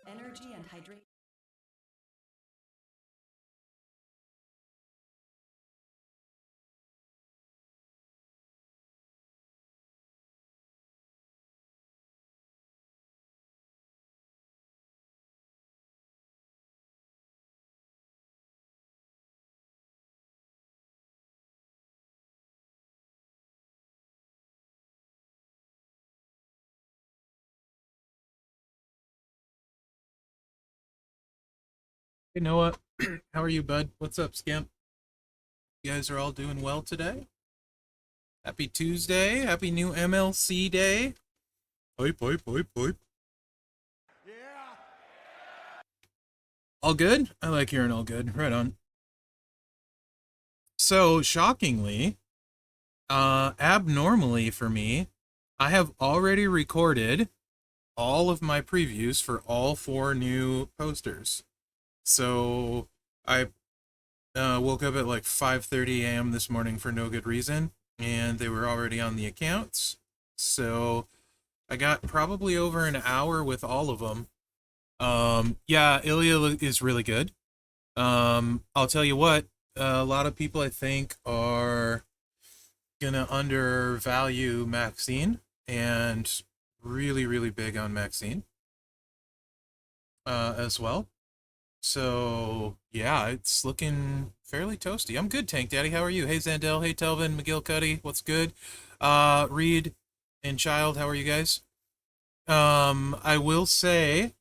energy and hydration. Hey Noah, how are you, bud? What's up, Scamp? You guys are all doing well today? Happy Tuesday. Happy new MLC day. Hype, hype, hype, hype. All good? I like hearing all good. Right on. So, shockingly, abnormally for me, I have already recorded all of my previews for all 4 new posters. So, I woke up at like 5:30 a.m. this morning for no good reason, and they were already on the accounts. So I got probably over an hour with all of them. Yeah, Ilya is really good. I'll tell you what, a lot of people I think are gonna undervalue Maxine, and really, really big on Maxine as well. So yeah, it's looking fairly toasty. I'm good, Tank Daddy. How are you? Hey Zandel, hey Telvin, McGill Cuddy, what's good? Reed and Child, how are you guys? I will say,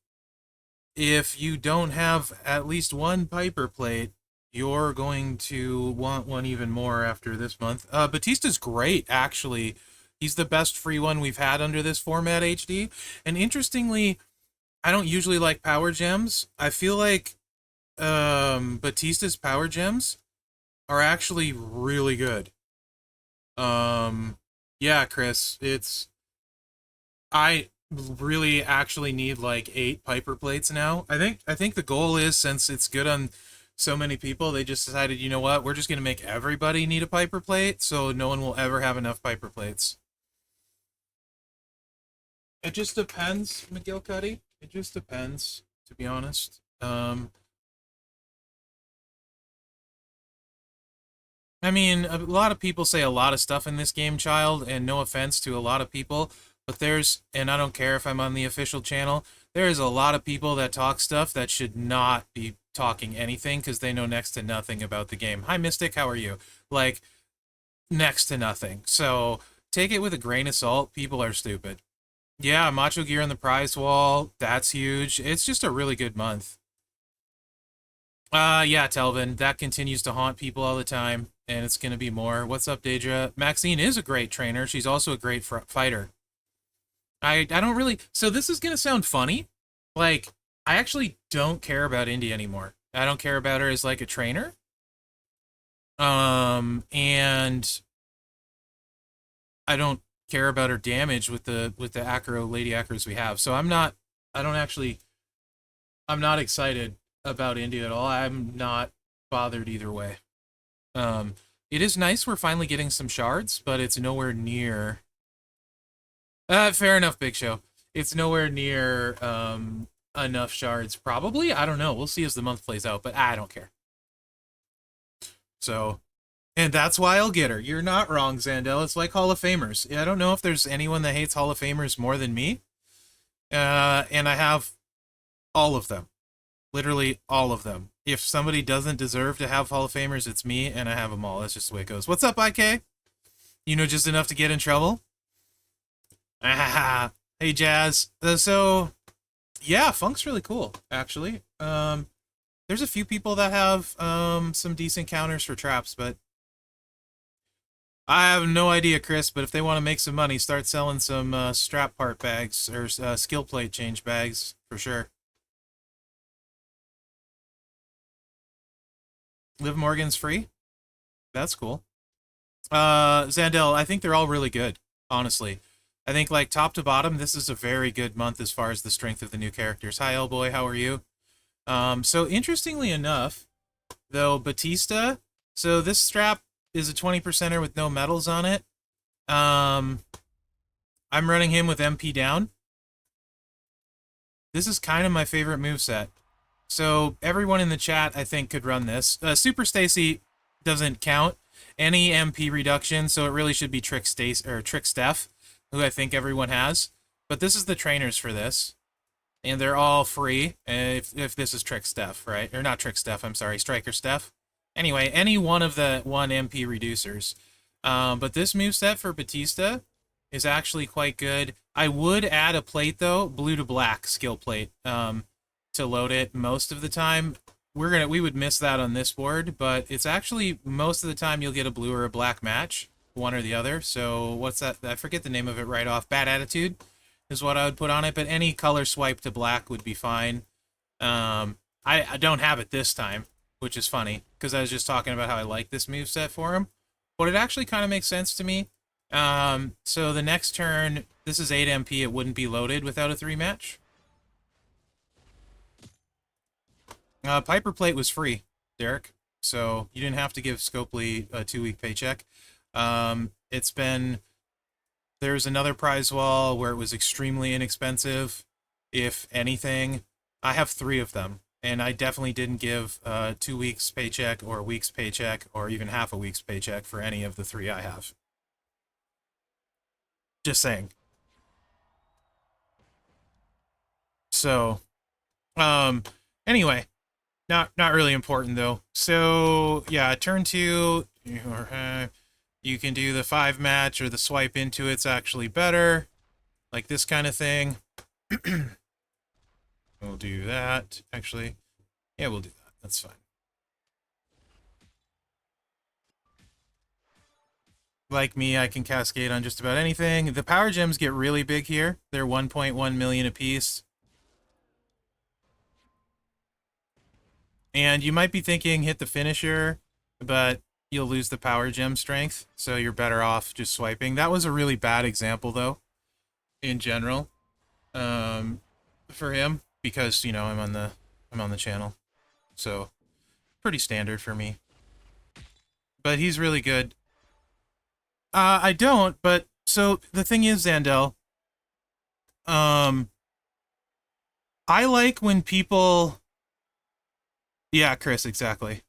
if you don't have at least one Piper plate, you're going to want one even more after this month. Batista's great, actually. He's the best free one we've had under this format, HD. And interestingly, I don't usually like power gems. I feel like Batista's power gems are actually really good. Yeah, Chris, I really actually need like 8 Piper plates now. I think the goal is, since it's good on so many people, they just decided, you know what, we're just gonna make everybody need a Piper plate, so no one will ever have enough Piper plates. It just depends, McGill Cuddy. It just depends, to be honest. I mean, a lot of people say a lot of stuff in this game, Child, and no offense to a lot of people, but and I don't care if I'm on the official channel, there's a lot of people that talk stuff that should not be talking anything because they know next to nothing about the game. Hi, Mystic, how are you? Like, next to nothing. So, take it with a grain of salt. People are stupid. Yeah, Macho Gear on the prize wall, that's huge. It's just a really good month. Yeah, Telvin, that continues to haunt people all the time, and it's gonna be more. What's up, Daedra? Maxine is a great trainer. She's also a great fighter. I don't really. So this is gonna sound funny. Like, I actually don't care about Indy anymore. I don't care about her as like a trainer. And I don't care about her damage with the acro lady acros we have. So I'm not. I don't actually. I'm not excited about Indy at all. I'm not bothered either way. Um, it is nice we're finally getting some shards, but it's nowhere near. Fair enough, Big Show. It's nowhere near enough shards. Probably, I don't know. We'll see as the month plays out, but I don't care. So, and that's why I'll get her. You're not wrong, Zandel. It's like Hall of Famers. I don't know if there's anyone that hates Hall of Famers more than me. And I have all of them. Literally all of them. If somebody doesn't deserve to have Hall of Famers, it's me, and I have them all. That's just the way it goes. What's up, IK? You know just enough to get in trouble? Ah, hey, Jazz. So, yeah, Funk's really cool, actually. There's a few people that have some decent counters for traps, but I have no idea, Chris. But if they want to make some money, start selling some strap part bags or skill plate change bags for sure. Liv Morgan's free. That's cool. Zandel, I think they're all really good, honestly. I think, like, top to bottom, this is a very good month as far as the strength of the new characters. Hi, Boy, how are you? So interestingly enough, though, Batista, so this strap is a 20%er with no medals on it. I'm running him with MP down. This is kind of my favorite moveset. So everyone in the chat, I think, could run this. Super Stacy doesn't count any MP reduction, so it really should be Trick Stacy or Trick Steph, who I think everyone has. But this is the trainers for this, and they're all free. If this is Trick Steph, right? Or not Trick Steph, I'm sorry, Striker Steph. Anyway, any one of the 1 MP reducers. But this moveset for Batista is actually quite good. I would add a plate though, blue to black skill plate, to load it most of the time. We would miss that on this board, but it's actually most of the time you'll get a blue or a black match, one or the other. So what's that? I forget the name of it right off. Bad Attitude is what I would put on it, but any color swipe to black would be fine. I don't have it this time, which is funny because I was just talking about how I like this moveset for him, but it actually kind of makes sense to me. So the next turn, this is 8 MP, it wouldn't be loaded without a 3 match. Piper Plate was free, Derek, so you didn't have to give Scopely a 2-week paycheck. There's another prize wall where it was extremely inexpensive, if anything. I have 3 of them, and I definitely didn't give 2 weeks paycheck or a week's paycheck or even half a week's paycheck for any of the 3 I have. Just saying. So, anyway, not really important though. So yeah, turn 2, you can do the 5 match or the swipe into it's actually better, like this kind of thing. We'll do that. Actually, yeah, we'll do that. That's fine. Like me, I can cascade on just about anything. The power gems get really big here. They're 1.1 million apiece. And you might be thinking hit the finisher, but you'll lose the power gem strength, so you're better off just swiping. That was a really bad example, though, in general, for him, because, you know, I'm on the channel. So, pretty standard for me. But he's really good. I don't, but so the thing is, Zandel, I like when people, yeah, Chris, exactly.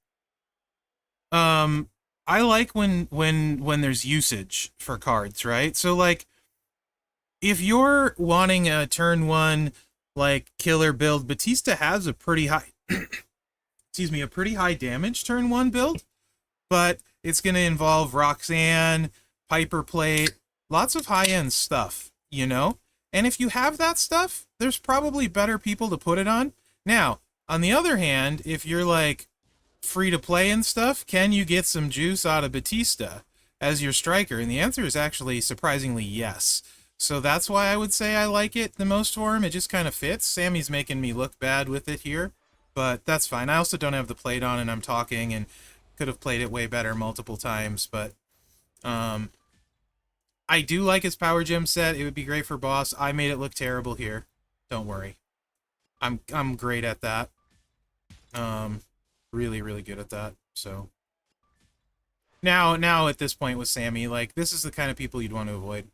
I like when there's usage for cards, right? So like, if you're wanting a turn 1 like killer build, Batista has a pretty high, excuse me, a pretty high damage turn 1 build, but it's going to involve Roxanne, Piper Plate, lots of high-end stuff, you know? And if you have that stuff, there's probably better people to put it on. Now, on the other hand, if you're like free to play and stuff, can you get some juice out of Batista as your striker? And the answer is actually surprisingly yes. So that's why I would say I like it the most for him. It just kind of fits. Sammy's making me look bad with it here, but that's fine. I also don't have the plate on and I'm talking and could have played it way better multiple times, but I do like his power gem set. It would be great for boss. I made it look terrible here. Don't worry. I'm great at that. Really, really good at that. So now at this point with Sammy, like, this is the kind of people you'd want to avoid.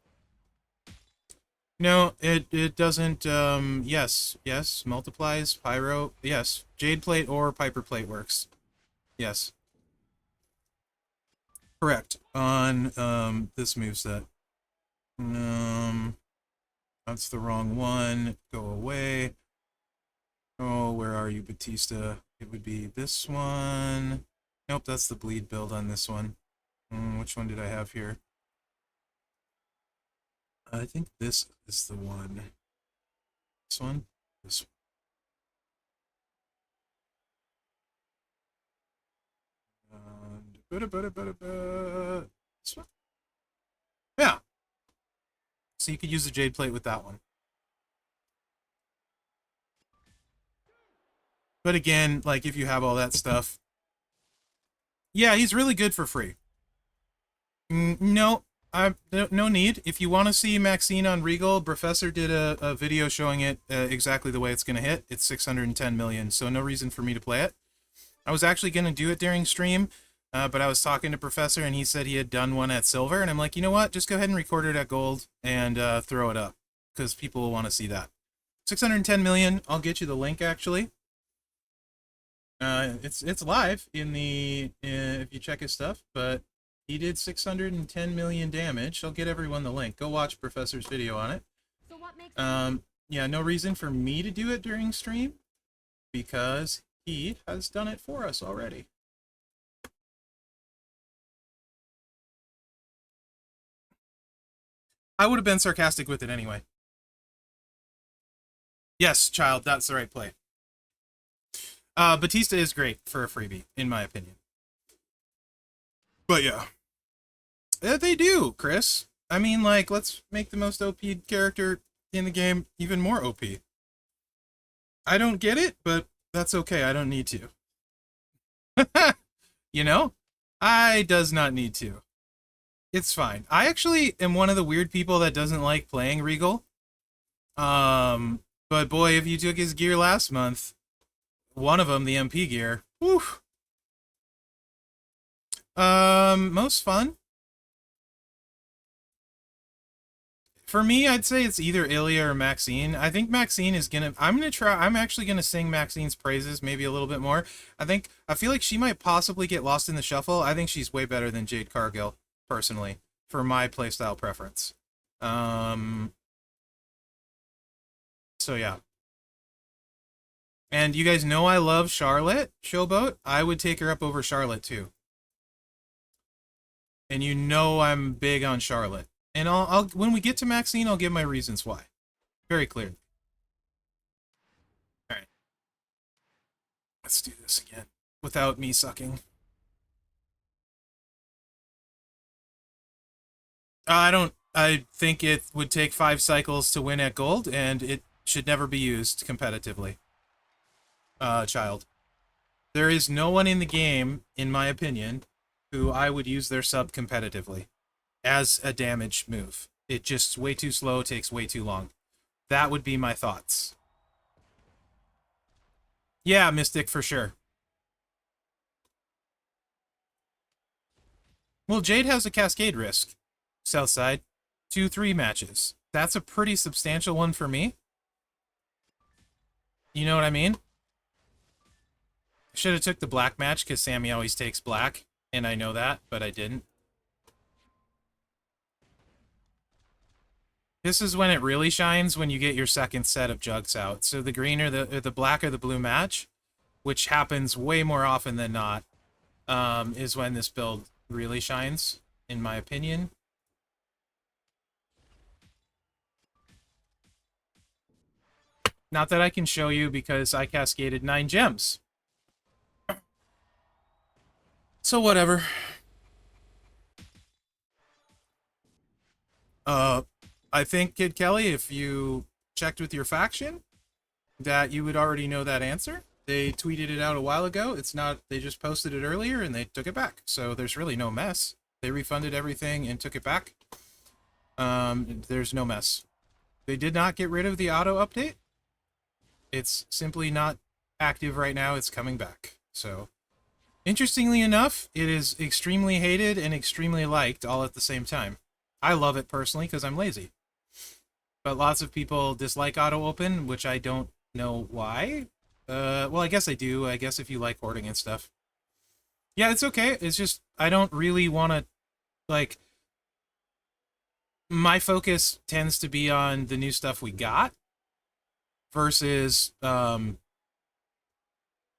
No, it doesn't. Yes, multiplies, pyro, yes, Jade Plate or Piper Plate works. Yes. Correct. On this moveset. That's the wrong one. Go away. Oh, where are you, Batista? It would be this one. Nope, that's the bleed build on this one. Which one did I have here? I think this is the one. This one? This one. This one? Yeah. So you could use the Jade Plate with that one. But again, like, if you have all that stuff, yeah, he's really good for free. No, no need. If you want to see Maxine on Regal, Professor did a video showing it exactly the way it's going to hit. It's 610 million, so no reason for me to play it. I was actually going to do it during stream, but I was talking to Professor, and he said he had done one at silver, and I'm like, you know what? Just go ahead and record it at gold and throw it up, because people will want to see that. 610 million. I'll get you the link actually. It's live in the if you check his stuff, but he did 610 million damage. I'll get everyone the link. Go watch Professor's video on it. So what makes yeah, no reason for me to do it during stream because he has done it for us already. I would have been sarcastic with it anyway. Yes, child, that's the right play. Batista is great for a freebie, in my opinion. But yeah. They do, Chris. I mean, like, let's make the most OP character in the game even more OP. I don't get it, but that's okay. I don't need to. You know? I does not need to. It's fine. I actually am one of the weird people that doesn't like playing Regal. But boy, if you took his gear last month, one of them, the MP gear, whew. Most fun. For me, I'd say it's either Ilya or Maxine. I think Maxine is gonna... I'm actually gonna sing Maxine's praises maybe a little bit more. I feel like she might possibly get lost in the shuffle. I think she's way better than Jade Cargill, personally, for my playstyle preference. So yeah. And you guys know I love Charlotte, Showboat. I would take her up over Charlotte, too. And you know I'm big on Charlotte. And I'll when we get to Maxine, I'll give my reasons why. Very clear. Alright. Let's do this again. Without me sucking. I think it would take 5 cycles to win at gold, and it should never be used competitively. Child. There is no one in the game, in my opinion, who I would use their sub competitively as a damage move. It just way too slow, takes way too long. That would be my thoughts. Yeah, Mystic, for sure. Well, Jade has a Cascade risk. Southside. 2-3 matches. That's a pretty substantial one for me. You know what I mean? I should have took the black match because Sammy always takes black, and I know that, but I didn't. This is when it really shines, when you get your second set of jugs out. So the green or the black or the blue match, which happens way more often than not, is when this build really shines, in my opinion. Not that I can show you because I cascaded 9 gems. So whatever. I think, Kid Kelly, if you checked with your faction, that you would already know that answer. They tweeted it out a while ago. It's not, they just posted it earlier and they took it back. So there's really no mess. They refunded everything and took it back. There's no mess. They did not get rid of the auto update. It's simply not active right now. It's coming back. So, interestingly enough, it is extremely hated and extremely liked all at the same time. I love it personally because I'm lazy. But lots of people dislike auto-open, which I don't know why. Well, I guess I do. I guess if you like hoarding and stuff. Yeah, it's okay. It's just, I don't really want to, like... My focus tends to be on the new stuff we got versus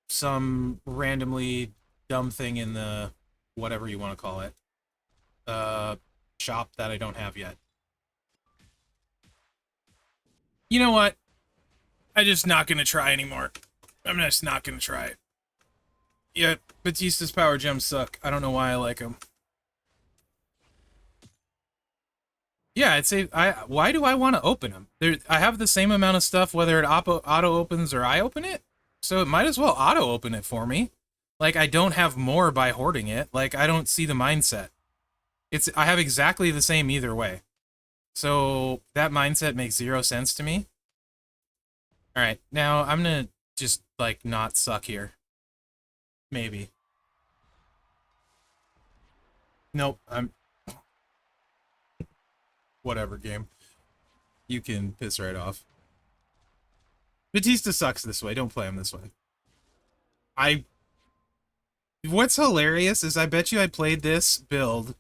some randomly dumb thing in the whatever you want to call it shop that I don't have yet. You know what? I'm just not going to try anymore. I'm just not going to try it. Yeah, Batista's power gems suck. I don't know why I like them. Yeah, I'd say, why do I want to open them? I have the same amount of stuff whether it auto opens or I open it, so it might as well auto open it for me. Like, I don't have more by hoarding it. Like, I don't see the mindset. I have exactly the same either way. So that mindset makes 0 sense to me. Alright, now I'm gonna just, like, not suck here. Maybe. Nope, whatever, game. You can piss right off. Batista sucks this way. Don't play him this way. What's hilarious is I bet you I played this build,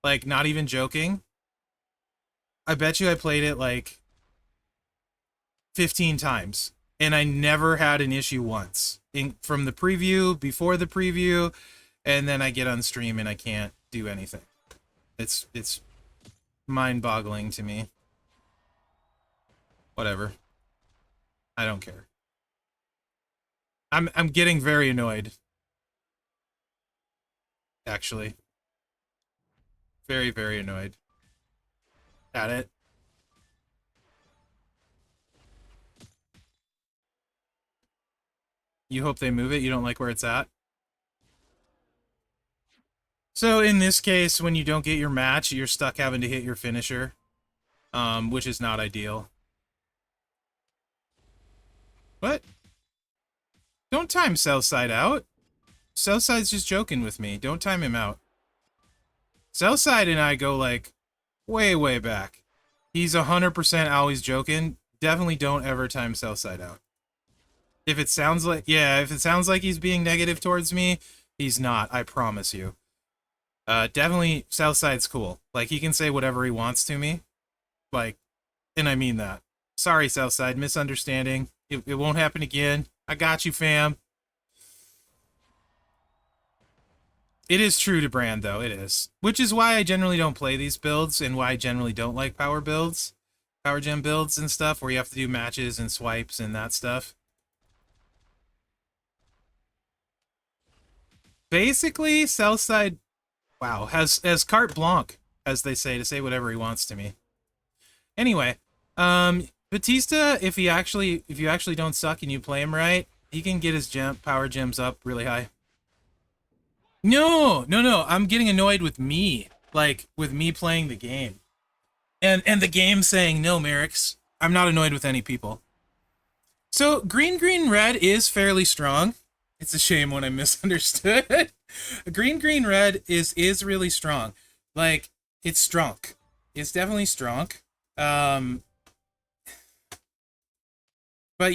like, not even joking. I bet you I played it, like, 15 times. And I never had an issue once. From the preview, before the preview, and then I get on stream and I can't do anything. It's mind-boggling to me. Whatever. I don't care. I'm getting very annoyed. Actually. Very, very annoyed at it. You hope they move it? You don't like where it's at? So in this case, when you don't get your match, you're stuck having to hit your finisher, which is not ideal. What? Don't time Southside out. Southside's just joking with me. Don't time him out. Southside and I go, like, way, way back. He's 100% always joking. Definitely don't ever time Southside out. If it sounds like, yeah, if it sounds like he's being negative towards me, he's not, I promise you. Definitely, Southside's cool. Like, he can say whatever he wants to me. Like, and I mean that. Sorry, Southside, misunderstanding. It won't happen again. I got you, fam. It is true to brand, though. It is. Which is why I generally don't play these builds, and why I generally don't like power builds. Power gem builds and stuff, where you have to do matches and swipes and that stuff. Basically, Southside, wow, has carte blanche, as they say, to say whatever he wants to me. Anyway, Batista, if you actually don't suck and you play him right, he can get his power gems up really high. No, I'm getting annoyed with me, like with me playing the game, and the game saying no, Merrick's. I'm not annoyed with any people. So green, red is fairly strong. It's a shame when I misunderstood. Green, red is really strong. Like, it's strong. It's definitely strong. But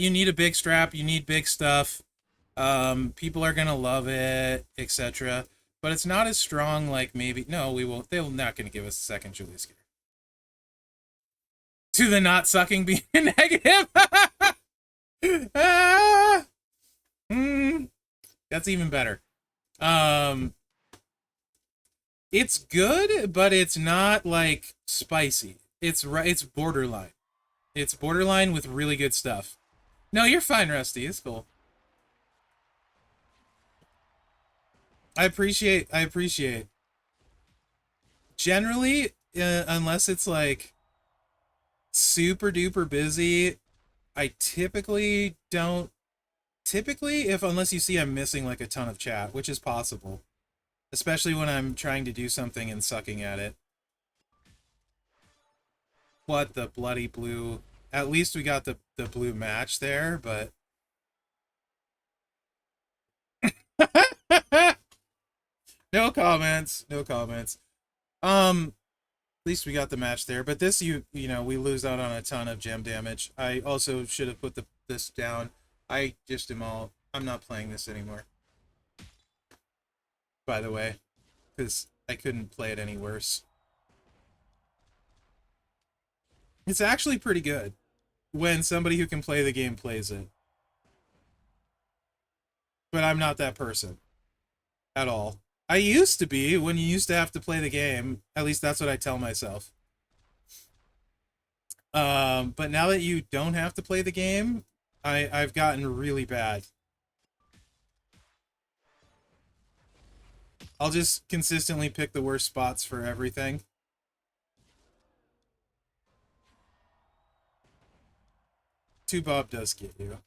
you need a big strap. You need big stuff. People are gonna love it, etc. But it's not as strong. Like maybe no, we won't. They're not gonna give us a second Julius Gear. To the not sucking being negative. That's even better. It's good, but it's not like spicy. It's borderline. It's borderline with really good stuff. No, you're fine, Rusty. It's cool. I appreciate. Generally, unless it's like super duper busy, I typically don't. Typically, unless you see I'm missing like a ton of chat, which is possible, especially when I'm trying to do something and sucking at it. What the bloody blue? At least we got the blue match there, but. No comments. At least we got the match there, but this you know we lose out on a ton of gem damage. I also should have put this down. I'm not playing this anymore. By the way, because I couldn't play it any worse. It's actually pretty good when somebody who can play the game plays it. But I'm not that person at all. I used to be when you used to have to play the game. At least that's what I tell myself. But now that you don't have to play the game, I've gotten really bad. I'll just consistently pick the worst spots for everything. Two Bob does get you.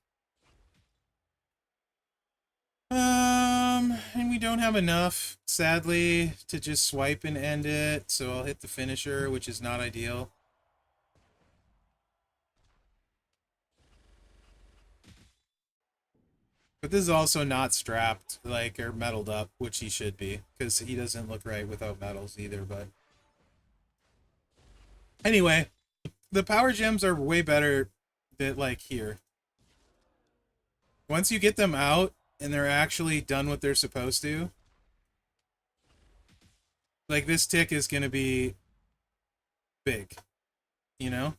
And we don't have enough, sadly, to just swipe and end it, so I'll hit the finisher, which is not ideal. But this is also not strapped, like, or metaled up, which he should be, because he doesn't look right without metals either, but... Anyway, the power gems are way better than, like, here. Once you get them out and they're actually done what they're supposed to, like this tick is going to be big, you know?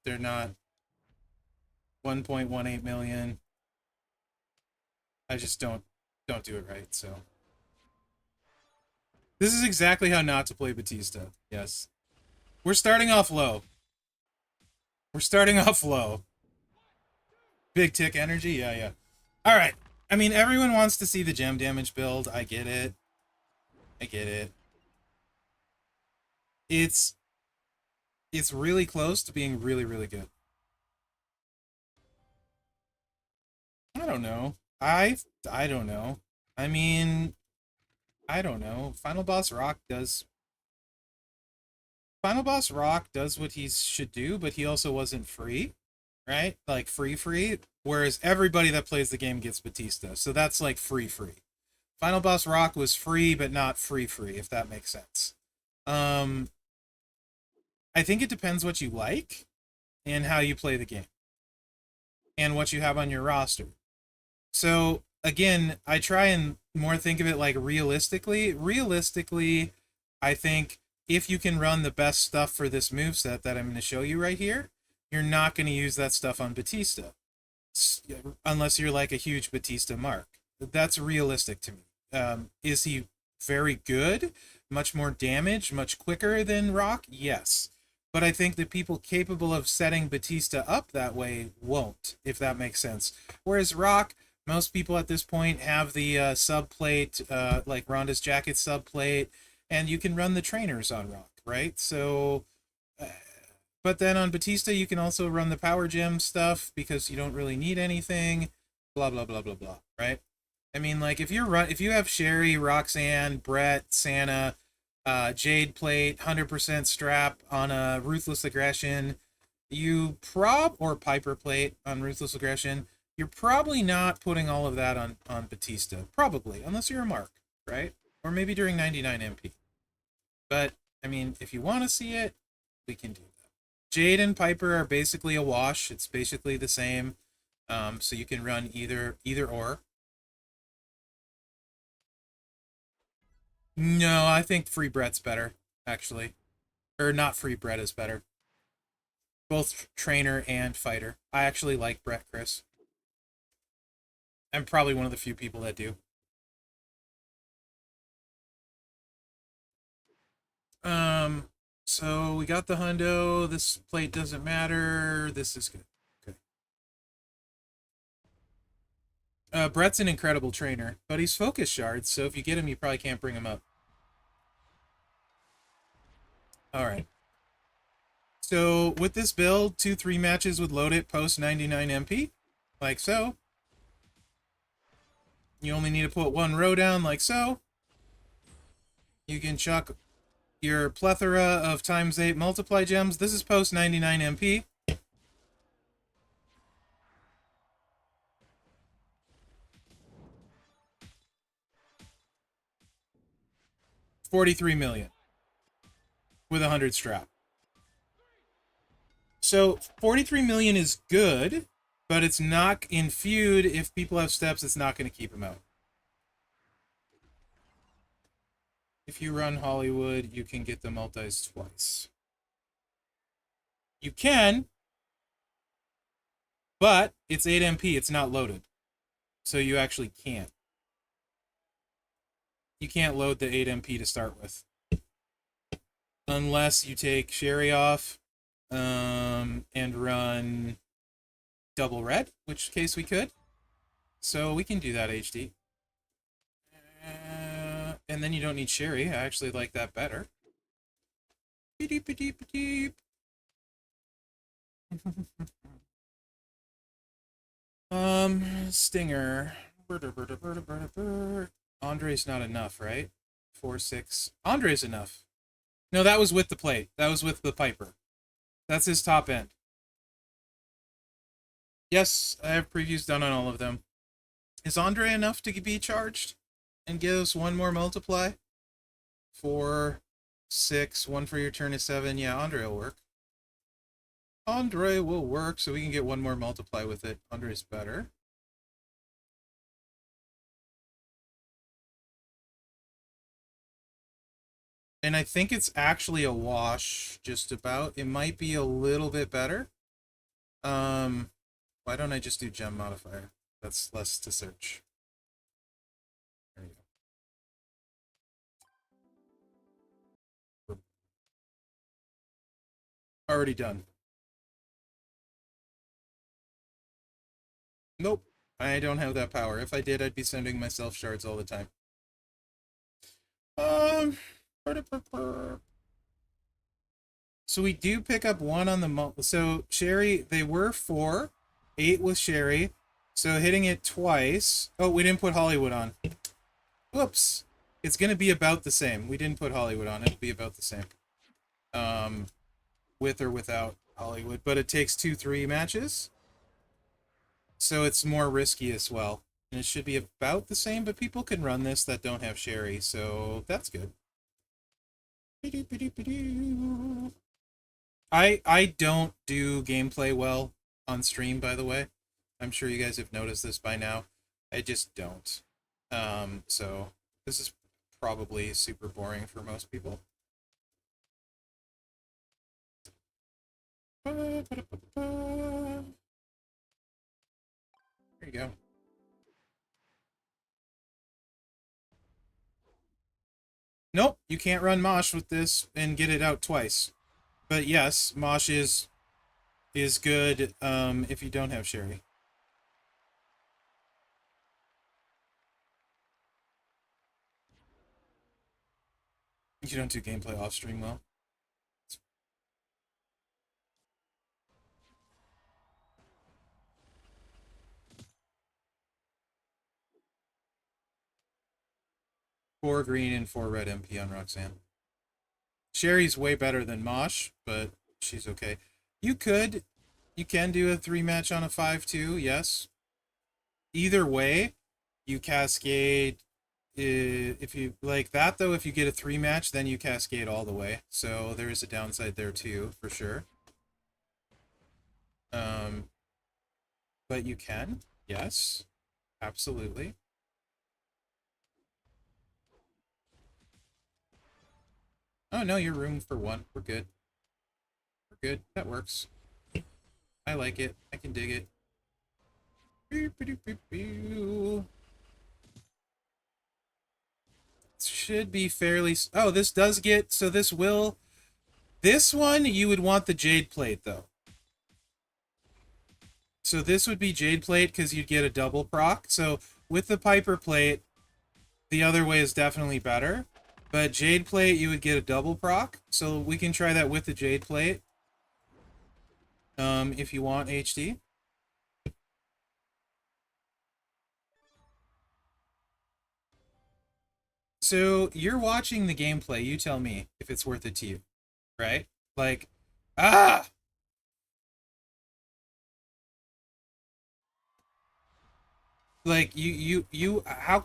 They're not 1.18 million. I just don't do it right, so. This is exactly how not to play Batista. Yes. We're starting off low. We're starting off low. Big tick energy? Yeah, yeah. Alright. I mean, everyone wants to see the gem damage build. I get it. I get it. It's really close to being really, really good. I don't know. I don't know. I mean, I don't know. Final Boss Rock does what he should do, but he also wasn't free, right? Like free. Whereas everybody that plays the game gets Batista, so that's like free. Final Boss Rock was free, but not free, if that makes sense. I think it depends what you like and how you play the game and what you have on your roster. So again, I try and more think of it like realistically. Realistically, I think if you can run the best stuff for this moveset that I'm going to show you right here, you're not going to use that stuff on Batista. Unless you're like a huge Batista mark. That's realistic to me. Is he very good? Much more damage? Much quicker than Rock? Yes. But I think that people capable of setting Batista up that way won't, if that makes sense. Whereas Rock, most people at this point have the subplate, like Ronda's Jacket subplate, and you can run the trainers on Rock, right? So, but then on Batista, you can also run the Power Gem stuff because you don't really need anything, blah, blah, blah, blah, blah, right? I mean, like, if you have Sherry, Roxanne, Brett, Santa, Jade Plate, 100% strap on a Ruthless Aggression, or Piper Plate on Ruthless Aggression, you're probably not putting all of that on Batista. Probably, unless you're a mark, right? Or maybe during 99 MP. But, I mean, if you want to see it, we can do that. Jade and Piper are basically a wash. It's basically the same. So you can run either or. No, I think Free Brett's better, actually. Or not Free Brett is better. Both trainer and fighter. I actually like Brett, Chris. I'm probably one of the few people that do. So we got the hundo. This plate doesn't matter. This is good. Okay. Brett's an incredible trainer, but he's focus shards, so if you get him, you probably can't bring him up. Alright. So with this build, 2-3 matches would load it post 99 MP, like so. You only need to put one row down, like so. You can chuck your plethora of ×8 multiply gems. This is post 99 MP. $43 million with 100 strap. So 43 million is good, but it's not in feud. If people have steps, it's not going to keep them out. If you run Hollywood, you can get the multis twice. You can, but it's 8 MP. It's not loaded. So you actually can't. You can't load the 8 MP to start with. Unless you take Sherry off and run double red, which case we could. So we can do that, HD. And then you don't need Sherry. I actually like that better. Stinger. Andre's not enough, right? 4-6. Andre's enough. No, that was with the plate. That was with the Piper. That's his top end. Yes, I have previews done on all of them. Is Andre enough to be charged? And gives one more multiply? 4, 6, 1 for your turn is 7. Yeah, Andre will work. Andre will work, so we can get one more multiply with it. Andre's better. And I think it's actually a wash, just about. It might be a little bit better. Why don't I just do gem modifier? That's less to search. There you go. Already done. Nope. I don't have that power. If I did, I'd be sending myself shards all the time. Um, so we do pick up one on the so Sherry, they were 4, 8 with Sherry. So hitting it twice. Oh, we didn't put Hollywood on. Whoops. It's gonna be about the same. We didn't put Hollywood on. It'll be about the same. With or without Hollywood, but it takes 2-3 matches. So it's more risky as well. And it should be about the same, but people can run this that don't have Sherry, so that's good. I don't do gameplay well on stream, by the way. I'm sure you guys have noticed this by now. I just don't. So this is probably super boring for most people. There you go. Nope, you can't run Mosh with this and get it out twice. But yes, Mosh is good if you don't have Sherry. You don't do gameplay off stream well. Four green and 4 red MP on Roxanne. Sherry's way better than Mosh, but she's okay. You can do a 3-match on a 5-2, yes. Either way, you cascade. If you like that, though, if you get a 3-match, then you cascade all the way. So there is a downside there, too, for sure. But you can, yes, absolutely. Oh, no, you're room for 1. We're good. We're good. That works. I like it. I can dig it. Should be fairly... Oh, this does get... So this will... This one, you would want the Jade Plate, though. So this would be Jade Plate because you'd get a double proc. So with the Piper Plate, the other way is definitely better. But Jade Plate, you would get a double proc. So we can try that with the Jade Plate. If you want HD. So you're watching the gameplay. You tell me if it's worth it to you, right? Like, ah! Like, how...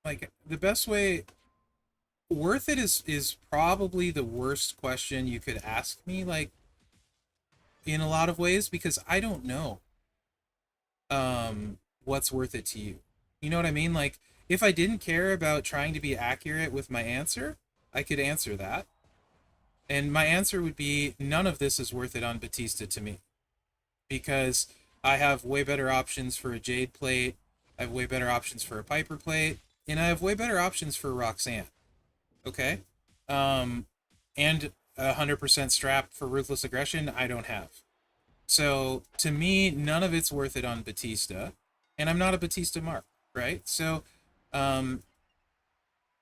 Like, the best way... Worth it is probably the worst question you could ask me, like, in a lot of ways, because I don't know what's worth it to you. You know what I mean? Like, if I didn't care about trying to be accurate with my answer, I could answer that. And my answer would be none of this is worth it on Batista to me. Because I have way better options for a Jade Plate, I have way better options for a Piper Plate, and I have way better options for Roxanne. Okay? And 100% strap for Ruthless Aggression, I don't have. So, to me, none of it's worth it on Batista. And I'm not a Batista mark, right? So,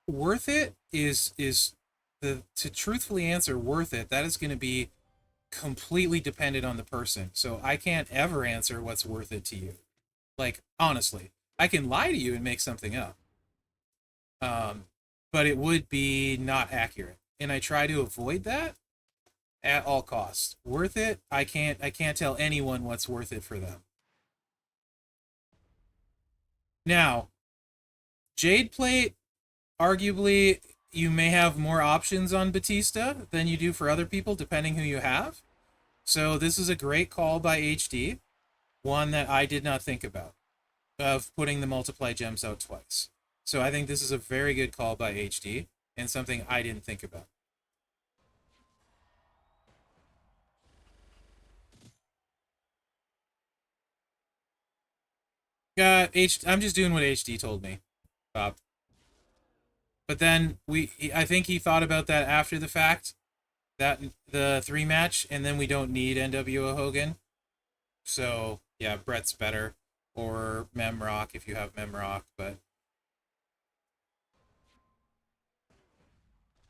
worth it is to truthfully answer worth it, that is going to be completely dependent on the person. So I can't ever answer what's worth it to you. Like, honestly, I can lie to you and make something up. But it would be not accurate. And I try to avoid that at all costs. Worth it? I can't tell anyone what's worth it for them. Now, Jade Plate arguably you may have more options on Batista than you do for other people, depending who you have. So this is a great call by HD, one that I did not think about, of putting the multiply gems out twice. So I think this is a very good call by HD and something I didn't think about. I'm just doing what HD told me, Bob. But then I think he thought about that after the fact, that the 3 match, and then we don't need NWO Hogan. So yeah, Brett's better, or Memrock if you have Memrock, but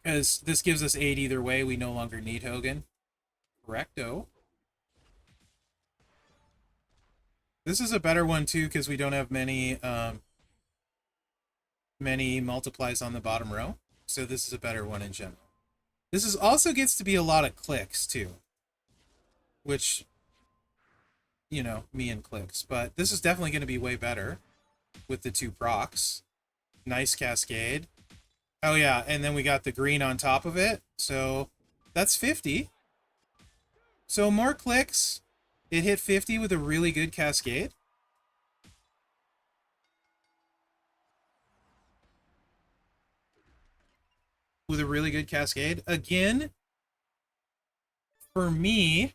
because this gives us 8 either way, we no longer need Hogan. Correcto. This is a better one too because we don't have many multiplies on the bottom row. So this is a better one in general. This is also gets to be a lot of clicks too, which, you know, me and clicks. But this is definitely going to be way better with the 2 procs. Nice cascade. Oh yeah, and then we got the green on top of it. So that's 50. So more clicks. It hit 50 with a really good cascade. With a really good cascade. Again, for me,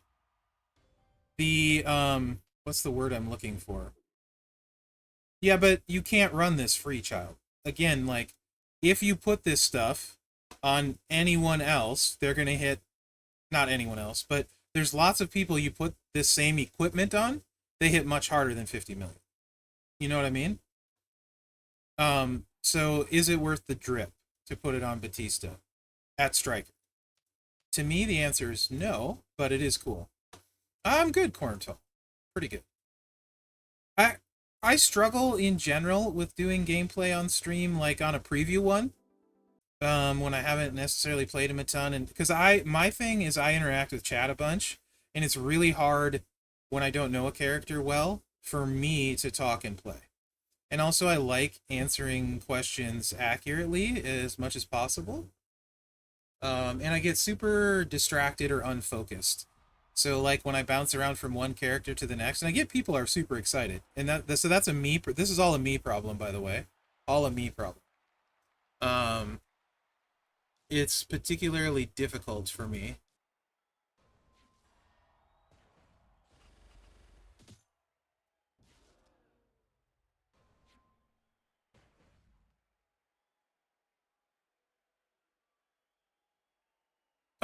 the what's the word I'm looking for? Yeah, but you can't run this free, child. Again, like, if you put this stuff on anyone else, they're gonna hit, not anyone else, but there's lots of people you put this same equipment on, they hit much harder than 50 million. You know what I mean? So is it worth the drip to put it on Batista at striker? To me, the answer is no, but it is cool. I'm good, Cornto. Pretty good. I struggle in general with doing gameplay on stream, like on a preview one, when I haven't necessarily played him a ton, and because my thing is I interact with chat a bunch, and it's really hard when I don't know a character well for me to talk and play. And also, I like answering questions accurately as much as possible. And I get super distracted or unfocused. So like when I bounce around from one character to the next, and I get people are super excited, and so that's a me. This is all a me problem, by the way, all a me problem. Um, it's particularly difficult for me.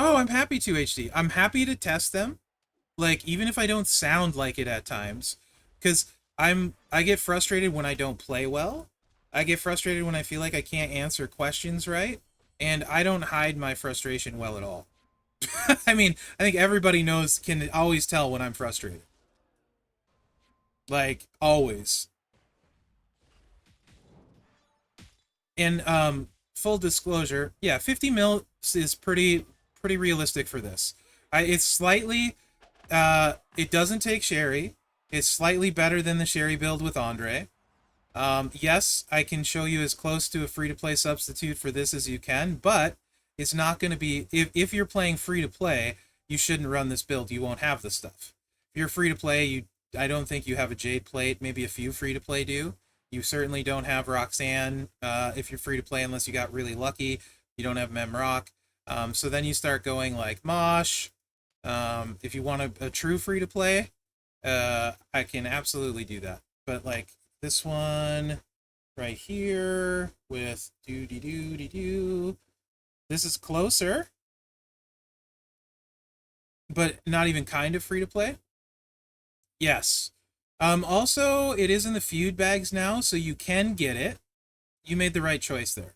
Oh, I'm happy to HD. I'm happy to test them. Like even if I don't sound like it at times, because I get frustrated when I don't play well. I get frustrated when I feel like I can't answer questions right, and I don't hide my frustration well at all. I mean, I think everybody can always tell when I'm frustrated. Like always. And full disclosure, yeah, 50 mil is pretty realistic for this. It's slightly it doesn't take Sherry. It's slightly better than the Sherry build with Andre. Yes, I can show you as close to a free-to-play substitute for this as you can, but it's not going to be... If you're playing free-to-play, you shouldn't run this build. You won't have the stuff. If you're free-to-play, I don't think you have a Jade Plate. Maybe a few free-to-play do. You certainly don't have Roxanne if you're free-to-play unless you got really lucky. You don't have Memrock. So then you start going like Mosh. If you want a true free-to-play, I can absolutely do that. But like this one right here with doo-dee-doo-dee-doo. This is closer, but not even kind of free to play. Yes. Also, it is in the feud bags now, so you can get it. You made the right choice there.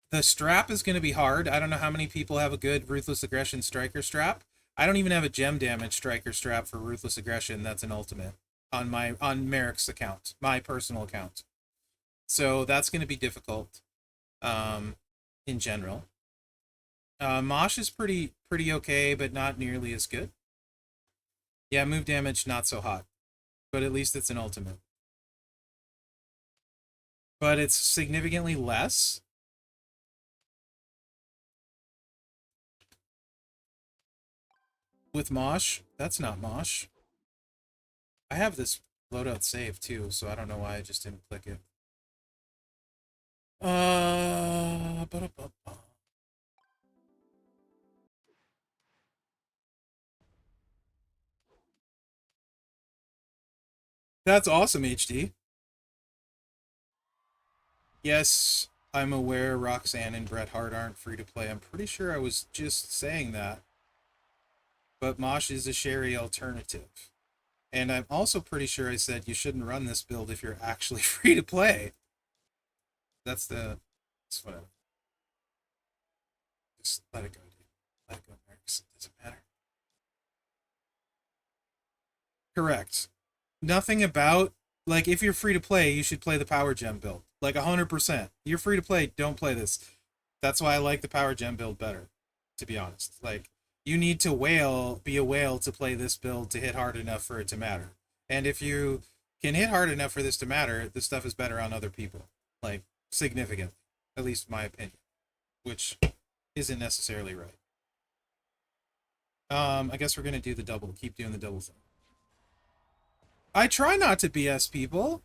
The strap is going to be hard. I don't know how many people have a good Ruthless Aggression Striker strap. I don't even have a gem damage Striker strap for Ruthless Aggression. That's an ultimate on Merrick's account, my personal account. So that's going to be difficult in general. Mosh is pretty okay, but not nearly as good. Yeah, move damage, not so hot. But at least it's an ultimate. But it's significantly less. With Mosh? That's not Mosh. I have this loadout saved too, so I don't know why I just didn't click it. Ba-da-ba-ba. That's awesome, HD. Yes, I'm aware Roxanne and Bret Hart aren't free to play. I'm pretty sure I was just saying that. But Mosh is a Sherry alternative. And I'm also pretty sure I said you shouldn't run this build if you're actually free to play. That's whatever. Just let it go, dude. Let it go, Mercs. It doesn't matter. Correct. Nothing about, like, if you're free to play, you should play the Power Gem build. Like, 100%. You're free to play, don't play this. That's why I like the Power Gem build better, to be honest. Like, you need to be a whale to play this build to hit hard enough for it to matter. And if you can hit hard enough for this to matter, this stuff is better on other people. Like, significantly. At least my opinion. Which isn't necessarily right. I guess we're gonna do the double. Keep doing the double thing. I try not to BS people.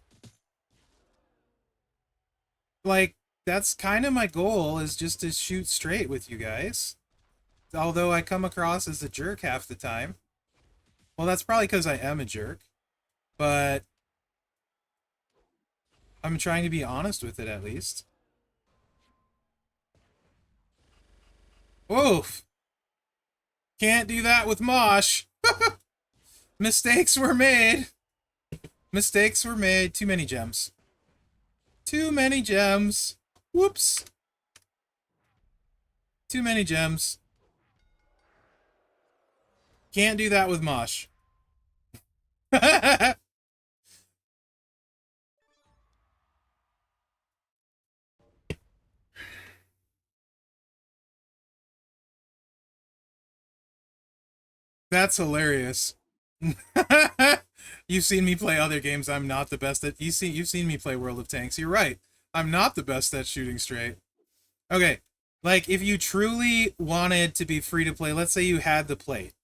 Like, that's kind of my goal, is just to shoot straight with you guys. Although I come across as a jerk half the time. Well, that's probably because I am a jerk. But I'm trying to be honest with it, at least. Oof. Can't do that with Mosh. Mistakes were made. Mistakes were made. Too many gems. Too many gems. Whoops. Too many gems. Can't do that with Mosh. That's hilarious. You've seen me play other games I'm not the best at. You've seen me play World of Tanks. You're right. I'm not the best at shooting straight. Okay. Like, if you truly wanted to be free to play, let's say you had the plate.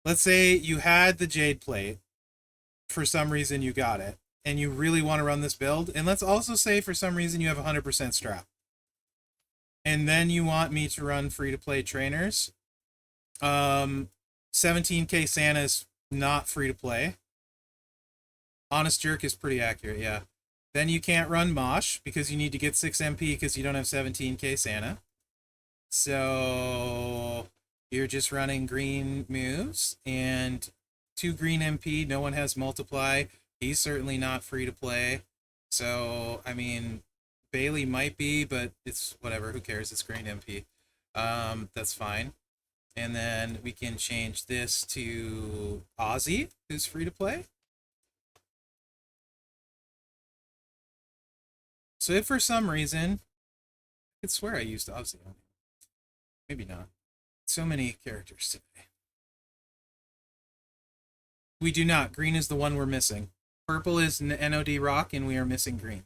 Let's say you had the Jade plate. For some reason you got it. And you really want to run this build. And let's also say for some reason you have 100% strap. And then you want me to run free to play trainers. 17k Santa's not free to play. Honest Jerk is pretty accurate, yeah. Then you can't run Mosh because you need to get 6 MP because you don't have 17k Santa. So you're just running green moves and 2 green MP. No one has multiply. He's certainly not free to play. So, I mean, Bailey might be, but it's whatever. Who cares? It's green MP. That's fine. And then we can change this to Ozzy, who's free to play. So if for some reason, I could swear I used Ozzy on him. Maybe not. So many characters today. We do not. Green is the one we're missing. Purple is NOD Rock, and we are missing green.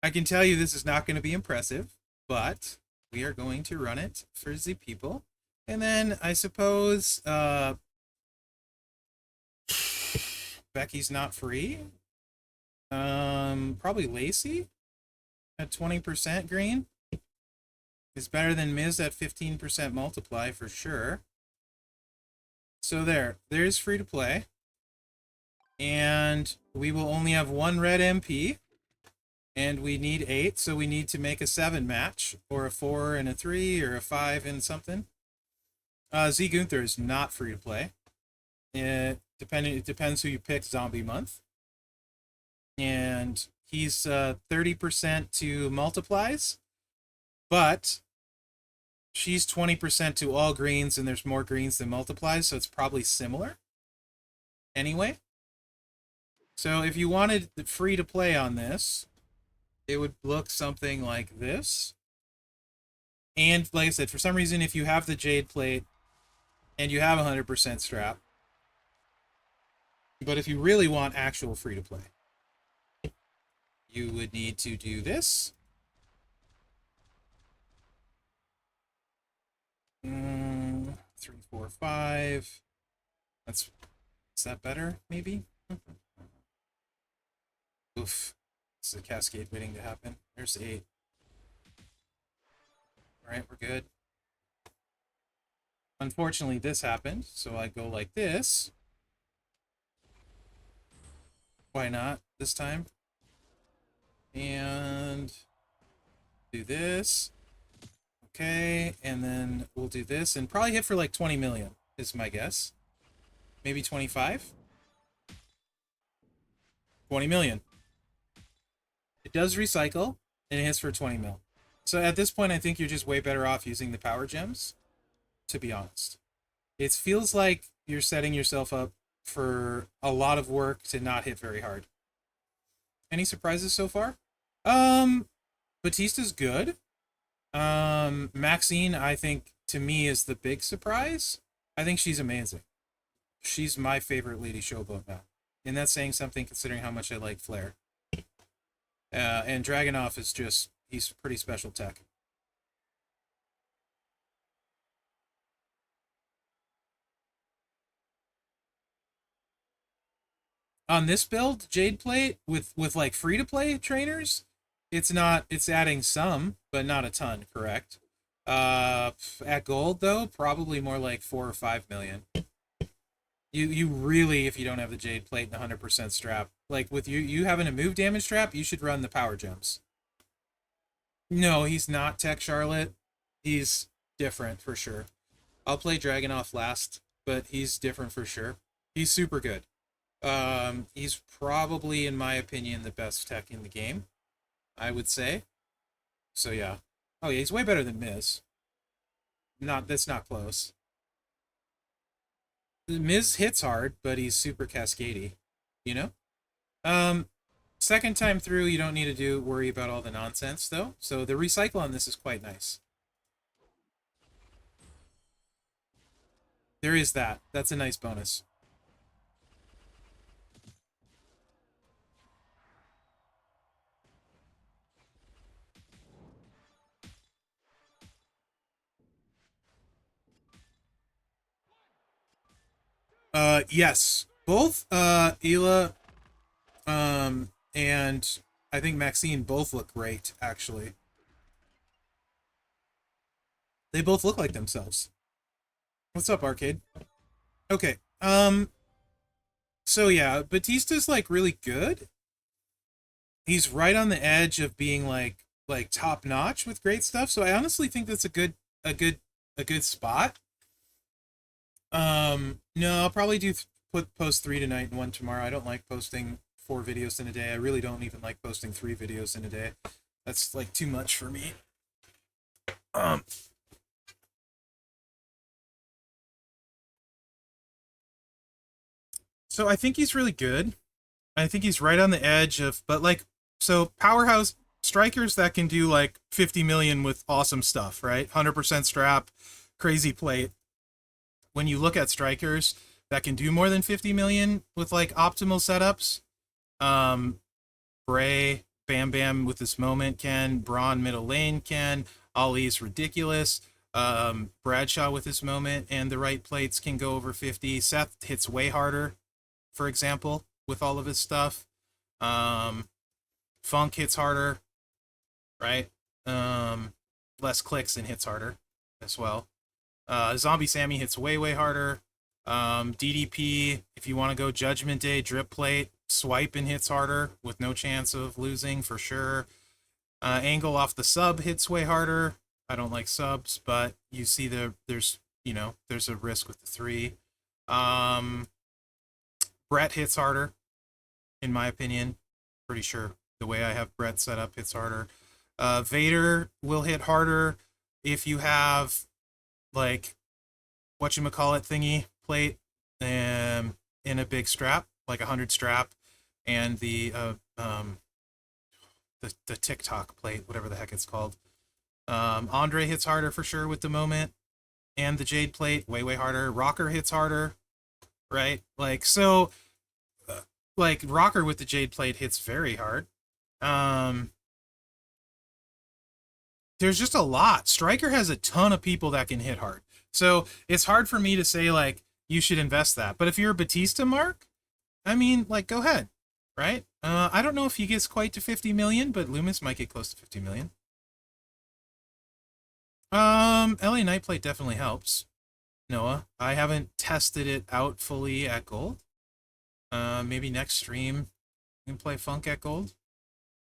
I can tell you this is not going to be impressive, but we are going to run it for the people. And then I suppose Becky's not free. Probably Lacey at 20% green is better than Miz at 15% multiply for sure. So there's free to play. And we will only have 1 red MP. And we need 8, so we need to make a 7 match, or a 4 and a 3, or a 5 and something. Z Gunther is not free to play. It depends who you pick, Zombie Month. And he's 30% to multiplies, but she's 20% to all greens, and there's more greens than multiplies, so it's probably similar. Anyway. So if you wanted the free to play on this, it would look something like this. And like I said, for some reason, if you have the Jade plate and you have 100% strap, but if you really want actual free to play, you would need to do this. 5. Is that better, maybe? Oof. This is a cascade waiting to happen. There's 8. Alright, we're good. Unfortunately, this happened, so I go like this. Why not this time? And do this. Okay, and then we'll do this and probably hit for like 20 million is my guess. Maybe 25? 20 million. It does recycle, and it hits for 20 mil. So at this point, I think you're just way better off using the power gems, to be honest. It feels like you're setting yourself up for a lot of work to not hit very hard. Any surprises so far? Batista's good. Maxine, I think, to me, is the big surprise. I think she's amazing. She's my favorite Lady Showboat now. And that's saying something considering how much I like Flare. And Dragunov is just, he's pretty special tech. On this build, Jade Plate, with like free-to-play trainers, it's adding some, but not a ton, correct? At gold, though, probably more like 4 or 5 million. You really, if you don't have the Jade Plate and 100% strap, like with you having a move damage strap, you should run the power gems. No, he's not Tech Charlotte. He's different for sure. I'll play Dragunov last, but he's different for sure. He's super good. He's probably, in my opinion, the best tech in the game, I would say. So yeah. Oh yeah, he's way better than Miz. That's not close. Miz hits hard, but he's super cascadey, you know? Second time through, you don't need to worry about all the nonsense, though. So the recycle on this is quite nice. There is that. That's a nice bonus. Yes. Both, Ela, and I think Maxine both look great, actually. They both look like themselves. What's up, Arcade? Okay, so yeah, Batista's, like, really good. He's right on the edge of being, like top-notch with great stuff, so I honestly think that's a good spot. No, I'll probably post 3 tonight and 1 tomorrow. I don't like posting 4 videos in a day. I really don't even like posting 3 videos in a day. That's like too much for me. So I think he's really good. I think he's right on the edge of, but like, so powerhouse strikers that can do like 50 million with awesome stuff, right? 100% strap, crazy plate. When you look at strikers that can do more than 50 million with like optimal setups, Bray, Bam Bam with this moment can, Braun middle lane can, Ali's ridiculous, Bradshaw with his moment and the right plates can go over 50. Seth hits way harder, for example, with all of his stuff. Funk hits harder, right? Less clicks and hits harder as well. Zombie Sammy hits way harder. DDP, if you want to go Judgment Day, drip plate, swipe and hits harder with no chance of losing for sure. Angle off the sub hits way harder. I don't like subs, but you see there's a risk with the 3. Brett hits harder, in my opinion. Pretty sure the way I have Brett set up hits harder. Vader will hit harder if you have like whatchamacallit thingy plate in a big strap, like 100 strap, and the TikTok plate, whatever the heck it's called. Andre hits harder for sure with the moment, and the Jade plate way harder. Rocker hits harder, right? Like, so like Rocker with the Jade plate hits very hard. There's just a lot. Striker has a ton of people that can hit hard. So it's hard for me to say like you should invest that. But if you're a Batista mark, I mean, like go ahead, right? I don't know if he gets quite to 50 million, but Loomis might get close to 50 million. LA Nightplate definitely helps. Noah, I haven't tested it out fully at gold. Maybe next stream we can play Funk at gold.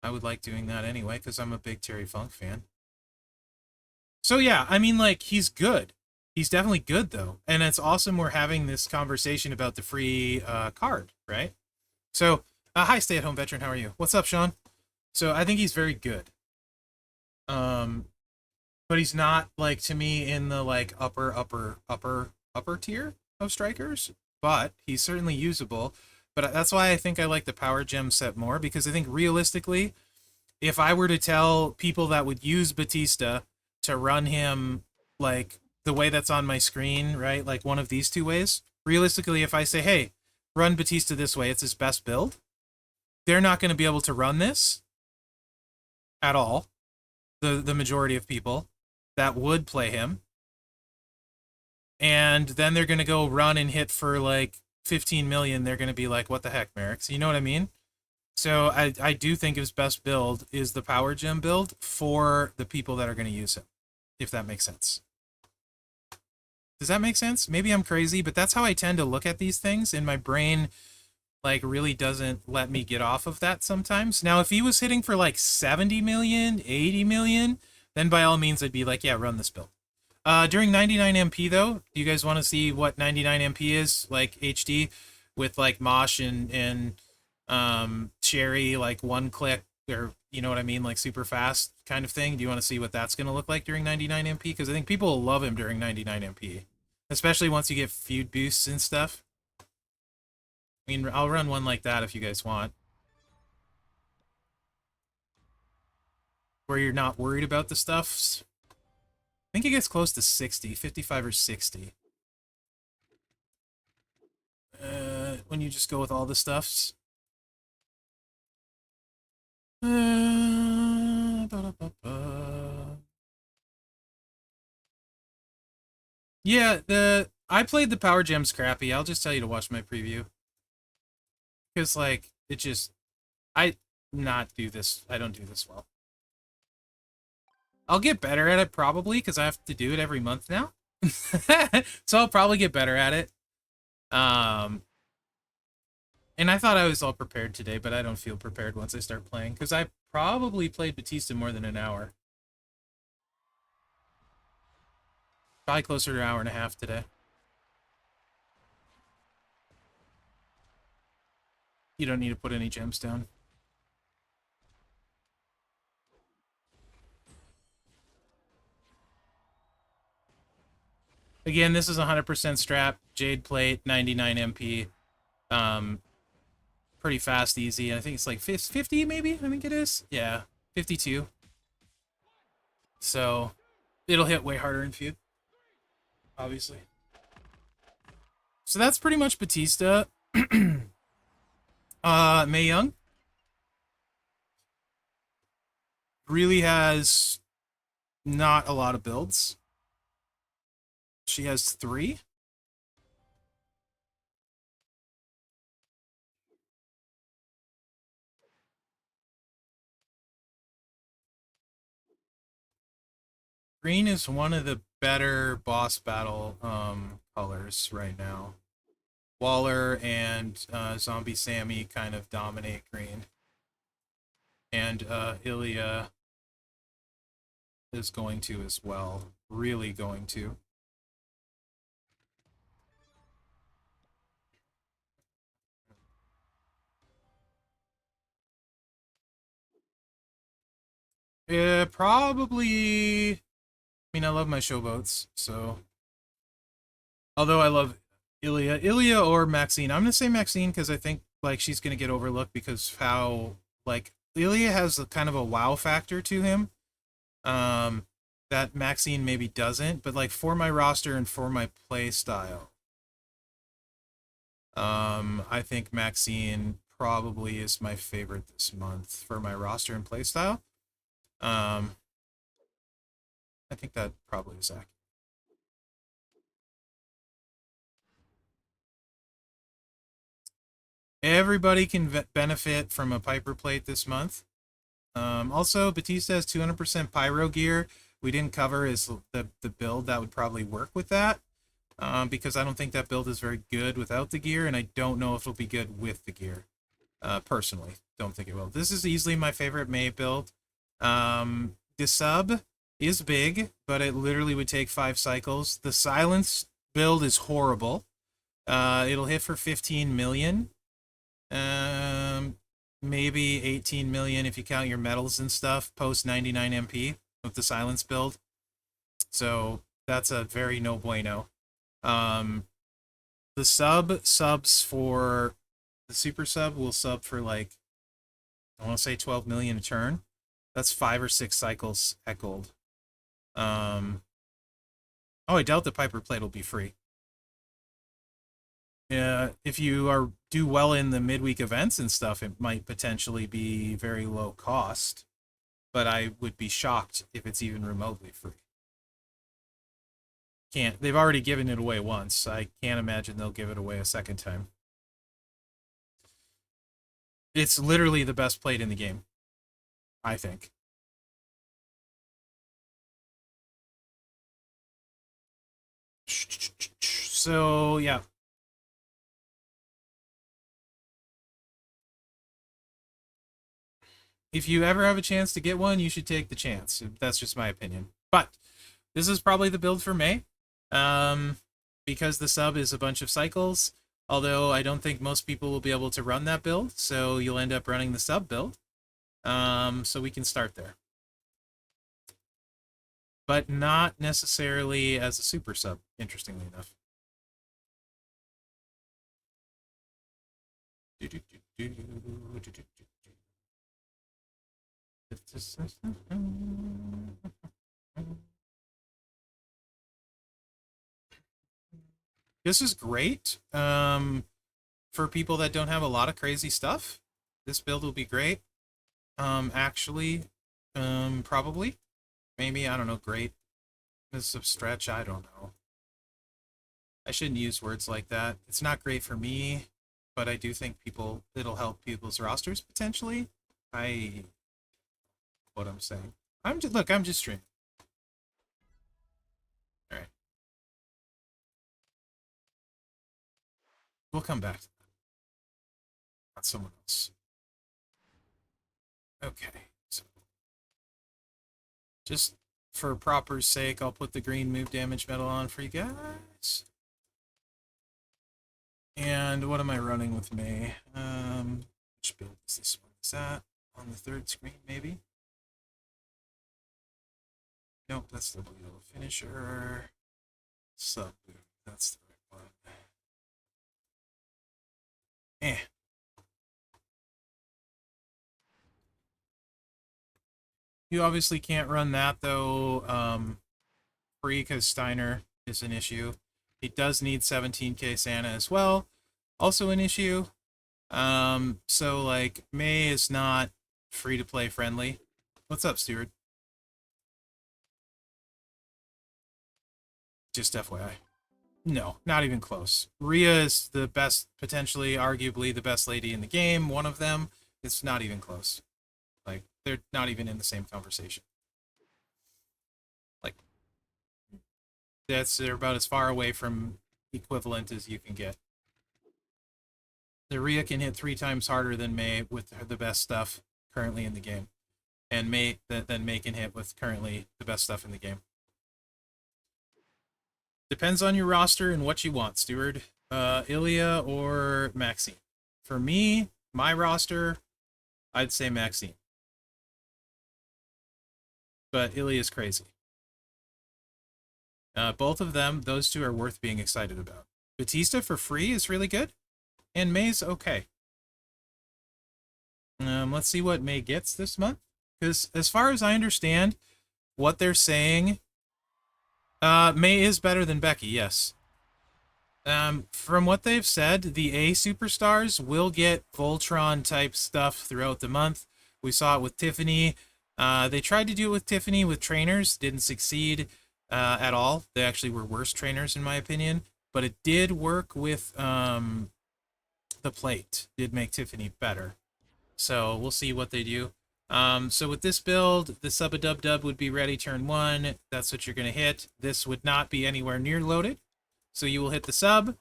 I would like doing that anyway because I'm a big Terry Funk fan. So yeah, I mean, like he's good. He's definitely good though, and it's awesome we're having this conversation about the free card, right? So, hi, stay-at-home veteran. How are you? What's up, Sean? So I think he's very good. Um, but he's not like to me in the like upper tier of strikers. But he's certainly usable. But that's why I think I like the power gem set more because I think realistically, if I were to tell people that would use Batista to run him like the way that's on my screen, right? Like one of these two ways. Realistically, if I say, hey, run Batista this way, it's his best build, they're not going to be able to run this at all. The majority of people that would play him. And then they're going to go run and hit for like 15 million. They're going to be like, what the heck, Merrick? You know what I mean? So I do think his best build is the power gem build for the people that are going to use him, if that makes sense. Does that make sense? Maybe I'm crazy, but that's how I tend to look at these things, and my brain like really doesn't let me get off of that sometimes. Now, if he was hitting for like 70 million, 80 million, then by all means I'd be like, yeah, run this build. During 99 MP though, do you guys want to see what 99 MP is like HD with like Mosh and Cherry like one click or you know what I mean, like super fast kind of thing? Do you want to see what that's going to look like during 99 MP? Because I think people will love him during 99 MP, especially once you get feud boosts and stuff. I mean, I'll run one like that if you guys want, where you're not worried about the stuffs. I think it gets close to 60, 55 or 60. When you just go with all the stuffs. Yeah, I played the Power Gems crappy. I'll just tell you to watch my preview. Because, like, it just... I not do this. I don't do this well. I'll get better at it, probably, because I have to do it every month now. So I'll probably get better at it. And I thought I was all prepared today, but I don't feel prepared once I start playing, because I probably played Batista more than an hour. Probably closer to an hour and a half today. You don't need to put any gems down. Again, this is 100% strap, Jade plate, 99 MP. Pretty fast, easy. I think it's like 50 maybe, I think it is. Yeah, 52. So it'll hit way harder in feud, obviously. So that's pretty much Batista. Mae Young really has not a lot of builds. She has 3. Green is one of the better boss battle colors right now. Waller and Zombie Sammy kind of dominate green. And Ilya is going to as well. Really going to. Yeah, probably. I mean, I love my showboats, so. Although I love Ilya or Maxine. I'm gonna say Maxine because I think like she's gonna get overlooked because how like Ilya has a kind of a wow factor to him. That Maxine maybe doesn't, but like for my roster and for my play style, I think Maxine probably is my favorite this month for my roster and play style. I think that probably is accurate. Everybody can benefit from a Piper plate this month. Also, Batista has 200% pyro gear. We didn't cover is the build that would probably work with that. Because I don't think that build is very good without the gear, and I don't know if it'll be good with the gear. Personally, don't think it will. This is easily my favorite May build. The sub is big, but it literally would take 5 cycles. The silence build is horrible. It'll hit for 15 million. Maybe 18 million if you count your medals and stuff, post 99 MP with the silence build. So that's a very no bueno. The subs for the super sub will sub for like, I want to say 12 million a turn. That's 5 or 6 cycles at gold. Oh, I doubt the Piper plate will be free. If you do well in the midweek events and stuff, it might potentially be very low cost, but I would be shocked if it's even remotely free. They've already given it away once. I can't imagine they'll give it away a second time. It's literally the best plate in the game, I think. So, yeah. If you ever have a chance to get one, you should take the chance. That's just my opinion. But this is probably the build for May. Because the sub is a bunch of cycles, although I don't think most people will be able to run that build, so you'll end up running the sub build. So we can start there. But not necessarily as a super sub, interestingly enough. This is great. For people that don't have a lot of crazy stuff, this build will be great. Actually, probably. Maybe, I don't know, great. This is a stretch, I don't know. I shouldn't use words like that. It's not great for me, but I do think it'll help people's rosters potentially. What I'm saying. I'm just streaming. All right. We'll come back to that. Not someone else. Okay. So just for proper sake, I'll put the green move damage medal on for you guys. And what am I running with May? Which build is this one? Is that on the third screen, maybe? Nope, that's the blue finisher. Sub blue, that's the right one. You obviously can't run that though, free because Steiner is an issue. He does need 17k Santa as well, also an issue. So like May is not free to play friendly. What's up, Stewart? Just FYI. No, not even close. Rhea is the best, potentially, arguably the best lady in the game. One of them. It's not even close. Like, they're not even in the same conversation. Like, they're about as far away from equivalent as you can get. The Rhea can hit 3 times harder than May with the best stuff currently in the game. And May can hit with currently the best stuff in the game. Depends on your roster and what you want, Steward. Ilya or Maxine. For me, my roster, I'd say Maxine. But Ilya's crazy. Both of them, those two are worth being excited about. Batista for free is really good, and May's okay. Let's see what May gets this month. Because as far as I understand, what they're saying, May is better than Becky, yes. From what they've said, the A superstars will get Voltron-type stuff throughout the month. We saw it with Tiffany. They tried to do it with Tiffany with trainers. Didn't succeed at all. They actually were worse trainers, in my opinion. But it did work with the the plate did make Tiffany better. So we'll see what they do. So with this build, the sub-a-dub-dub would be ready turn 1. That's what you're going to hit. This would not be anywhere near loaded. So you will hit the sub.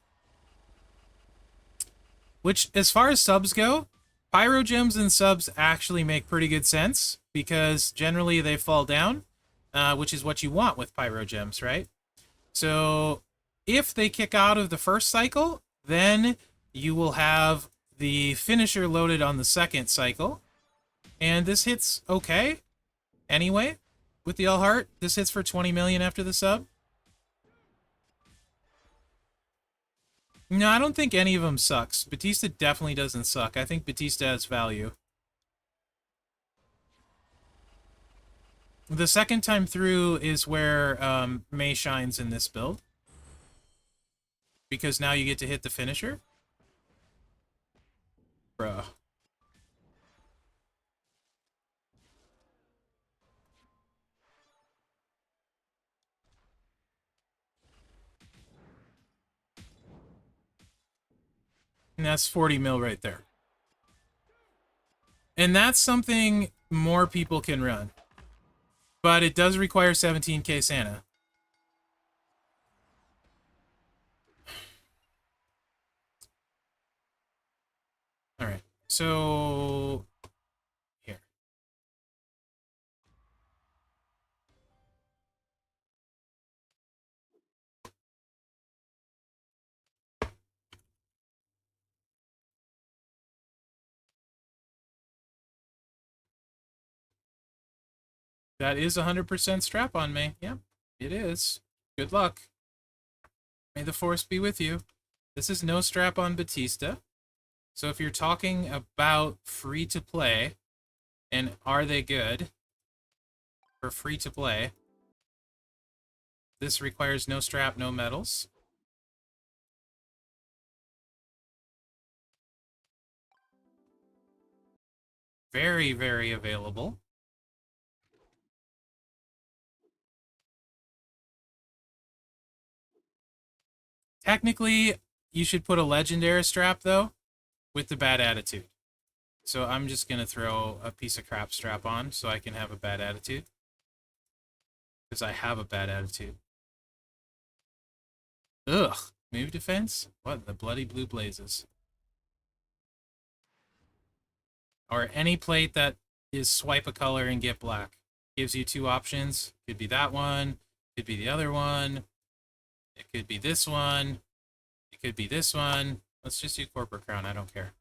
Which, as far as subs go, Pyro Gems and subs actually make pretty good sense. Because generally they fall down. Which is what you want with Pyro Gems, right? So if they kick out of the first cycle, then you will have the finisher loaded on the second cycle. And this hits okay. Anyway, with the All Heart, this hits for 20 million after the sub. No, I don't think any of them sucks. Batista definitely doesn't suck. I think Batista has value. The second time through is where May shines in this build. Because now you get to hit the finisher. Bruh. And that's 40 mil right there. And that's something more people can run. But it does require 17k Santa. Alright, so... here. That is 100% strap on me. Yeah, it is. Good luck. May the force be with you. This is no strap on Batista. So if you're talking about free-to-play, and are they good for free-to-play, this requires no strap, no medals. Very, very available. Technically, you should put a legendary strap, though, with the bad attitude. So I'm just going to throw a piece of crap strap on so I can have a bad attitude. Because I have a bad attitude. Ugh. Move defense? What the bloody blue blazes? Or any plate that is swipe a color and get black. Gives you two options. Could be that one. Could be the other one. It could be this one. It could be this one. Let's just do corporate crown. I don't care.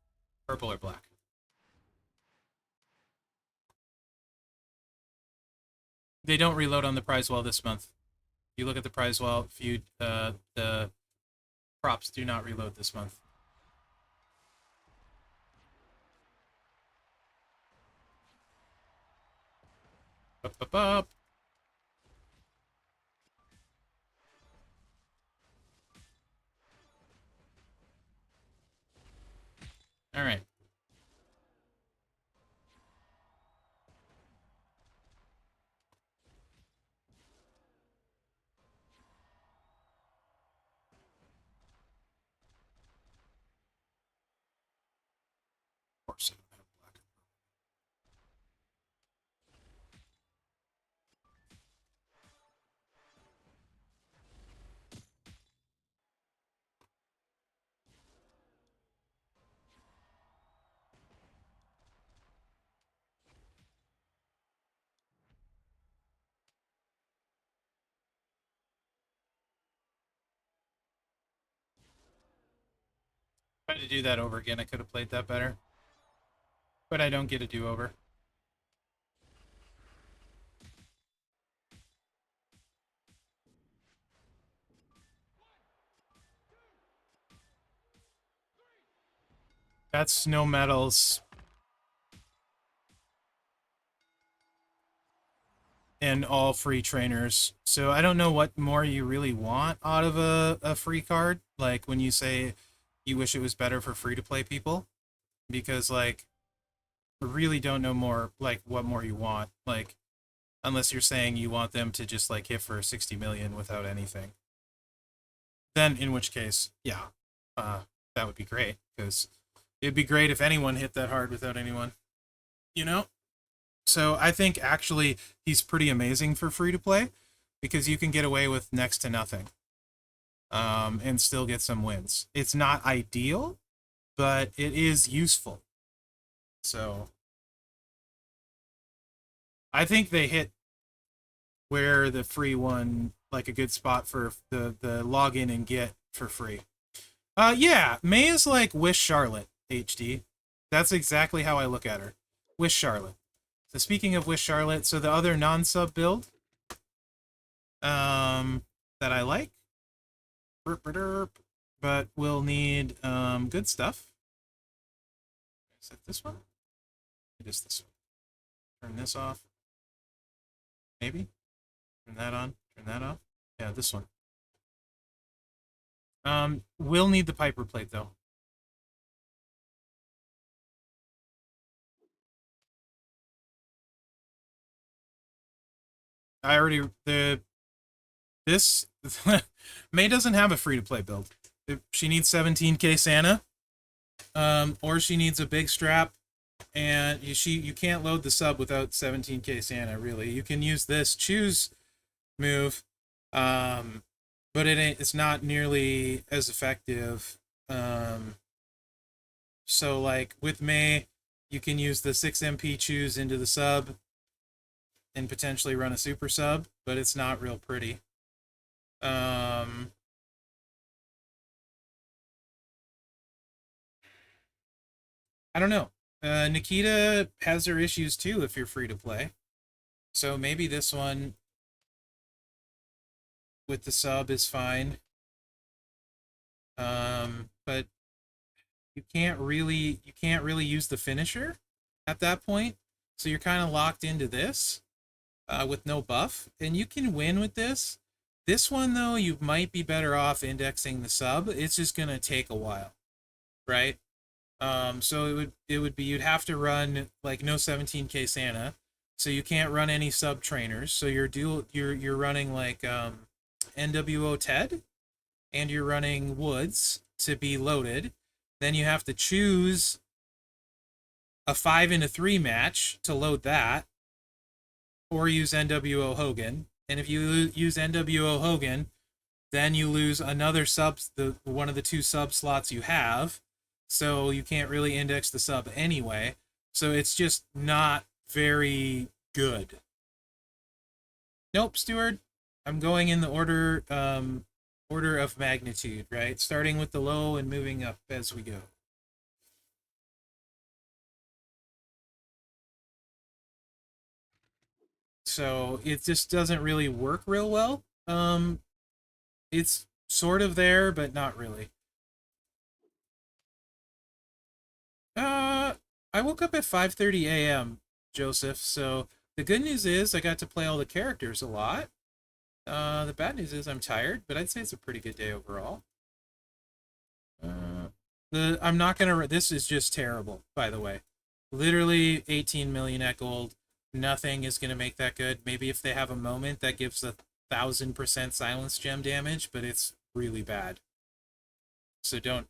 Purple or black. They don't reload on the prize wall this month. If you look at the prize wall, the props do not reload this month. Up, up, up. All right. Of course I don't have black. If I had to do that over again, I could have played that better. But I don't get a do-over. That's no medals. And all free trainers. So I don't know what more you really want out of a free card. Like when you say you wish it was better for free-to-play people. Because, like, I really don't know more, like, what more you want. Like, unless you're saying you want them to just, like, hit for 60 million without anything. Then, in which case, yeah, that would be great. Because It'd be great if anyone hit that hard without anyone, you know? So I think actually he's pretty amazing for free to play because you can get away with next to nothing and still get some wins. It's not ideal, but it is useful. So I think they hit where the free one, like a good spot for the login and get for free. Yeah, May is like Wish Charlotte HD. That's exactly how I look at her. Wish Charlotte. So speaking of Wish Charlotte, so the other non-sub build that I like, but we'll need good stuff. Is it this one? It is this one. Turn this off. Maybe? Turn that on. Turn that off. Yeah, this one. We'll need the Piper plate though. I already this May doesn't have a free to play build. She needs 17k Santa, or she needs a big strap, and you can't load the sub without 17k Santa. Really, you can use this choose move, but it's not nearly as effective. So like with May, you can use the 6 MP choose into the sub and potentially run a super sub, but it's not real pretty. I don't know. Nikita has her issues too if you're free to play. So maybe this one with the sub is fine. But you can't really use the finisher at that point. So you're kind of locked into this with no buff, and you can win with this. This one though, you might be better off indexing the sub. It's just gonna take a while, right? So it would be you'd have to run like no 17k Santa, so you can't run any sub trainers. So you're running like NWO Ted, and you're running Woods to be loaded. Then you have to choose a 5 and a 3 match to load that, or use NWO Hogan. And if you use NWO Hogan, then you lose another sub, one of the 2 sub slots you have. So you can't really index the sub anyway. So it's just not very good. Nope, Stewart. I'm going in the order of magnitude, right? Starting with the low and moving up as we go. So it just doesn't really work real well. It's sort of there, but not really. I woke up at 5:30 a.m., Joseph, so the good news is I got to play all the characters a lot. The bad news is I'm tired, but I'd say it's a pretty good day overall. I'm not gonna. This is just terrible, by the way. Literally 18 million at gold. Nothing is gonna make that good. Maybe if they have a moment that gives 1,000% silence gem damage, but it's really bad. So don't.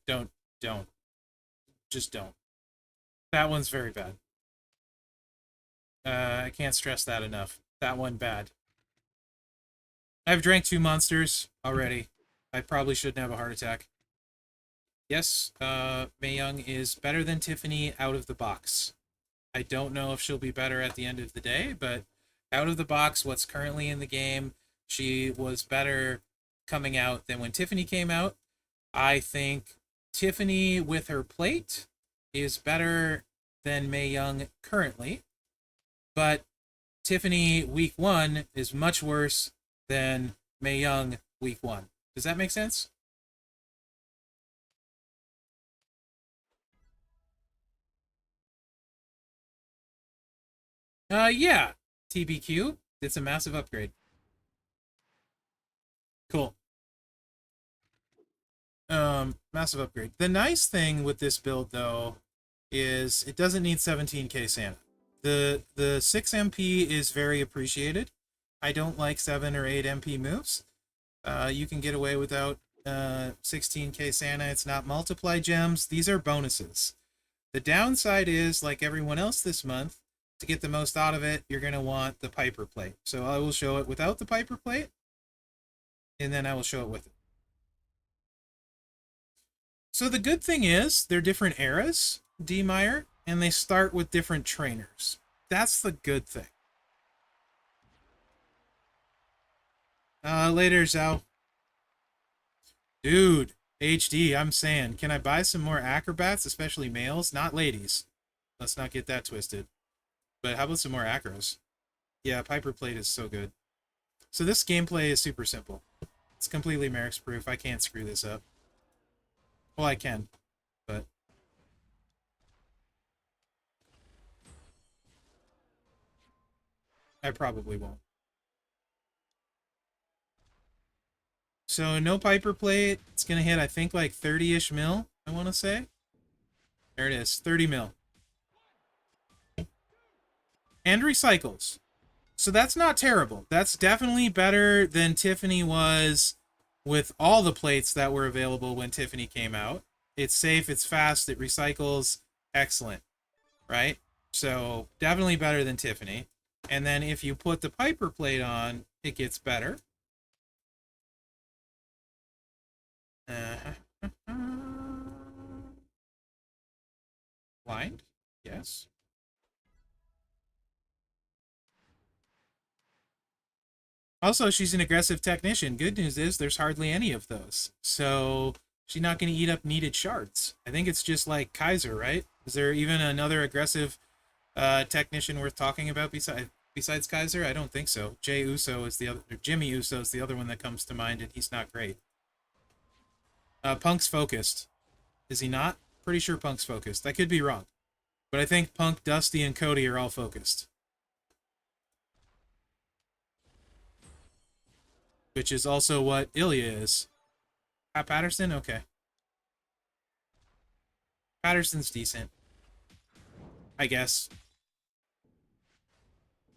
Just don't. That one's very bad. I can't stress that enough. That one bad. I've drank 2 monsters already. I probably shouldn't have a heart attack. Yes, Mae Young is better than Tiffany out of the box. I don't know if she'll be better at the end of the day, but out of the box, what's currently in the game, she was better coming out than when Tiffany came out. I think Tiffany with her plate is better than Mae Young currently, but Tiffany week 1 is much worse than Mae Young week 1. Does that make sense? Yeah. TBQ. It's a massive upgrade. Cool. Massive upgrade. The nice thing with this build, though, is it doesn't need 17k Santa. The 6 MP is very appreciated. I don't like 7 or 8 MP moves. You can get away without 16k Santa. It's not multiply gems. These are bonuses. The downside is, like everyone else this month, to get the most out of it, you're going to want the Piper plate. So I will show it without the Piper plate, and then I will show it with it. So the good thing is, they're different eras, D. Meyer, and they start with different trainers. That's the good thing. Later, Zhao. Dude, HD, I'm saying, can I buy some more acrobats, especially males? Not ladies. Let's not get that twisted. But how about some more acros? Yeah, Piper plate is so good. So this gameplay is super simple. It's completely Merrick's proof. I can't screw this up. Well, I can, but... I probably won't. So no Piper plate. It's going to hit, I think, like 30-ish mil, I want to say. There it is, 30 mil. And recycles. So that's not terrible. That's definitely better than Tiffany was with all the plates that were available when Tiffany came out. It's safe, it's fast, it recycles. Excellent. Right? So definitely better than Tiffany. And then if you put the Piper plate on, it gets better. Blind? Yes. Also, she's an aggressive technician. Good news is there's hardly any of those. So she's not going to eat up needed shards. I think it's just like Kaiser, right? Is there even another aggressive technician worth talking about besides Kaiser? I don't think so. Jey Uso is the other. Jimmy Uso is the other one that comes to mind, and he's not great. Punk's focused. Is he not? Pretty sure Punk's focused. I could be wrong. But I think Punk, Dusty, and Cody are all focused. Which is also what Ilya is. Pat Patterson? Okay. Patterson's decent. I guess.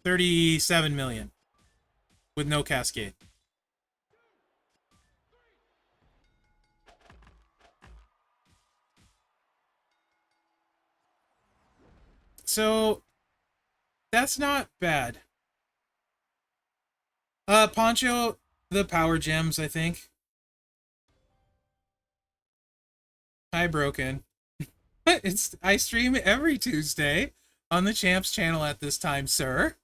37 million. With no cascade. So, that's not bad. Poncho, the power gems, I think. Hi, Broken. I stream every Tuesday on the Champs channel at this time, sir.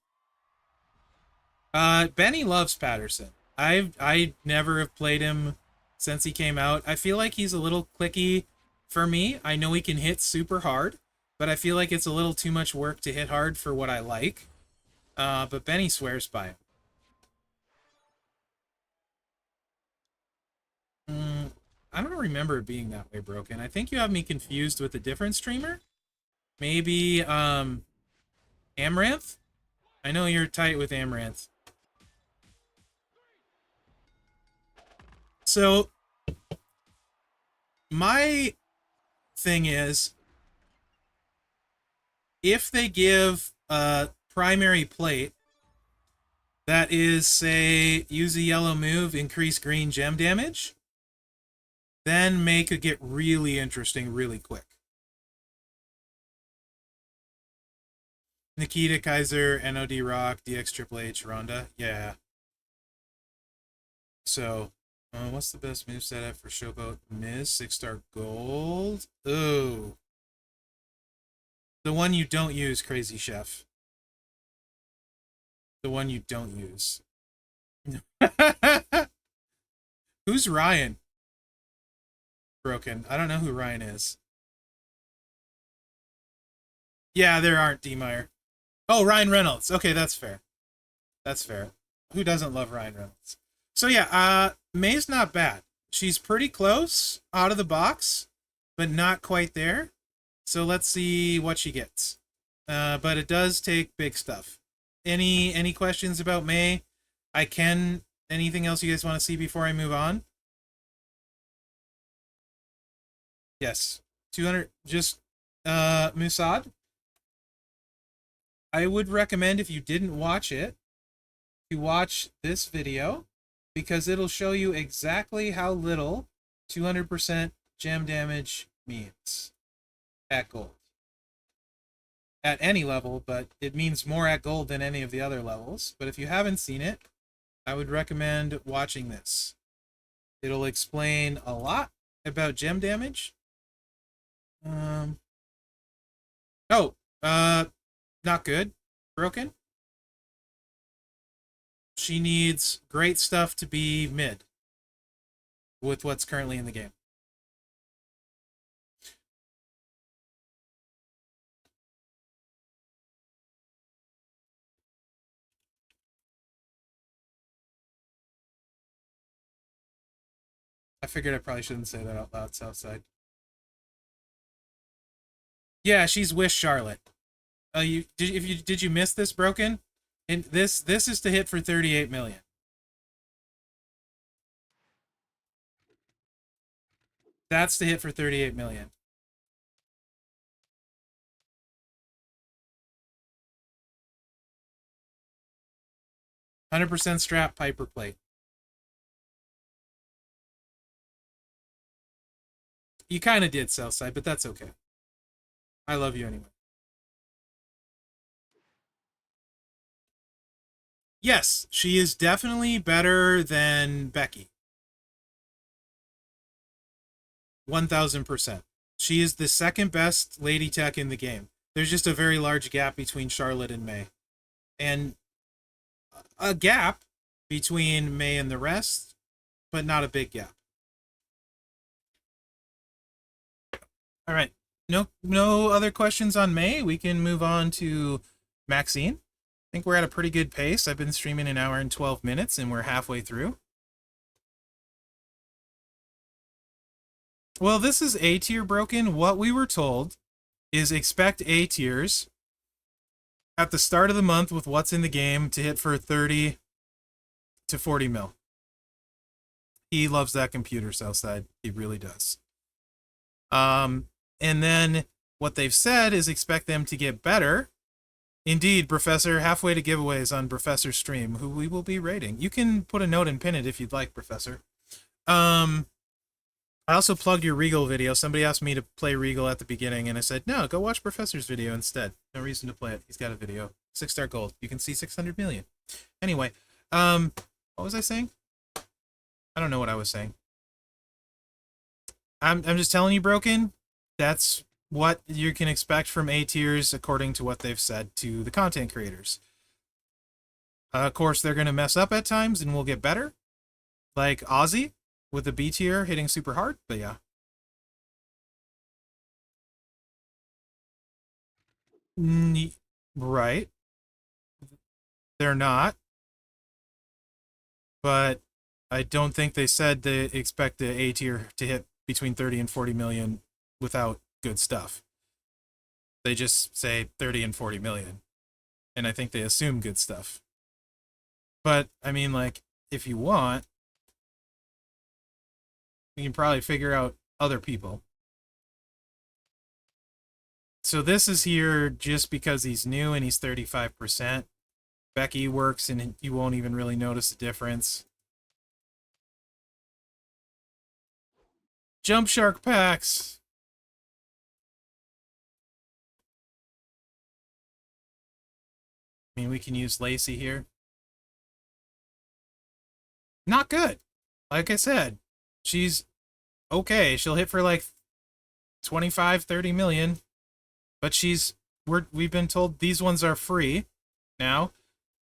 Benny loves Patterson. I never have played him since he came out. I feel like he's a little clicky for me. I know he can hit super hard, but I feel like it's a little too much work to hit hard for what I like. But Benny swears by him. I don't remember it being that way, Broken. I think you have me confused with a different streamer. Maybe, Amaranth? I know you're tight with Amaranth. So, my thing is, if they give a primary plate that is, say, use a yellow move, increase green gem damage, then May could get really interesting really quick. Nikita, Kaiser, NOD Rock, DX Triple H, Ronda. Yeah. So, what's the best move setup for Showboat Miz? 6-star gold? Ooh. The one you don't use, Crazy Chef. The one you don't use. Who's Ryan? Broken. I don't know who Ryan is. Yeah, there aren't, D. Meyer. Oh, Ryan Reynolds. Okay, that's fair. That's fair. Who doesn't love Ryan Reynolds? So yeah, May's not bad. She's pretty close out of the box, but not quite there. So let's see what she gets. But it does take big stuff. Any questions about May? Anything else you guys want to see before I move on? Yes. 200, just, Musad. I would recommend, if you didn't watch it, to watch this video, because it'll show you exactly how little 200% gem damage means at gold. at any level, but it means more at gold than any of the other levels. But if you haven't seen it, I would recommend watching this. It'll explain a lot about gem damage. Um, oh, not good. Broken. She needs great stuff to be mid with what's currently in the game. I figured I probably shouldn't say that out loud, Southside. Yeah, she's with Charlotte. Did you miss this, Broken? And this is to hit for 38 million. That's to hit for 38 million. %, strap Piper plate. You kind of did, Southside, but that's okay. I love you anyway. Yes, she is definitely better than Becky. 1000%. She is the second best lady tech in the game. There's just a very large gap between Charlotte and May. And a gap between May and the rest, but not a big gap. All right. No other questions on May. We can move on to Maxine. I think we're at a pretty good pace. I've been streaming an hour and 12 minutes, and we're halfway through. Well, this is A tier Broken. What we were told is expect A tiers at the start of the month with what's in the game to hit for 30 to 40 mil. He loves that computer, Southside. He really does. And then what they've said is expect them to get better. Indeed, Professor, halfway to giveaways on Professor's stream, who we will be rating. You can put a note and pin it if you'd like, Professor. I also plugged your Regal video. Somebody asked me to play Regal at the beginning, and I said, no, go watch Professor's video instead. No reason to play it. He's got a video. 6-star gold. You can see 600 million. Anyway, what was I saying? I don't know what I was saying. I'm just telling you, Broken, that's what you can expect from A tiers according to what they've said to the content creators. Of course, they're going to mess up at times, and we'll get better. Like Ozzy with the B tier hitting super hard, but yeah. Right. They're not. But I don't think they said they expect the A tier to hit between 30 and 40 million without good stuff. They just say 30 and 40 million. And I think they assume good stuff. But, I mean, like, if you want, you can probably figure out other people. So this is here just because he's new and he's 35%. Becky works and you won't even really notice the difference. Jump Shark packs. I mean, we can use Lacey here. Not good. Like I said, she's okay. She'll hit for like 25, 30 million. But we've been told these ones are free now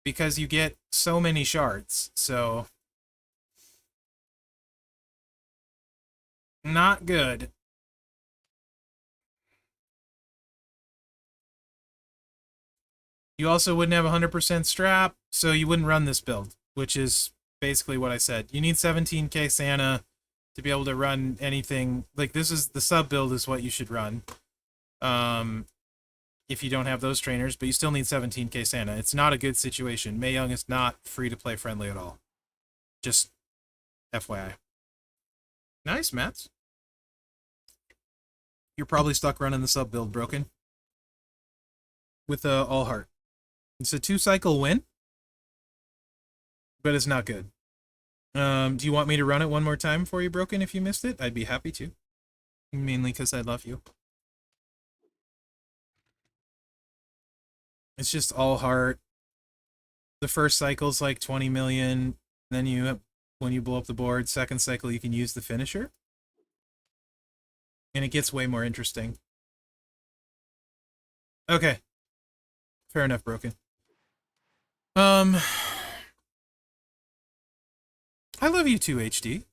because you get so many shards. So not good. You also wouldn't have 100% strap, so you wouldn't run this build, which is basically what I said. You need 17k Santa to be able to run anything. Like, this is the sub build is what you should run. If you don't have those trainers, but you still need 17k Santa. It's not a good situation. Mae Young is not free-to-play friendly at all. Just FYI. Nice, Mats. You're probably stuck running the sub build, Broken. With all heart. It's a 2-cycle win, but it's not good. Do you want me to run it one more time for you, Broken, if you missed it? I'd be happy to. Mainly because I love you. It's just all heart. The first cycle's like 20 million. Then when you blow up the board, second cycle you can use the finisher. And it gets way more interesting. Okay. Fair enough, Broken. I love you too, HD.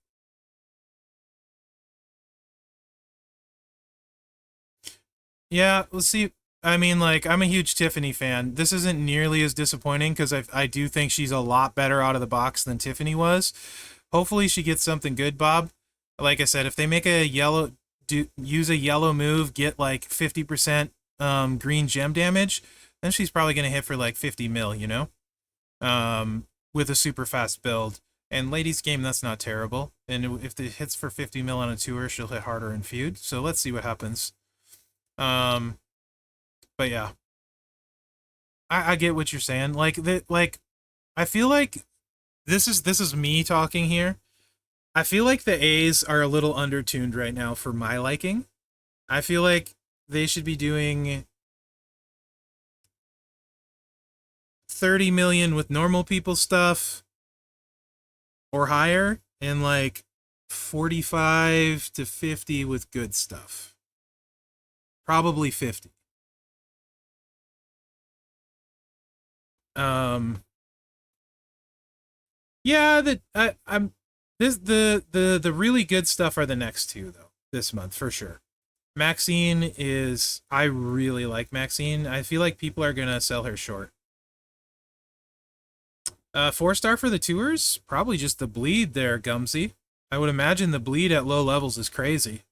Yeah, let's see. I mean, like, I'm a huge Tiffany fan. This isn't nearly as disappointing because I do think she's a lot better out of the box than Tiffany was. Hopefully she gets something good, Bob. Like I said, if they make a use a yellow move, get like 50% green gem damage, then she's probably going to hit for like 50 mil, you know? With a super fast build. And Lady's Game, that's not terrible. And if it hits for 50 mil on a tour, she'll hit harder in feud. So let's see what happens. But yeah, I get what you're saying. I feel like this is me talking here. I feel like the A's are a little undertuned right now for my liking. I feel like they should be doing 30 million with normal people stuff or higher, and like 45 to 50 with good stuff. Probably 50. Yeah, I'm this the really good stuff are the next two though this month for sure. Maxine is I really like Maxine. I feel like people are gonna sell her short. 4-star for the tours? Probably just the bleed there, Gumsy. I would imagine the bleed at low levels is crazy.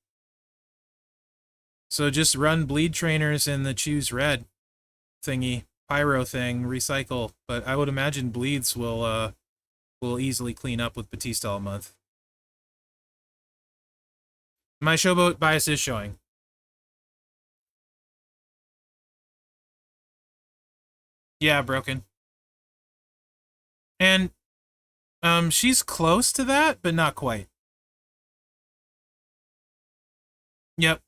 So just run bleed trainers in the choose red thingy, pyro thing, recycle. But I would imagine bleeds will easily clean up with Batista all month. My showboat bias is showing. Yeah, Broken. And she's close to that, but not quite. Yep.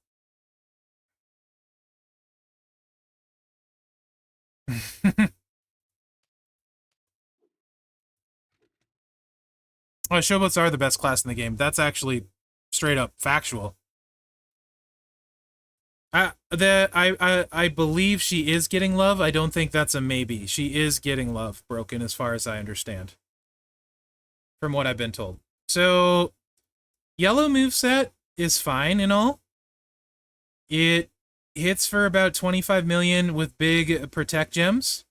Well, showboats are the best class in the game. That's actually straight up factual. I believe she is getting love. I don't think that's a maybe. She is getting love, Broken, as far as I understand. From what I've been told. So, yellow moveset is fine and all. It hits for about 25 million with big protect gems.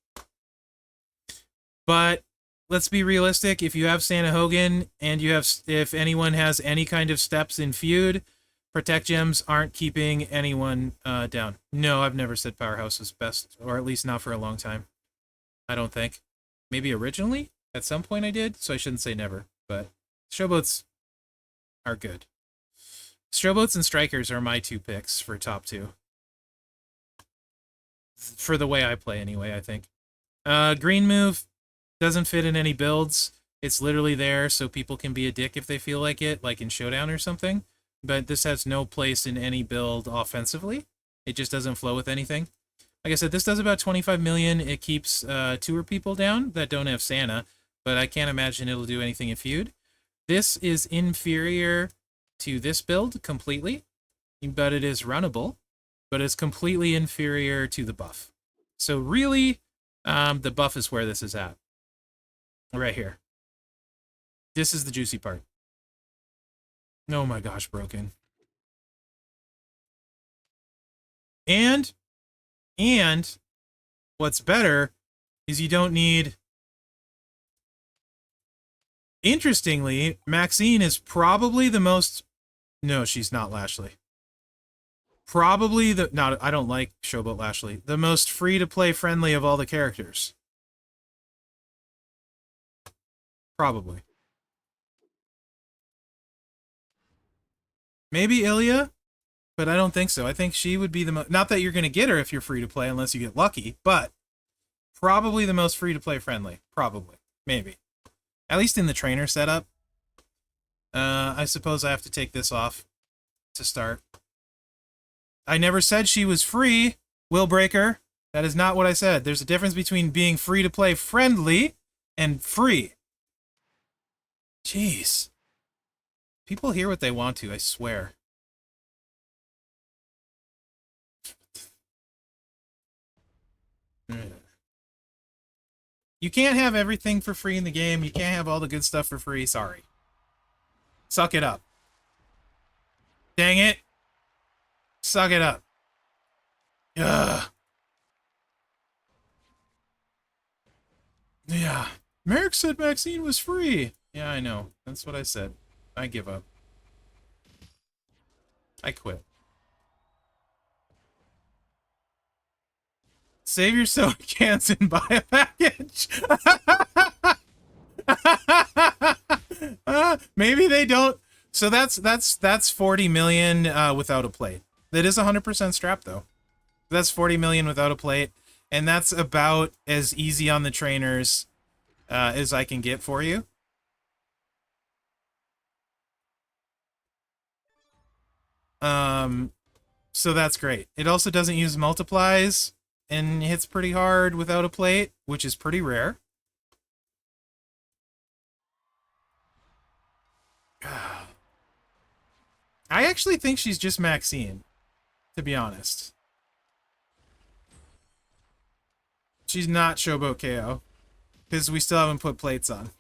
But let's be realistic. If you have Santa Hogan and if anyone has any kind of steps in feud, protect gems aren't keeping anyone down. No, I've never said Powerhouse is best, or at least not for a long time. I don't think. Maybe originally? At some point I did, so I shouldn't say never. But showboats are good. Showboats and strikers are my two picks for top two. For the way I play anyway, I think. Green move doesn't fit in any builds. It's literally there so people can be a dick if they feel like it, like in Showdown or something. But this has no place in any build offensively. It just doesn't flow with anything. Like I said, this does about 25 million. It keeps tour people down that don't have Santa, but I can't imagine it'll do anything in feud. This is inferior to this build completely, but it is runnable, but it's completely inferior to the buff. So really, the buff is where this is at. Right here. This is the juicy part. Oh my gosh, Broken. And what's better is you don't need... Interestingly, Maxine is probably the most... No, she's not Lashley. Probably the... No, I don't like Showboat Lashley. The most free-to-play friendly of all the characters. Probably. Maybe Ilya, but I don't think so. I think she would be the most... Not that you're going to get her if you're free-to-play unless you get lucky, but probably the most free-to-play friendly. Probably. Maybe. At least in the trainer setup. I suppose I have to take this off to start. I never said she was free, Willbreaker. That is not what I said. There's a difference between being free to play friendly and free. Jeez. People hear what they want to, I swear. You can't have everything for free in the game. You can't have all the good stuff for free. Sorry. Suck it up. Dang it. Suck it up. Ugh. Yeah. Merrick said Maxine was free. Yeah, I know. That's what I said. I give up. I quit. Save your soda cans and buy a package. Maybe they don't. So that's 40 million without a plate. That is 100% strap though. That's 40 million without a plate, and that's about as easy on the trainers as I can get for you. So that's great. It also doesn't use multiplies and hits pretty hard without a plate, which is pretty rare. I actually think she's just Maxine, to be honest. She's not Showboat KO, because we still haven't put plates on.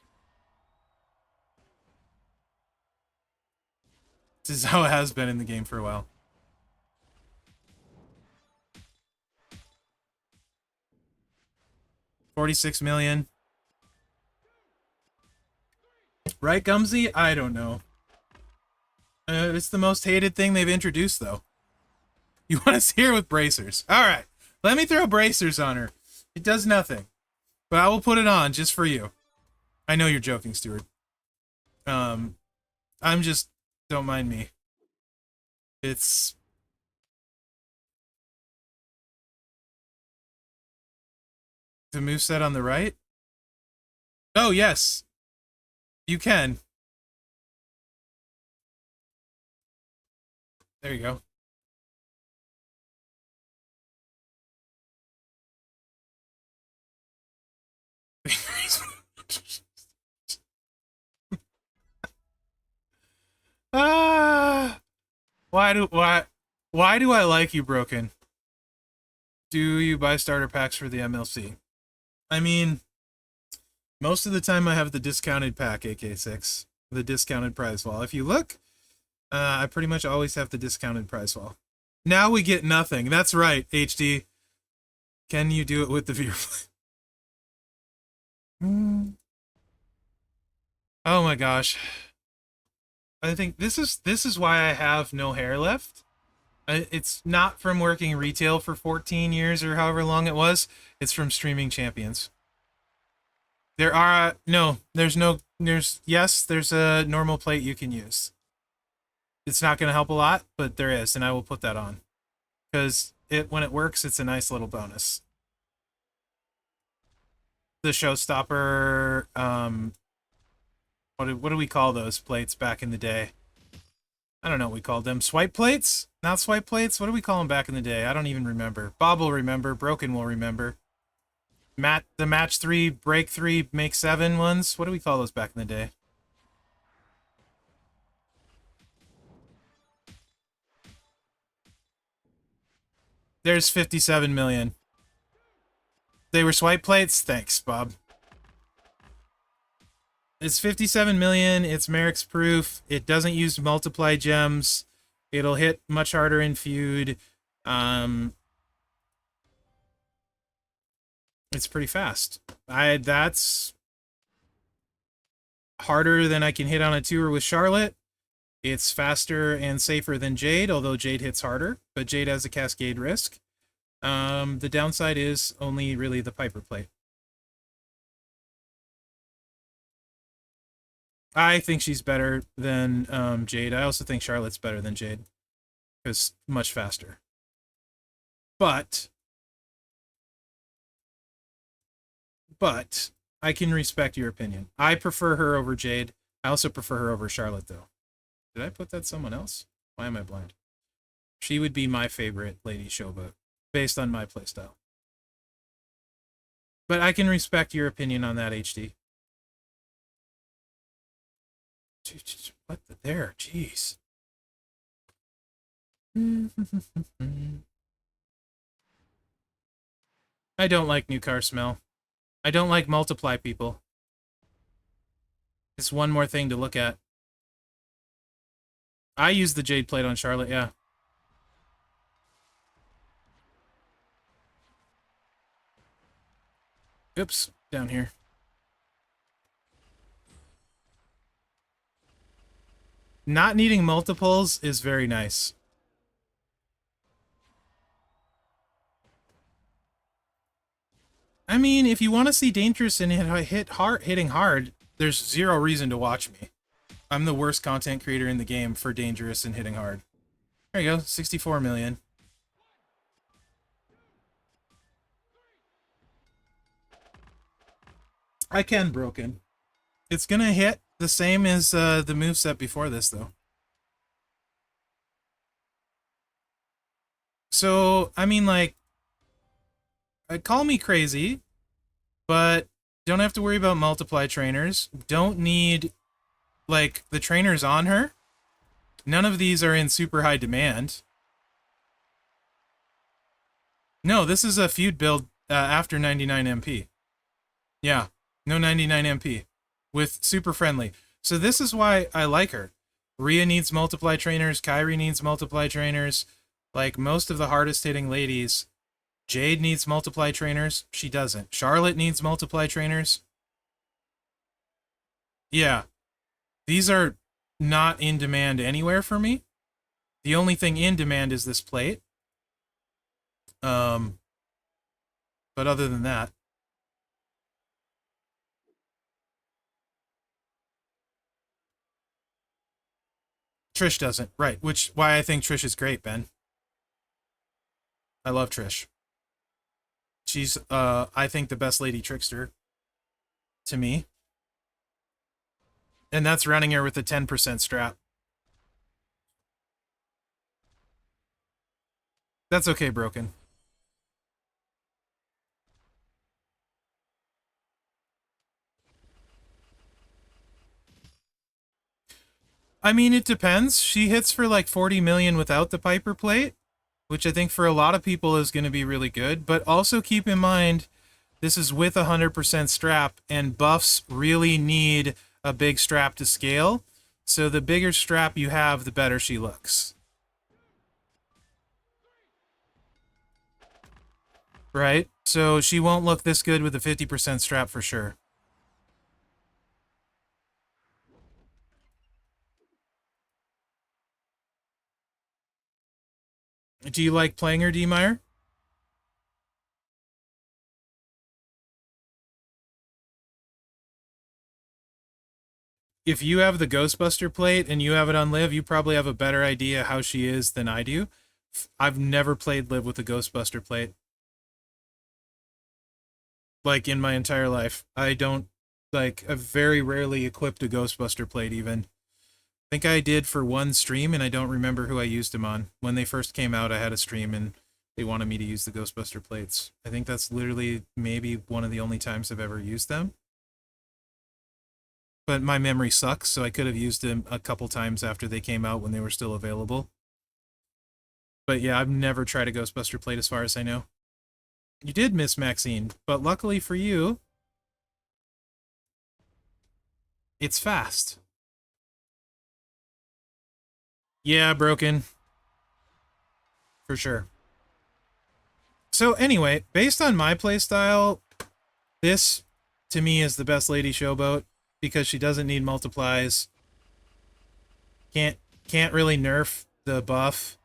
This is how it has been in the game for a while. $46 million. Right, Gumsy? I don't know. It's the most hated thing they've introduced, though. You want to see her with bracers. Alright, let me throw bracers on her. It does nothing. But I will put it on just for you. I know you're joking, Stuart. I'm just... Don't mind me. It's... The moveset on the right? Oh, yes. You can. There you go. Ah, why do I like you, Broken? Do you buy starter packs for the MLC? I mean, most of the time I have the discounted pack, AK6, the discounted prize wall. If you look, I pretty much always have the discounted prize wall. Now we get nothing. That's right, HD. Can you do it with the viewer? Oh my gosh. I think this is why I have no hair left. It's not from working retail for 14 years or however long it was. It's from streaming champions. There are there's a normal plate you can use. It's not going to help a lot, but there is, and I will put that on. Because when it works, it's a nice little bonus. The showstopper, what do we call those plates back in the day? I don't know what we called them. Swipe plates? Not swipe plates? What do we call them back in the day? I don't even remember. Bob will remember. Broken will remember. The match 3, break 3, make 7 ones? What do we call those back in the day? There's 57 million. They were swipe plates? Thanks, Bob. It's 57 million. It's Merrick's proof. It doesn't use multiply gems. It'll hit much harder in feud. It's pretty fast. That's harder than I can hit on a tour with Charlotte. It's faster and safer than Jade, although Jade hits harder, but Jade has a cascade risk. The downside is only really the Piper plate. I think she's better than Jade. I also think Charlotte's better than Jade. Because much faster. But I can respect your opinion. I prefer her over Jade. I also prefer her over Charlotte, though. Did I put that someone else? Why am I blind? She would be my favorite Lady Showboat, based on my playstyle. But I can respect your opinion on that, HD. What the there? Jeez. I don't like new car smell. I don't like multiply people. It's one more thing to look at. I use the jade plate on Charlotte, yeah. Oops, down here. Not needing multiples is very nice. I mean, if you want to see dangerous and hitting hard, there's zero reason to watch me. I'm the worst content creator in the game for dangerous and hitting hard. There you go, 64 million. I can broken. It's gonna hit the same as the moveset before this, though. So, I mean, like, call me crazy, but don't have to worry about multiply trainers. Don't need, like, the trainers on her. None of these are in super high demand. No, this is a feud build after 99 MP. Yeah, no 99 MP. With super friendly. So this is why I like her. Rhea needs multiply trainers. Kyrie needs multiply trainers. Like, most of the hardest hitting ladies. Jade needs multiply trainers. She doesn't. Charlotte needs multiply trainers. Yeah. These are not in demand anywhere for me. The only thing in demand is this plate. But other than that. Trish doesn't. Right. Which, why I think Trish is great, Ben. I love Trish. She's, I think, the best lady trickster. To me. And that's running her with a 10% strap. That's okay, broken. I mean, it depends. She hits for like 40 million without the Piper plate, which I think for a lot of people is going to be really good. But also keep in mind, this is with 100% strap, and buffs really need a big strap to scale. So the bigger strap you have, the better she looks. Right? So she won't look this good with a 50% strap for sure. Do you like playing her, D-Meyer? If you have the Ghostbuster plate and you have it on Liv, you probably have a better idea how she is than I do. I've never played Liv with a Ghostbuster plate. Like, in my entire life. I don't, like, I've very rarely equipped a Ghostbuster plate even. I think I did for one stream, and I don't remember who I used them on. When they first came out, I had a stream, and they wanted me to use the Ghostbuster plates. I think that's literally maybe one of the only times I've ever used them. But my memory sucks, so I could have used them a couple times after they came out when they were still available. But yeah, I've never tried a Ghostbuster plate as far as I know. You did miss Maxine, but luckily for you, it's fast. Yeah, broken. For sure. So anyway, based on my playstyle, this, to me, is the best Lady Showboat, because she doesn't need multiplies. Can't really nerf the buff.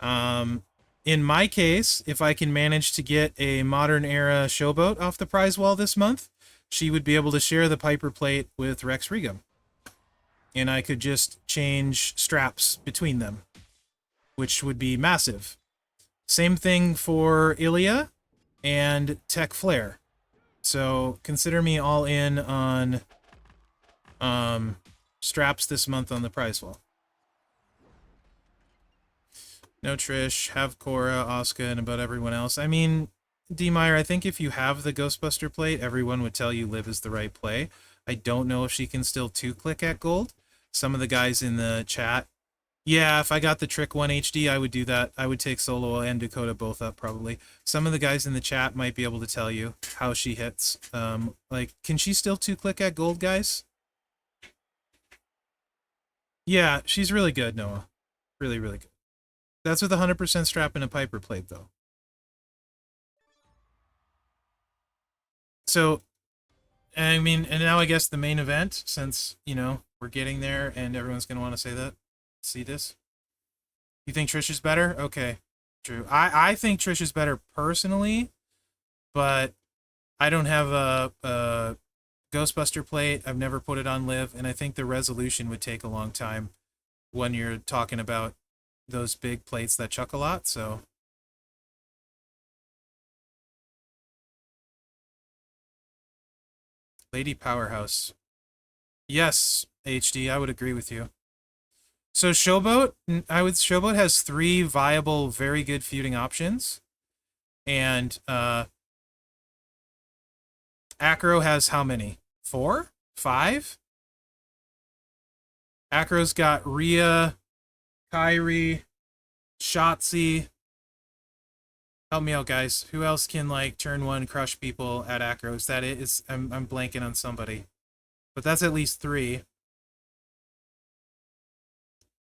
In my case, if I can manage to get a modern era Showboat off the prize wall this month, she would be able to share the Piper plate with Rex Regum. And I could just change straps between them, which would be massive. Same thing for Ilya and Tech Flare. So consider me all in on straps this month on the prize wall. No Trish, have Cora, Asuka, and about everyone else. I mean, D-Meyer, I think if you have the Ghostbuster plate, everyone would tell you Liv is the right play. I don't know if she can still 2-click at gold. Some of the guys in the chat, yeah, if I got the Trick 1 HD, I would do that. I would take Solo and Dakota both up, probably. Some of the guys in the chat might be able to tell you how she hits. Like, can she still 2-click at gold, guys? Yeah, she's really good, Noah. Really, really good. That's with 100% strap and a Piper plate, though. So, I mean, and now I guess the main event, since, you know, we're getting there and everyone's going to want to say that. See this? You think Trish is better? Okay, true. I think Trish is better personally, but I don't have a Ghostbuster plate. I've never put it on Liv, and I think the resolution would take a long time when you're talking about those big plates that chuck a lot, so... Lady Powerhouse. Yes, HD, I would agree with you. So Showboat, Showboat has 3 viable, very good feuding options. And Acro has how many? 4? 5? Acro's got Rhea, Kyrie, Shotzi. Help me out, guys. Who else can, like, turn 1 crush people at Acros? That is, I'm blanking on somebody. But that's at least 3.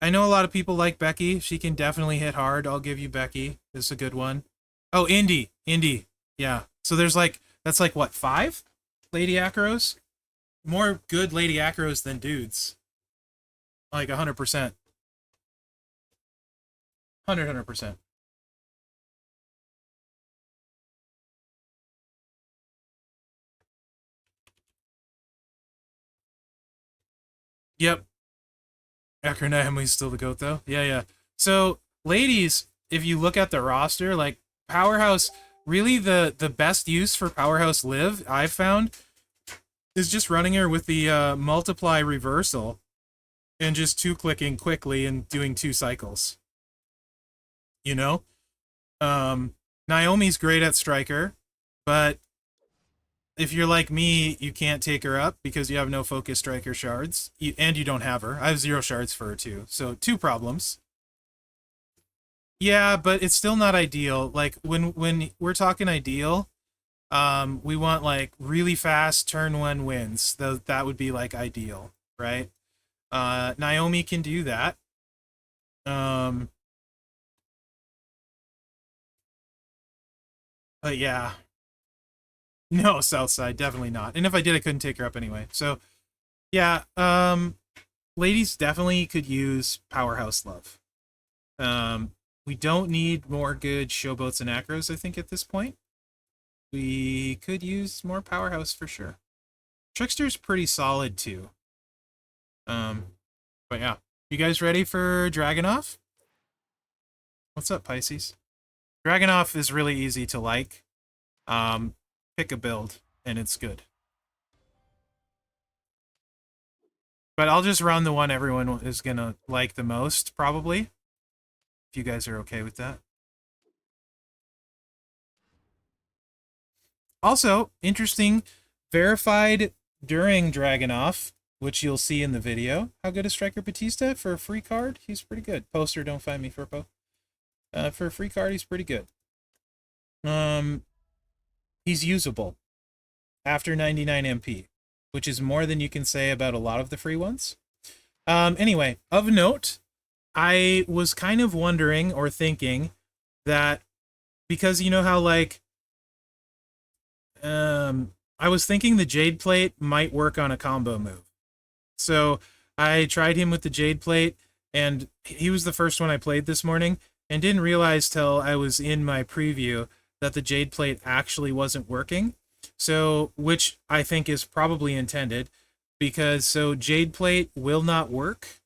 I know a lot of people like Becky. She can definitely hit hard. I'll give you Becky. This is a good one. Oh, Indy. Indy. Yeah. So there's like, that's like what, 5 Lady Acros? More good Lady Acros than dudes. Like 100%. 100%. Yep. Acronymous still the GOAT though. Yeah, yeah. So, ladies, if you look at the roster, like Powerhouse, really the best use for Powerhouse Liv I've found is just running her with the multiply reversal and just 2-clicking quickly and doing 2 cycles. You know? Naomi's great at Striker, but if you're like me, you can't take her up because you have no focus Striker shards, and you don't have her. I have 0 shards for her too, so 2 problems. Yeah, but it's still not ideal. Like when we're talking ideal, we want like really fast turn 1 wins. That would be like ideal, right? Naomi can do that. But yeah. No, Southside, definitely not. And if I did, I couldn't take her up anyway. So, yeah, ladies definitely could use Powerhouse Love. We don't need more good Showboats and Acros, I think, at this point. We could use more Powerhouse for sure. Trickster's pretty solid, too. But yeah. You guys ready for Dragunov? What's up, Pisces? Dragunov is really easy to like. Pick a build, and it's good. But I'll just run the one everyone is gonna like the most, probably. If you guys are okay with that. Also, interesting, verified during Dragunov, which you'll see in the video. How good is Striker Batista for a free card? He's pretty good. Poster, don't find me, Furpo. For a free card, he's pretty good. He's usable after 99 MP, which is more than you can say about a lot of the free ones. Anyway, of note, I was kind of wondering or thinking that because you know how like I was thinking the Jade Plate might work on a combo move. So I tried him with the Jade Plate, and he was the first one I played this morning, and didn't realize till I was in my preview that the Jade Plate actually wasn't working. So, which I think is probably intended, because so Jade Plate will not work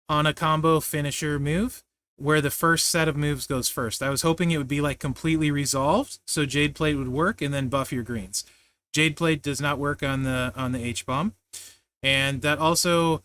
on a combo finisher move where the first set of moves goes first. I was hoping it would be like completely resolved, so Jade Plate would work and then buff your greens. Jade Plate does not work on the H-bomb. And that also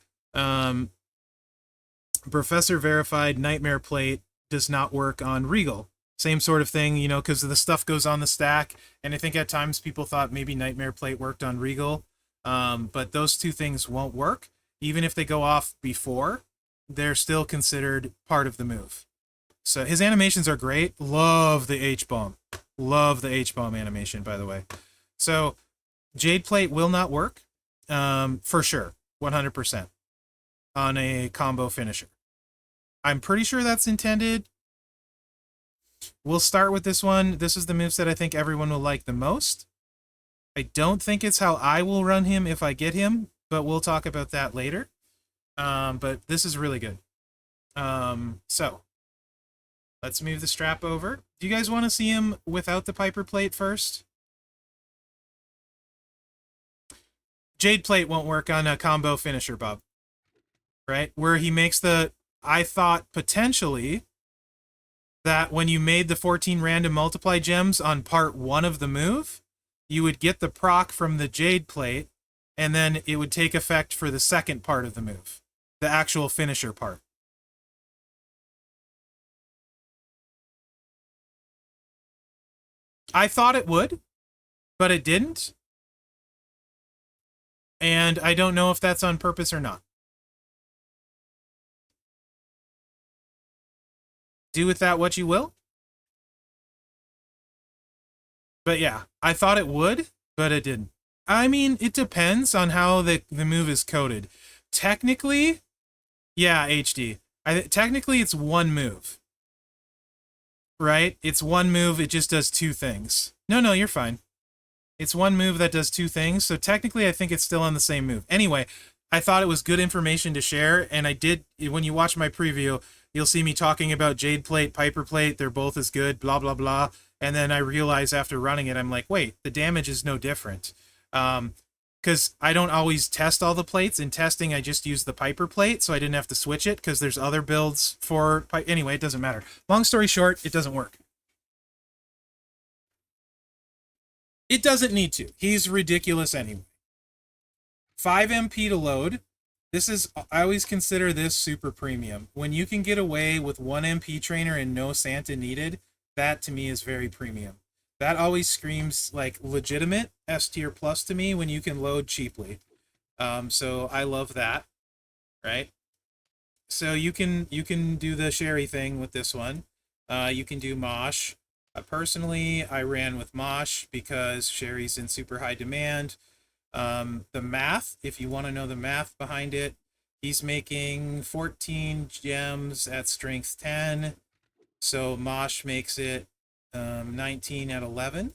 Professor verified Nightmare Plate does not work on Regal. Same sort of thing, you know, because the stuff goes on the stack. And I think at times people thought maybe Nightmare Plate worked on Regal. But those two things won't work. Even if they go off before, they're still considered part of the move. So his animations are great. Love the H-bomb. Love the H-bomb animation, by the way. So Jade Plate will not work, for sure, 100%, on a combo finisher. I'm pretty sure that's intended. We'll start with this one. This is the moveset I think everyone will like the most. I don't think it's how I will run him if I get him, but we'll talk about that later. But this is really good. So let's move the strap over. Do you guys want to see him without the Piper Plate first? Jade Plate won't work on a combo finisher, Bob. Right? Where he makes the... I thought potentially that when you made the 14 random multiply gems on part 1 of the move, you would get the proc from the Jade Plate, and then it would take effect for the second part of the move. The actual finisher part. I thought it would, but it didn't. And I don't know if that's on purpose or not. Do with that what you will. But yeah, I thought it would, but it didn't. I mean, it depends on how the move is coded. Technically, yeah, HD. Technically, it's one move. Right? It's one move, it just does two things. No, you're fine. It's one move that does two things, so technically I think it's still on the same move. Anyway, I thought it was good information to share, and I did, when you watch my preview, you'll see me talking about Jade Plate, Piper Plate, they're both as good, blah, blah, blah. And then I realized after running it, I'm like, wait, the damage is no different. Because I don't always test all the plates. In testing, I just use the Piper Plate, so I didn't have to switch it, because there's other builds for... Anyway, it doesn't matter. Long story short, it doesn't work. It doesn't need to. He's ridiculous anyway. 5 MP to load. This is... I always consider this super premium. When you can get away with 1 MP trainer and no Santa needed, that to me is very premium. That always screams like legitimate S tier plus to me when you can load cheaply. So I love that, right? So you can do the Sherry thing with this one. You can do Mosh. Personally, I ran with Mosh because Sherry's in super high demand. The math, if you want to know the math behind it, he's making 14 gems at strength 10. So Mosh makes it 19 at 11,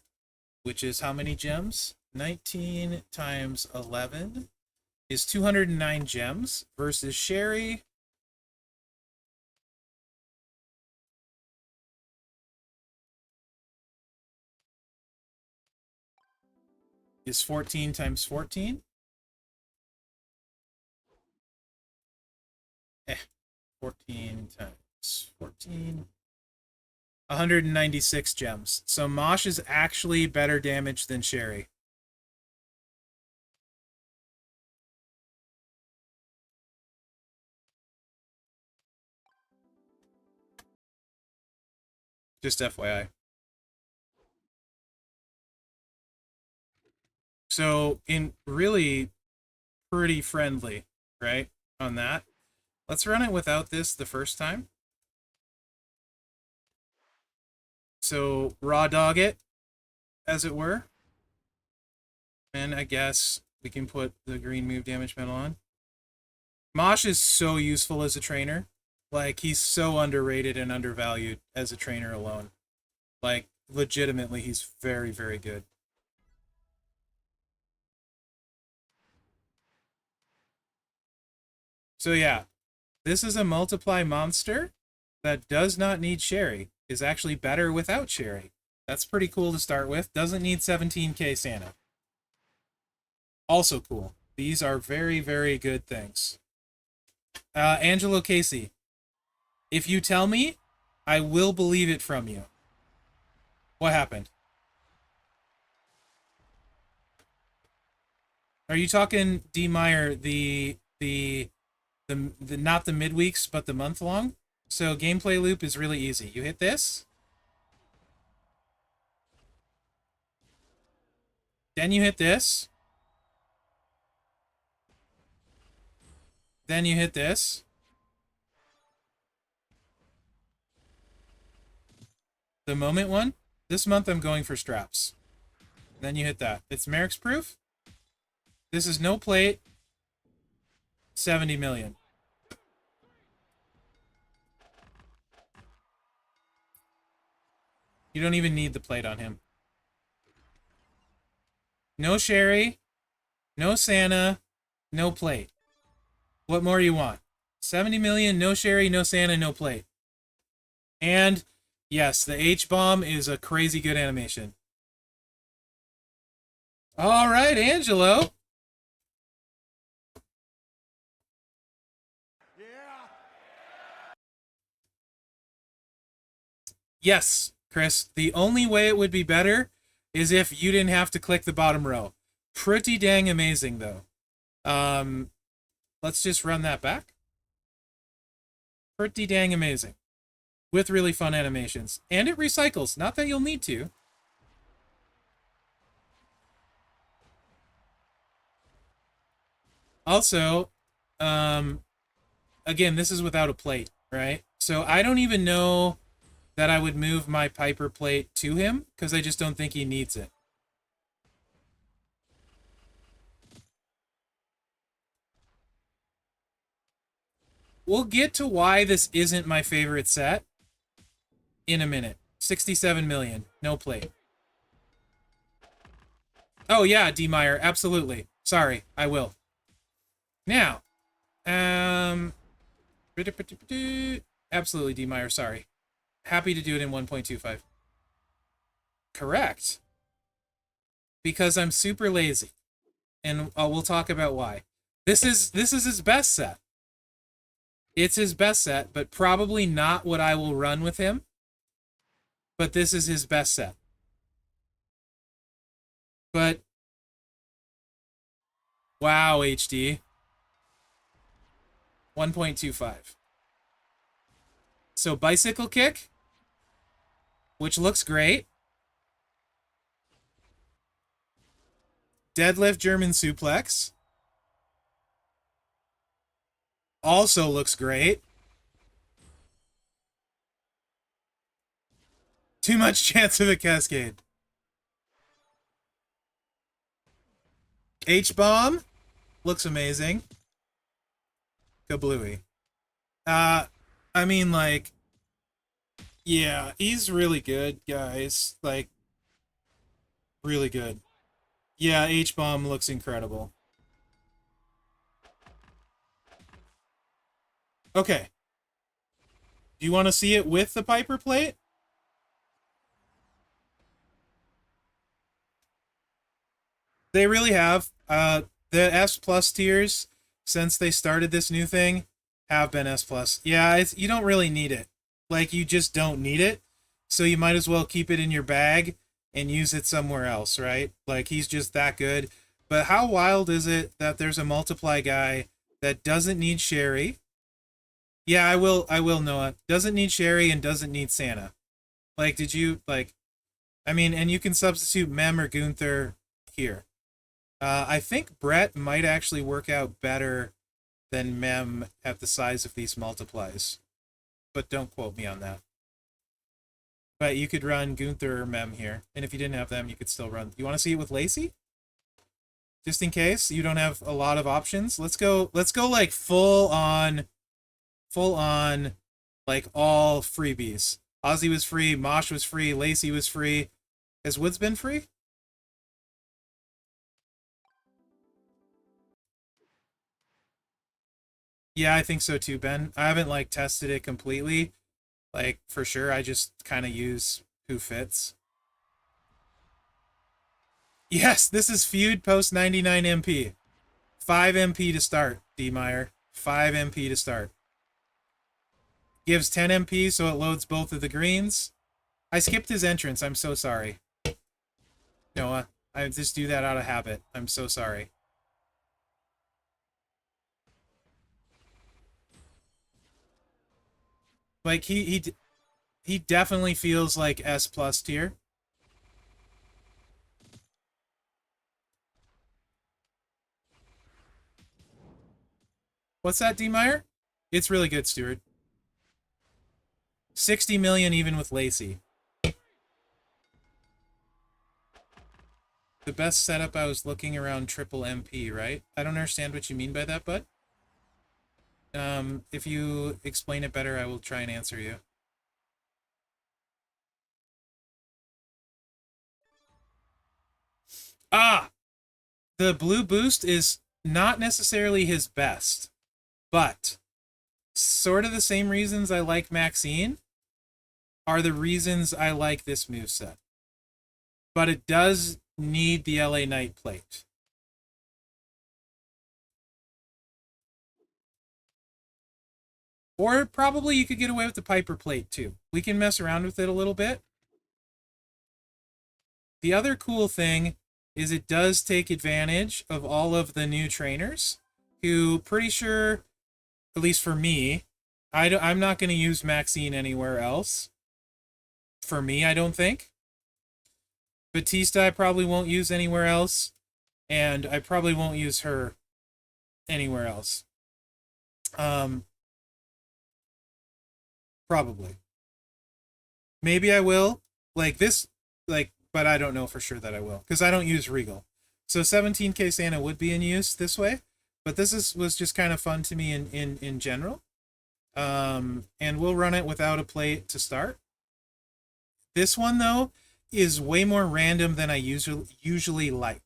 which is how many gems? 19 times 11 is 209 gems versus Sherry. Is 14 times 14? 14 times 14. 196 gems. So Mosh is actually better damage than Sherry. Just FYI. So in really pretty friendly, right? On that. Let's run it without this the first time. So raw dog it, as it were. And I guess we can put the green move damage medal on. Mosh is so useful as a trainer. Like, he's so underrated and undervalued as a trainer alone. Like, legitimately, he's very, very good. So yeah, this is a multiply monster that does not need Sherry. Is actually better without Sherry. That's pretty cool to start with. Doesn't need 17k Santa. Also cool. These are very, very good things. Angelo Casey, if you tell me, I will believe it from you. What happened? Are you talking D Meyer, the not the midweeks, but the month long? So gameplay loop is really easy. You hit this, Then you hit this. Then you hit this. The moment one. This month I'm going for straps. Then you hit that. It's Merrick's proof. This is no plate. 70 million. You don't even need the plate on him. No Sherry. No Santa. No plate. What more you want? 70 million, no Sherry, no Santa, no plate. And yes, the H-bomb is a crazy good animation. All right, Angelo. Yeah. Yes, Chris. The only way it would be better is if you didn't have to click the bottom row. Pretty dang amazing, though. Let's just run that back. Pretty dang amazing. With really fun animations. And it recycles. Not that you'll need to. Also, again, this is without a plate, right? So I don't even know that I would move my Piper plate to him, because I just don't think he needs it. We'll get to why this isn't my favorite set in a minute. 67 million, no plate. Oh yeah, D. Meyer, absolutely. Sorry, I will. Now, absolutely, D. Meyer, sorry. Happy to do it in 1.25. Correct. Because I'm super lazy. And we'll talk about why. This is his best set. It's his best set, but probably not what I will run with him. But this is his best set. But wow, HD. 1.25. So bicycle kick, which looks great. Deadlift German suplex. Also looks great. Too much chance of a cascade. H-bomb looks amazing. Kablooey. I mean, like, yeah, he's really good, guys. Like, really good. Yeah, H-bomb looks incredible. Okay. Do you want to see it with the Piper plate? They really have. The S plus tiers, since they started this new thing, have been S plus. Yeah, you don't really need it. Like, you just don't need it. So you might as well keep it in your bag and use it somewhere else, right? Like, he's just that good. But how wild is it that there's a multiply guy that doesn't need Sherry? Yeah, I will, Noah. Doesn't need Sherry and doesn't need Santa. Like, did you, like... I mean, and you can substitute Mem or Gunther here. I think Brett might actually work out better than Mem at the size of these multiplies. But don't quote me on that. But you could run Gunther or Mem here. And if you didn't have them, you could still run... You want to see it with Lacey? Just in case you don't have a lot of options. Let's go like full on, like all freebies. Ozzy was free, Mosh was free, Lacey was free. Has Woods been free? Yeah, I think so too, Ben. I haven't like tested it completely. Like for sure, I just kind of use who fits. Yes, this is feud post 99 MP. 5 MP to start, D. Meyer. 5 MP to start. Gives 10 MP, so it loads both of the greens. I skipped his entrance. I'm so sorry. Noah, I just do that out of habit. I'm so sorry. Like, he definitely feels like S plus tier. What's that, D. Meyer? It's really good, Stuart. 60 million even with Lacey. The best setup, I was looking around triple MP, right? I don't understand what you mean by that, bud. If you explain it better, I will try and answer you. Ah! The blue boost is not necessarily his best, but sort of the same reasons I like Maxine are the reasons I like this moveset. But it does need the LA Knight plate. Or probably you could get away with the Piper plate too. We can mess around with it a little bit. The other cool thing is it does take advantage of all of the new trainers who, pretty sure, at least for me, I'm not going to use Maxine anywhere else. For me, I don't think. Batista I probably won't use anywhere else. And I probably won't use her anywhere else. Probably. Maybe I will. Like this, like, but I don't know for sure that I will. Because I don't use Regal. So 17K Santa would be in use this way. But this was just kind of fun to me in general. And we'll run it without a plate to start. This one, though, is way more random than I usually like.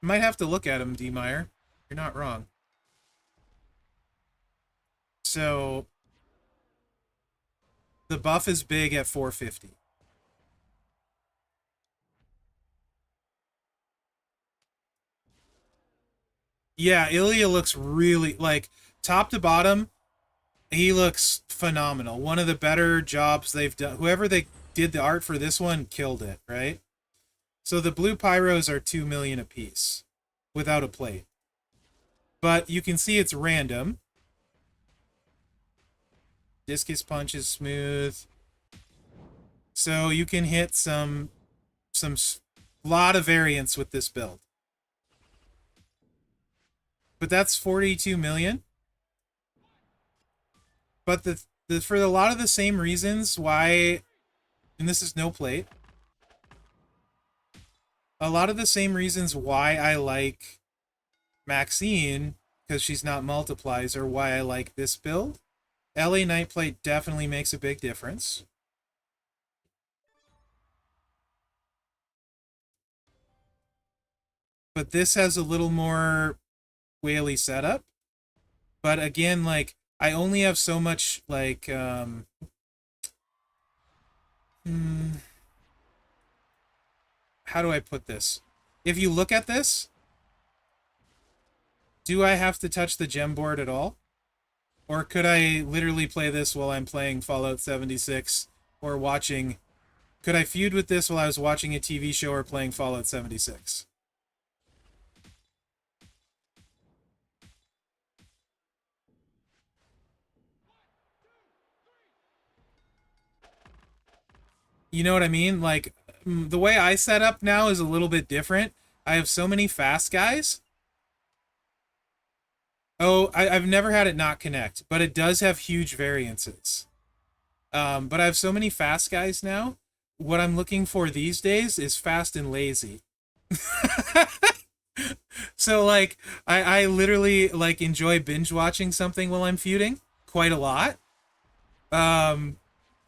Might have to look at him, D. Meyer. You're not wrong. So, the buff is big at 450. Yeah, Ilya looks really, like, top to bottom, he looks phenomenal. One of the better jobs they've done. Whoever they did the art for this one killed it, right? So the blue pyros are 2 million apiece without a plate. But you can see it's random. Discus punch is smooth. So you can hit some lot of variance with this build. But that's 42 million. But for a lot of the same reasons why, and this is no plate, a lot of the same reasons why I like Maxine, because she's not multiplies, or why I like this build, LA Knight plate definitely makes a big difference. But this has a little more whaley setup. But again, like, I only have so much, like, how do I put this? If you look at this, do I have to touch the gem board at all? Or could I literally play this while I'm playing Fallout 76 or watching... Could I feud with this while I was watching a TV show or playing Fallout 76? You know what I mean? Like, the way I set up now is a little bit different. I have so many fast guys. Oh, I've never had it not connect, but it does have huge variances. But I have so many fast guys now. What I'm looking for these days is fast and lazy. So, like, I literally, like, enjoy binge watching something while I'm feuding quite a lot.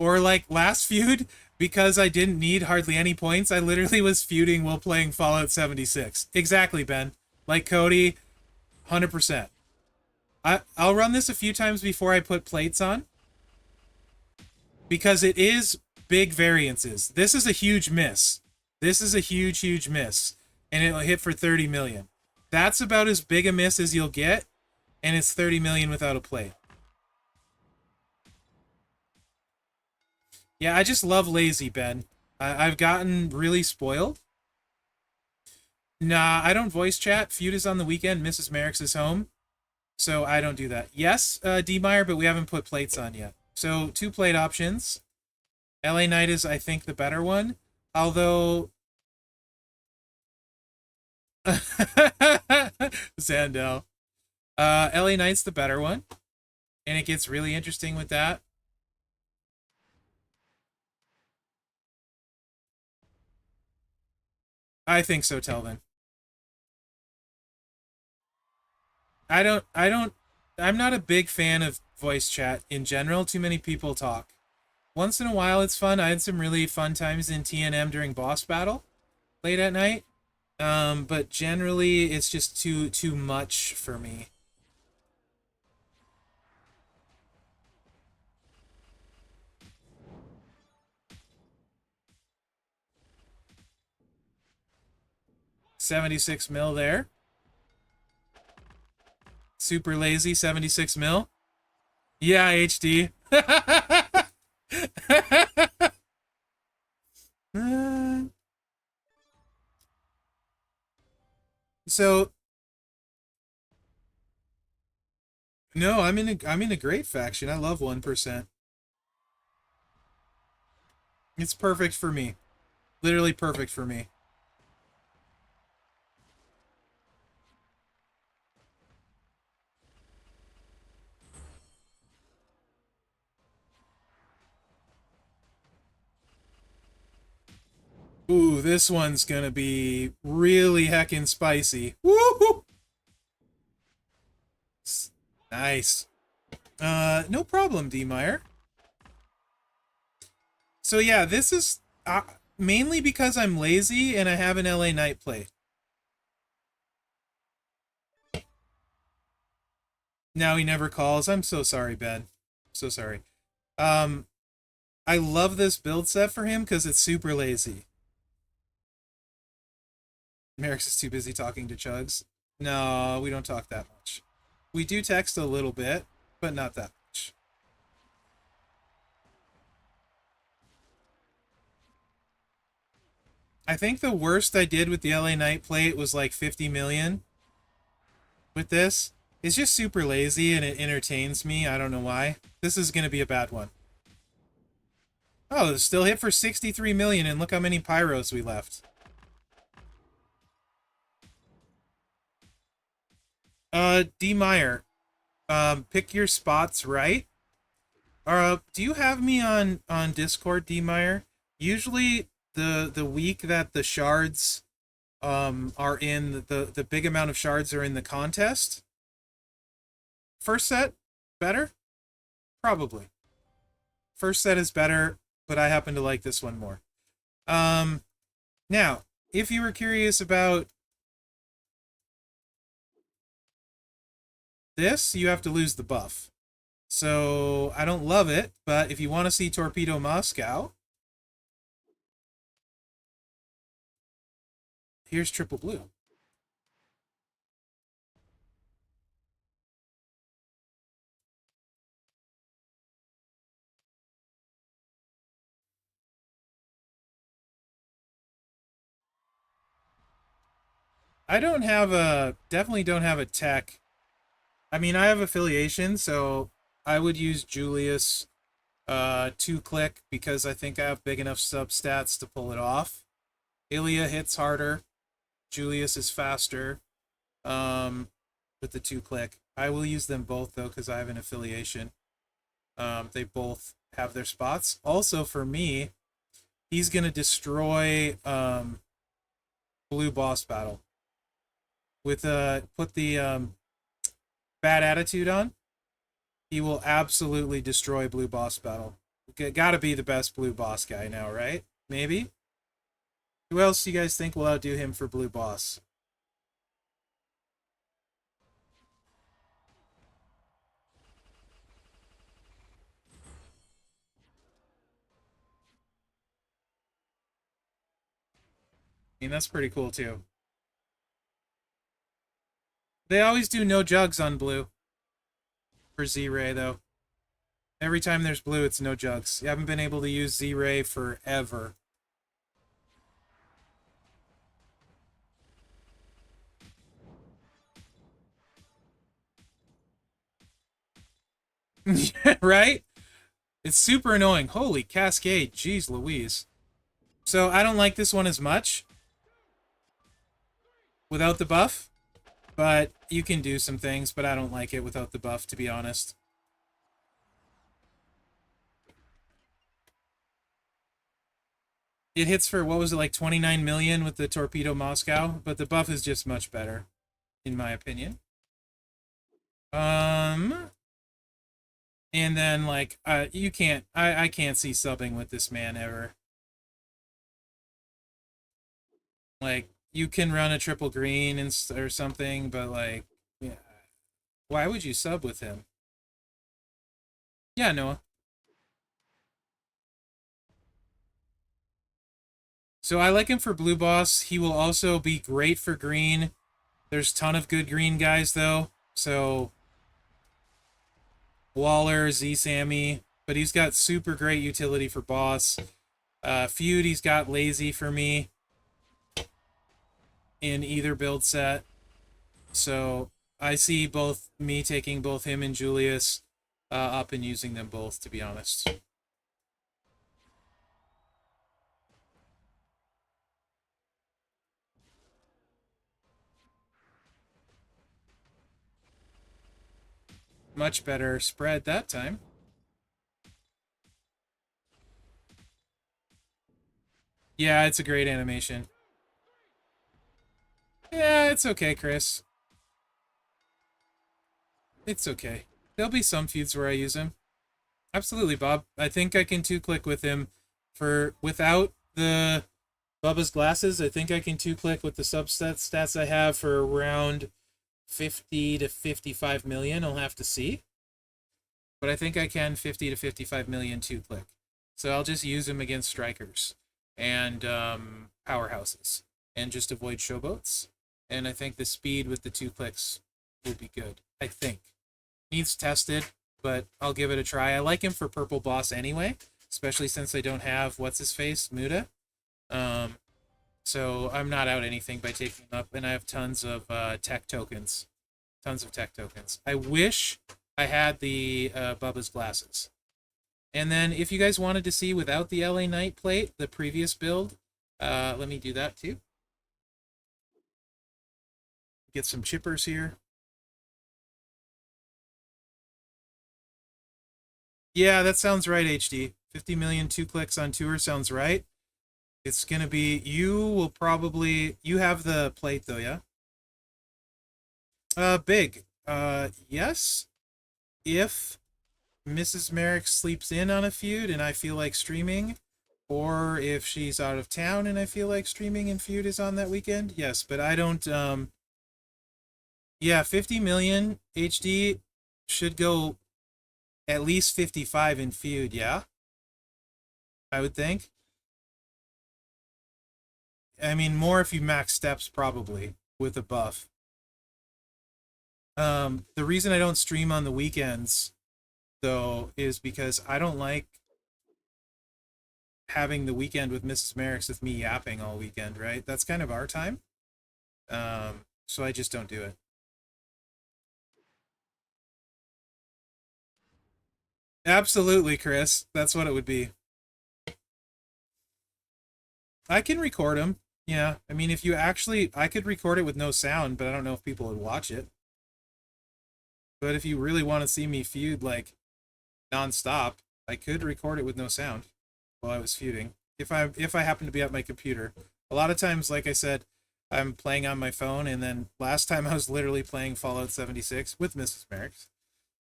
Or, like, last feud, because I didn't need hardly any points, I literally was feuding while playing Fallout 76. Exactly, Ben. Like Cody, 100%. I'll run this a few times before I put plates on, because it is big variances. This is a huge miss. This is a huge, huge miss. And it'll hit for 30 million. That's about as big a miss as you'll get, and it's 30 million without a plate. Yeah, I just love lazy, Ben. I've gotten really spoiled. Nah, I don't voice chat. Feud is on the weekend. Mrs. Merrick's is home. So I don't do that. Yes, D. Meyer, but we haven't put plates on yet. So 2 plate options. LA Knight is, I think, the better one. Although Zandel. LA Knight's the better one. And it gets really interesting with that. I think so, Telvin. I'm not a big fan of voice chat in general. Too many people talk. Once in a while it's fun. I had some really fun times in TNM during boss battle late at night. But generally it's just too much for me. $76 mil there. Super lazy, 76 mil. Yeah, HD. So no, I'm in a great faction. I love 1%. It's perfect for me. Literally perfect for me. Ooh, this one's gonna be really heckin' spicy. Woohoo! Nice. No problem, D. Meyer. So yeah, this is mainly because I'm lazy and I have an LA Knight plate. Now he never calls. I'm so sorry, Ben. So sorry. Um, I love this build set for him because it's super lazy. Merrick's is too busy talking to Chugs. No, we don't talk that much. We do text a little bit, but not that much. I think the worst I did with the LA Knight plate was like 50 million. With this, it's just super lazy and it entertains me. I don't know why. This is going to be a bad one. Oh, it's still hit for 63 million, and look how many pyros we left. D. Meyer, pick your spots right. Do you have me on Discord, D. Meyer? Usually the week that the shards are in the big amount of shards are in the contest. First set better? Probably. First set is better, but I happen to like this one more. Now, if you were curious about this, you have to lose the buff. So, I don't love it, but if you want to see Torpedo Moscow, here's triple blue. I don't have definitely don't have a tech. I mean, I have affiliation, so I would use Julius 2-click because I think I have big enough substats to pull it off. Ilya hits harder. Julius is faster with the 2-click. I will use them both, though, because I have an affiliation. They both have their spots. Also, for me, he's going to destroy Blue Boss Battle. With put the bad attitude on, he will absolutely destroy Blue Boss Battle. Gotta be the best Blue Boss guy now, right? Maybe? Who else do you guys think will outdo him for Blue Boss? I mean, that's pretty cool, too. They always do no jugs on blue. For Z-Ray, though. Every time there's blue, it's no jugs. You haven't been able to use Z-Ray forever. Right? It's super annoying. Holy cascade. Jeez Louise. So I don't like this one as much without the buff, but you can do some things, but I don't like it without the buff, to be honest. It hits for, what was it, like 29 million with the Torpedo Moscow, but the buff is just much better, in my opinion. And then, like, you can't, I can't see subbing with this man ever. Like, you can run a triple green and or something, but, like, yeah, why would you sub with him? Yeah, Noah. So I like him for blue boss. He will also be great for green. There's a ton of good green guys, though. So, Waller, Z Sammy, but he's got super great utility for boss. Feud, he's got lazy for me in either build set. So I see both me taking both him and Julius up and using them both, to be honest. Much better spread that time. Yeah, it's a great animation. Yeah, it's okay, Chris. It's okay. There'll be some feuds where I use him. Absolutely, Bob. I think I can two-click with him for without the Bubba's glasses. I think I can two-click with the subset stats I have for around 50 to 55 million. I'll have to see. But I think I can 50 to 55 million two-click. So I'll just use him against strikers and powerhouses and just avoid showboats. And I think the speed with the two clicks will be good. I think. Needs tested, but I'll give it a try. I like him for purple boss anyway, especially since I don't have what's-his-face, Muda. So I'm not out anything by taking him up, and I have tons of tech tokens. Tons of tech tokens. I wish I had the Bubba's glasses. And then if you guys wanted to see without the LA Knight plate, the previous build, let me do that too. Get some chippers here. Yeah, that sounds right, HD. 50 million two clicks on tour sounds right. It's going to be, you will probably, you have the plate though, yeah? Big. Yes. If Mrs. Merrick sleeps in on a feud and I feel like streaming, or if she's out of town and I feel like streaming and feud is on that weekend, yes, but I don't, yeah, 50 million HD should go at least 55 in feud, yeah? I would think. I mean, more if you max steps, probably, with a buff. The reason I don't stream on the weekends, though, is because I don't like having the weekend with Mrs. Merrick's with me yapping all weekend, right? That's kind of our time. So I just don't do it. Absolutely, Chris. That's what it would be. I can record them. Yeah. I mean, if you actually, I could record it with no sound, but I don't know if people would watch it. But if you really want to see me feud, like, nonstop, I could record it with no sound while I was feuding. If I happen to be at my computer. A lot of times, like I said, I'm playing on my phone, and then last time I was literally playing Fallout 76 with Mrs. Merrick,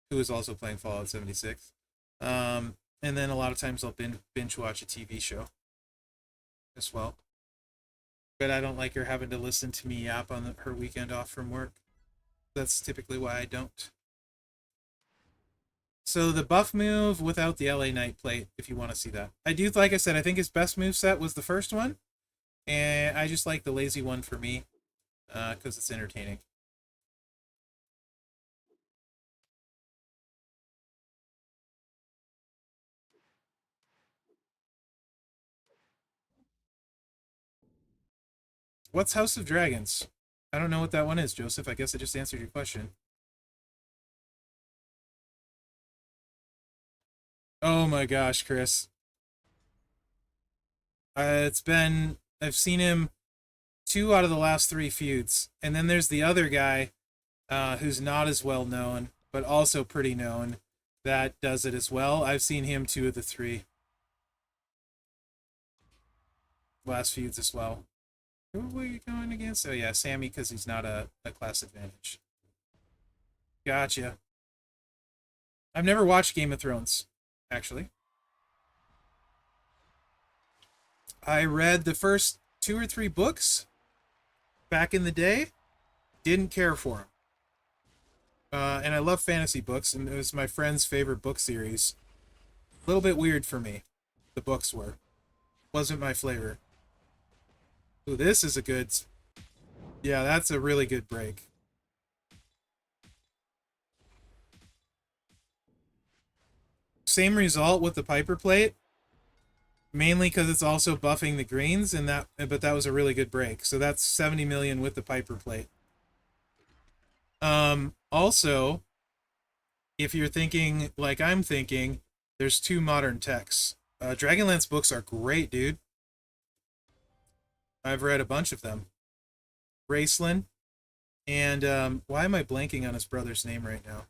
who was also playing Fallout 76. And then a lot of times I'll binge watch a TV show as well. But I don't like her having to listen to me yap on her weekend off from work. That's typically why I don't. So the buff move without the LA Knight plate, if you want to see that. I do, like I said, I think his best move set was the first one. And I just like the lazy one for me, because it's entertaining. What's House of Dragons? I don't know what that one is, Joseph. I guess I just answered your question. Oh my gosh, Chris. I've seen him two out of the last three feuds. And then there's the other guy who's not as well known, but also pretty known, that does it as well. I've seen him two of the three last feuds as well. Who were you going against? Oh yeah, Sammy, because he's not a class advantage. Gotcha. I've never watched Game of Thrones, actually. I read the first two or three books back in the day. Didn't care for them. And I love fantasy books, and it was my friend's favorite book series. A little bit weird for me. The books were. Wasn't my flavor. Ooh, this is a good... Yeah, that's a really good break. Same result with the Piper plate. Mainly because it's also buffing the greens, but that was a really good break. So that's 70 million with the Piper plate. Also, if you're thinking like I'm thinking, there's two modern techs. Dragonlance books are great, dude. I've read a bunch of them. Raceland, and why am I blanking on his brother's name right now?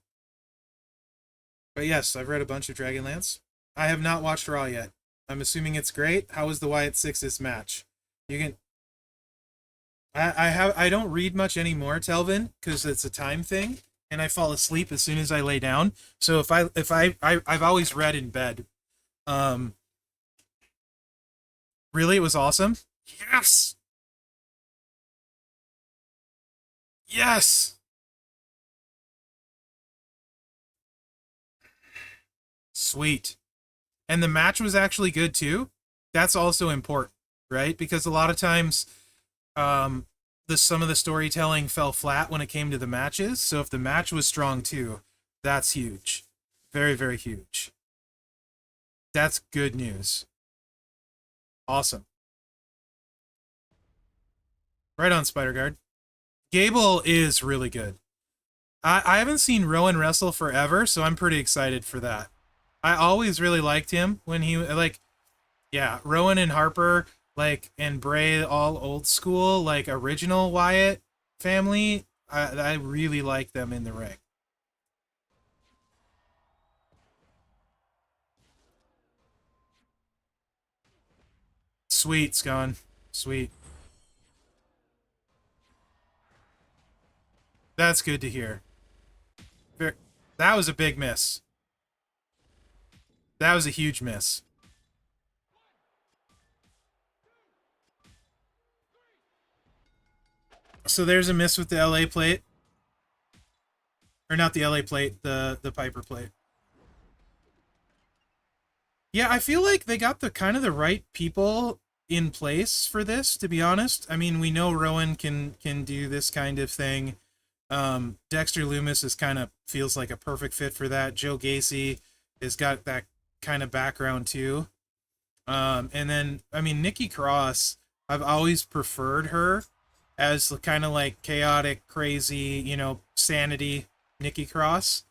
But yes, I've read a bunch of Dragonlance. I have not watched Raw yet. I'm assuming it's great. How was the Wyatt Sixes match? You can. I don't read much anymore, Telvin, because it's a time thing, and I fall asleep as soon as I lay down. So I've always read in bed. Really, it was awesome. Yes. Yes. Sweet. And the match was actually good too. That's also important, right? Because a lot of times some of the storytelling fell flat when it came to the matches. So if the match was strong too, that's huge. Very, very huge. That's good news. Awesome. Right on, Spider Guard. Gable is really good. I haven't seen Rowan wrestle forever, so I'm pretty excited for that. I always really liked him when he like, yeah, Rowan and Harper, like, and Bray, all old school, like original Wyatt family. I really like them in the ring. Sweet, Scone. Sweet. That's good to hear. That was a big miss. That was a huge miss. So there's a miss with the LA plate. Or not the LA plate, the Piper plate. Yeah, I feel like they got the kind of the right people in place for this, to be honest. I mean, we know Rowan can do this kind of thing. Dexter Loomis is kind of feels like a perfect fit for that. Joe Gacy has got that kind of background too. And then I mean Nikki Cross, I've always preferred her as kind of like chaotic, crazy, sanity Nikki Cross.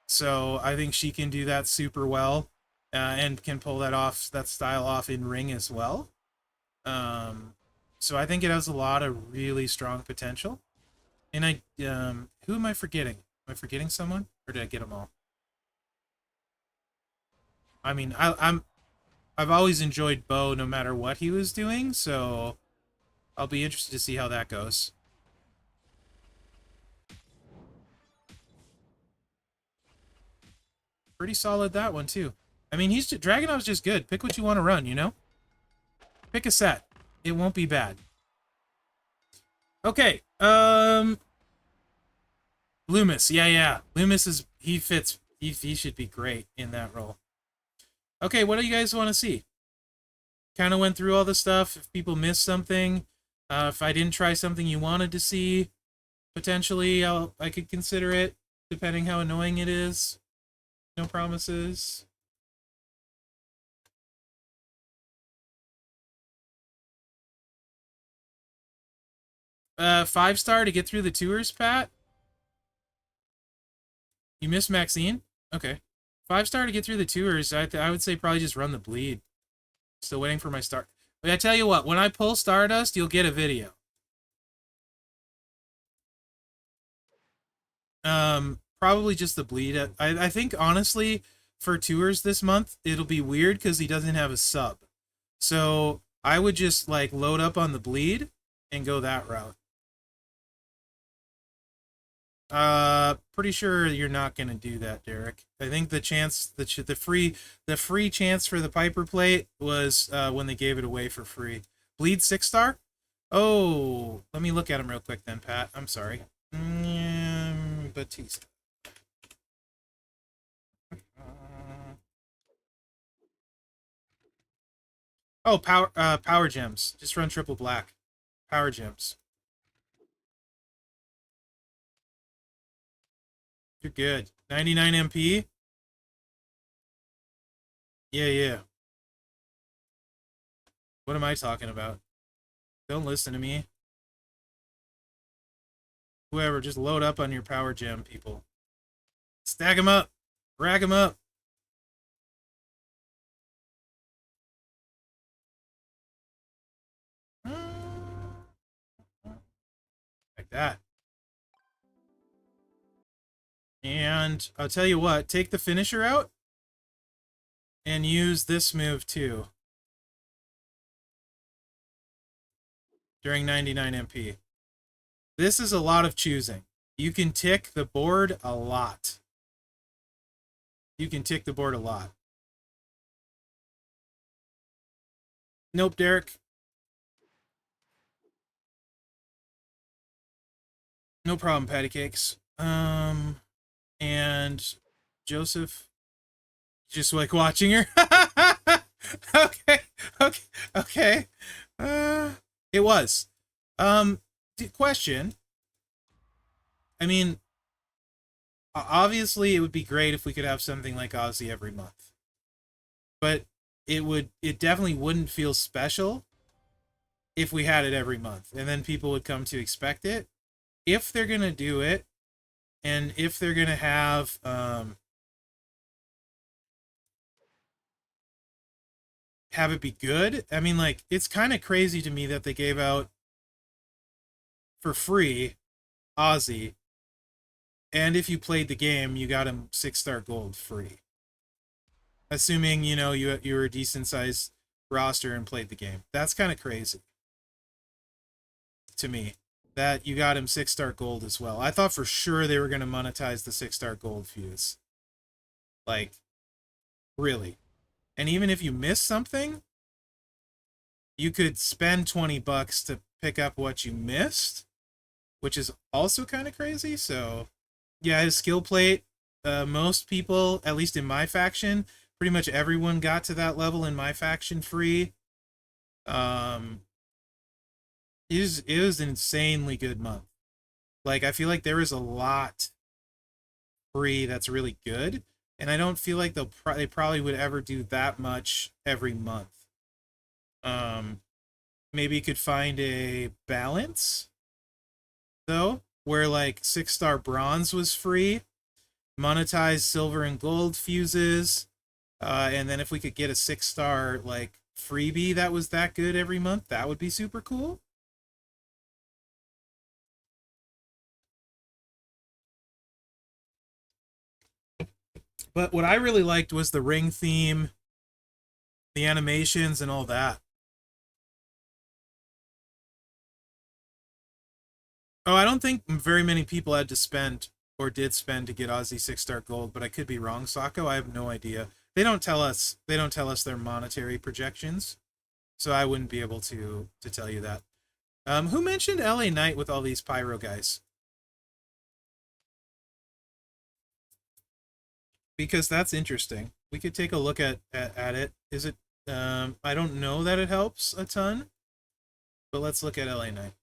So I think she can do that super well, and can pull that style off in ring as well. Um, so I think it has a lot of really strong potential. And who am I forgetting? Am I forgetting someone, or did I get them all? I mean, I've always enjoyed Bo no matter what he was doing, so I'll be interested to see how that goes. Pretty solid that one too. I mean, Dragunov's just good. Pick what you want to run, you know? Pick a set. It won't be bad. Okay. Loomis. Yeah. Loomis he fits. He should be great in that role. Okay, what do you guys want to see? Kind of went through all the stuff. If people missed something, if I didn't try something you wanted to see, potentially I could consider it, depending how annoying it is. No promises. Five-star to get through the tours, Pat? You missed Maxine? Okay. 5-star to get through the tours. I would say probably just run the bleed. Still waiting for my star. But I tell you what, when I pull Stardust, you'll get a video. Probably just the bleed. I think honestly, for tours this month, it'll be weird because he doesn't have a sub. So I would just like load up on the bleed and go that route. Pretty sure you're not gonna do that, Derek. I think the chance, the free chance for the Piper plate was when they gave it away for free. Bleed 6-star. Oh, let me look at him real quick then, Pat. I'm sorry. Batista. Oh, power gems. Just run triple black. Power gems. You're good. 99 MP. Yeah, yeah. What am I talking about? Don't listen to me. Whoever, just load up on your power gem, people. Stack them up. Rack them up. Like that. And I'll tell you what, take the finisher out and use this move too during 99 MP. This is a lot of choosing. You can tick the board a lot. You can tick the board a lot. Nope, Derek. No problem, patty cakes. And Joseph, just like watching her. Okay, okay, okay. It was. Question. I mean, obviously, it would be great if we could have something like Ozzy every month, but it definitely wouldn't feel special if we had it every month, and then people would come to expect it. If they're gonna do it, and if they're gonna have it be good, I mean, like, it's kind of crazy to me that they gave out for free Ozzy, and if you played the game, you got him 6-star gold free. Assuming, you know, you were a decent sized roster and played the game. That's kind of crazy to me that you got him 6-star gold as well. I thought for sure they were going to monetize the 6-star gold fuse. Like, really. And even if you miss something, you could spend 20 bucks to pick up what you missed, which is also kind of crazy. So, yeah, his skill plate, most people, at least in my faction, pretty much everyone got to that level in my faction free. Um, it was an insanely good month. Like, I feel like there is a lot free that's really good, and I don't feel like they probably would ever do that much every month. Um, Maybe you could find a balance though, where like 6-star bronze was free, monetize silver and gold fuses, and then if we could get a 6-star like freebie that was that good every month, that would be super cool. But what I really liked was the ring theme, the animations, and all that. Oh, I don't think very many people had to spend or did spend to get Aussie 6-star gold, but I could be wrong, Sako. I have no idea. They don't tell us. They don't tell us their monetary projections, so I wouldn't be able to tell you that. Who mentioned LA Knight with all these pyro guys? Because that's interesting. We could take a look at it. Is it? I don't know that it helps a ton, but let's look at LA Knight.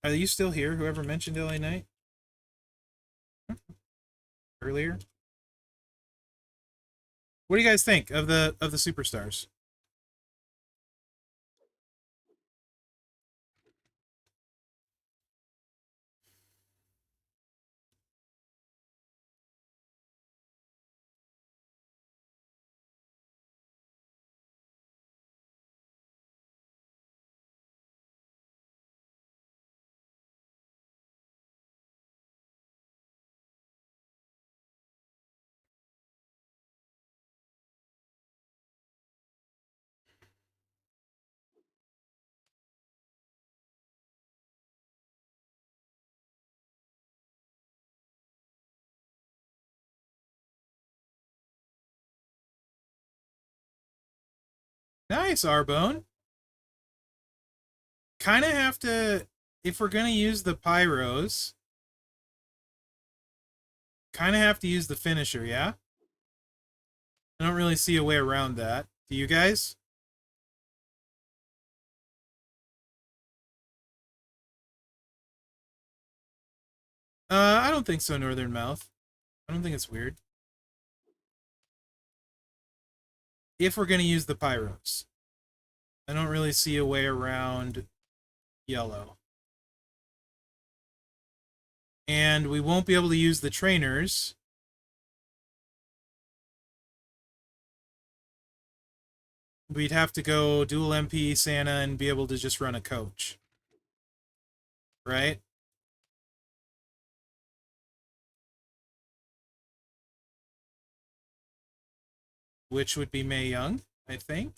Are you still here? Whoever mentioned LA Knight earlier? What do you guys think of the superstars? Nice, Arbone. Kind of have to, if we're going to use the pyros, kind of have to use the finisher, yeah? I don't really see a way around that. Do you guys? I don't think so, Northern Mouth. I don't think it's weird. If we're going to use the pyros. I don't really see a way around yellow. And we won't be able to use the trainers. We'd have to go dual MP Santa and be able to just run a coach. Right? Which would be Mae Young, I think.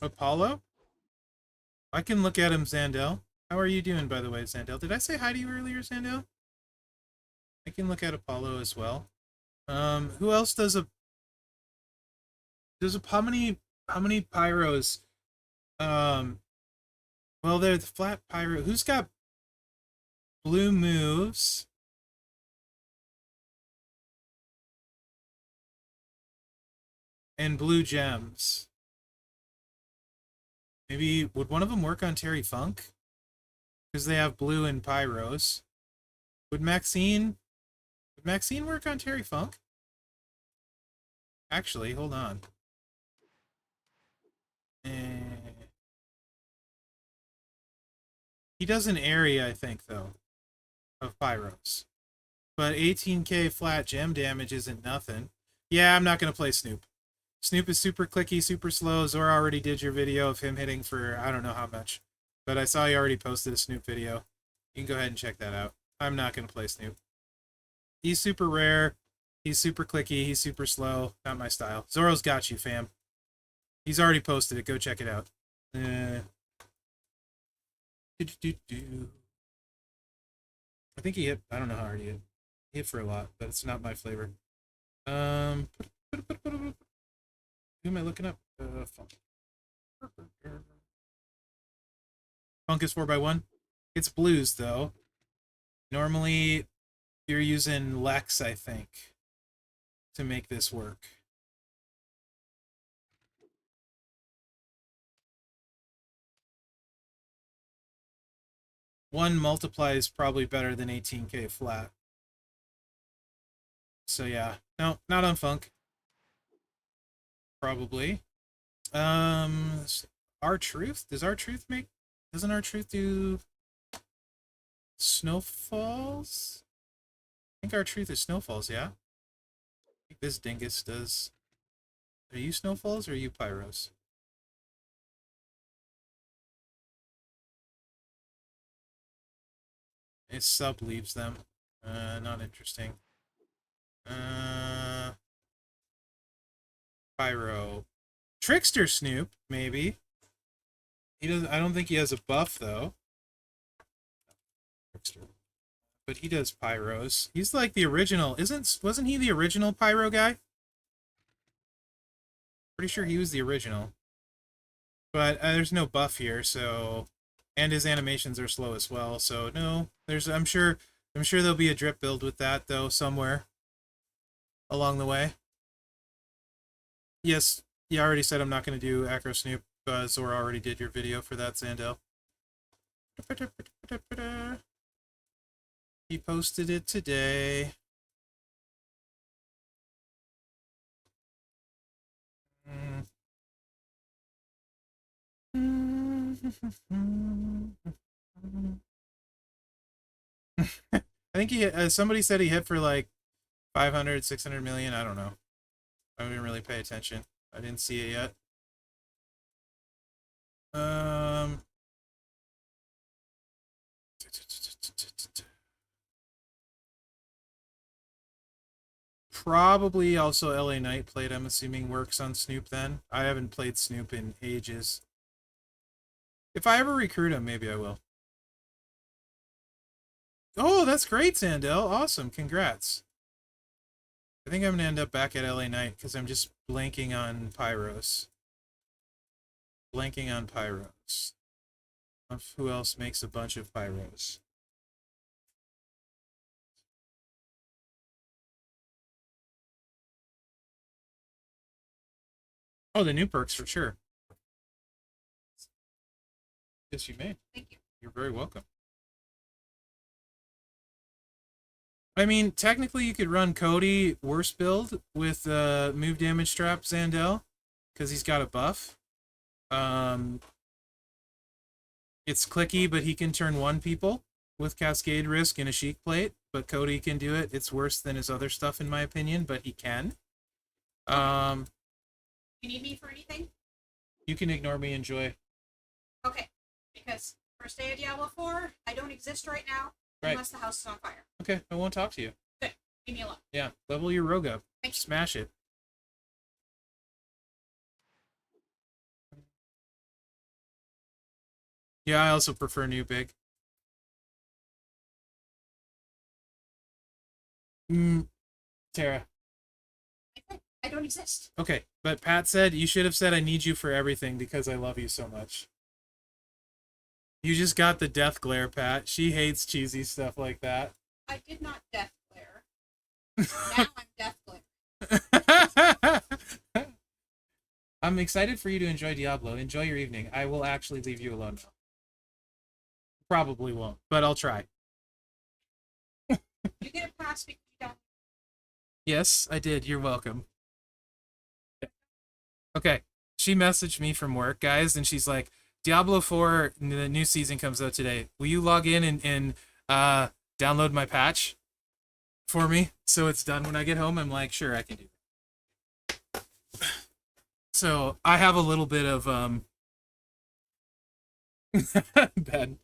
Apollo? I can look at him, Zandel. How are you doing, by the way, Zandel? Did I say hi to you earlier, Zandel? I can look at Apollo as well. Who else does a how many pyros? Um, well, they're the flat pyro. Who's got blue moves? And blue gems. Maybe would one of them work on Terry Funk? Because they have blue and pyros. Would Maxine work on Terry Funk? Actually, hold on. He does an area, I think, though, of pyros. But 18k flat gem damage isn't nothing. Yeah, I'm not going to play Snoop. Snoop is super clicky, super slow. Zora already did your video of him hitting for I don't know how much. But I saw you already posted a Snoop video. You can go ahead and check that out. I'm not going to play Snoop. He's super rare. He's super clicky. He's super slow. Not my style. Zoro's got you, fam. He's already posted it. Go check it out. I think he hit. I don't know how hard he hit. He hit for a lot, but it's not my flavor. Who am I looking up? Funk. Funk is 4x1. It's blues, though. Normally, you're using Lex, I think, to make this work. One multiply is probably better than 18k flat. So yeah, no, not on Funk. Probably. R-Truth? Does R-Truth make... Doesn't R-Truth do... Snowfalls? I think R-Truth is Snowfalls, yeah? I think this dingus does... Are you Snowfalls or are you Pyros? It sub leaves them. Not interesting. Pyro. Trickster Snoop, maybe. He doesn't. I don't think he has a buff though. Trickster. But he does pyros. He's like the original. Wasn't he the original pyro guy? Pretty sure he was the original. But there's no buff here, so and his animations are slow as well. So no, I'm sure there'll be a drip build with that though somewhere along the way. Yes, you already said I'm not going to do Acro Snoop. Zora already did your video for that, Zandel. He posted it today. I think somebody said he hit for like 500, 600 million. I don't know. I didn't really pay attention. I didn't see it yet. Probably also LA Knight played, I'm assuming, works on Snoop then. I haven't played Snoop in ages. If I ever recruit him, maybe I will. Oh, that's great, Sandel. Awesome. Congrats. I think I'm going to end up back at LA Knight because I'm just blanking on Pyros. Blanking on Pyros. Of who else makes a bunch of Pyros? Oh, the new perks for sure. Yes, you may. Thank you. You're very welcome. I mean, technically you could run Cody worst build with move damage trap Zandel because he's got a buff. It's clicky, but he can turn one people with Cascade Risk and a Sheik Plate, but Cody can do it. It's worse than his other stuff in my opinion, but he can. You need me for anything? You can ignore me, enjoy. Okay, because first day of Diablo 4, I don't exist right now unless the house is on fire. Okay, I won't talk to you. Good, leave me alone. Yeah, level your rogue up. Thank you. Smash it. Yeah, I also prefer new big. Tara. I don't exist. Okay, but Pat said you should have said I need you for everything because I love you so much. You just got the death glare, Pat. She hates cheesy stuff like that. I did not death glare. Now I'm death glare. I'm excited for you to enjoy Diablo. Enjoy your evening. I will actually leave you alone now. Probably won't, but I'll try. You get a pass because you don't. Yes, I did. You're welcome. Okay. She messaged me from work, guys, and she's like, Diablo 4, the new season comes out today. Will you log in and download my patch for me so it's done when I get home? I'm like, sure, I can do that. So I have a little bit of Ben.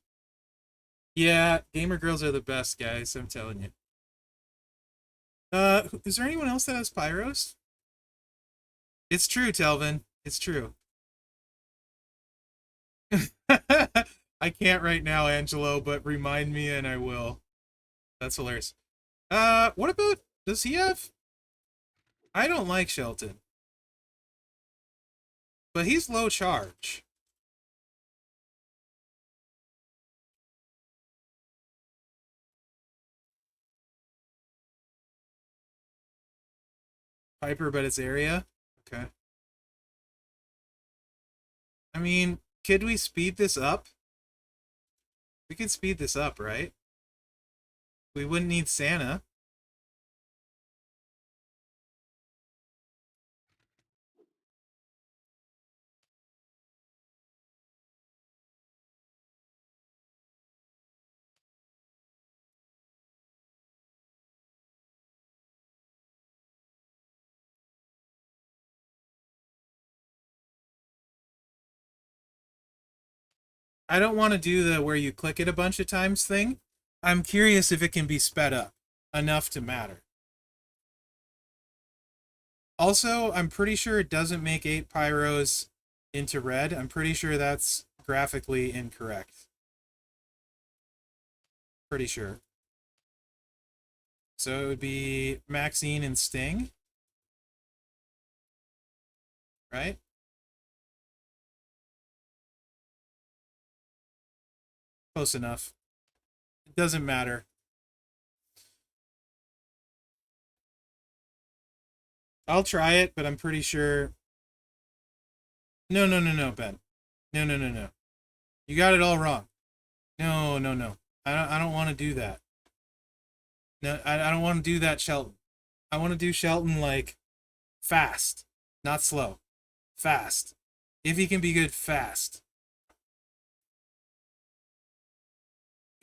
Yeah, gamer girls are the best, guys, I'm telling you. Is there anyone else that has Pyros? It's true, Telvin. It's true. I can't right now, Angelo, but remind me and I will. That's hilarious. What about, does he have? I don't like Shelton. But he's low charge. Piper, but it's area? Okay. I mean, could we speed this up? We could speed this up, right? We wouldn't need Santa. I don't want to do the where you click it a bunch of times thing. I'm curious if it can be sped up enough to matter. Also, I'm pretty sure it doesn't make 8 pyros into red. I'm pretty sure that's graphically incorrect. Pretty sure. So it would be Maxine and Sting. Right? Close enough. It doesn't matter. I'll try it, but I'm pretty sure. No, no, no, no, Ben. No, no, no, no. You got it all wrong. No, no, no. I don't want to do that. No, I don't want to do that, Shelton. I want to do Shelton like fast, not slow. Fast. If he can be good, fast.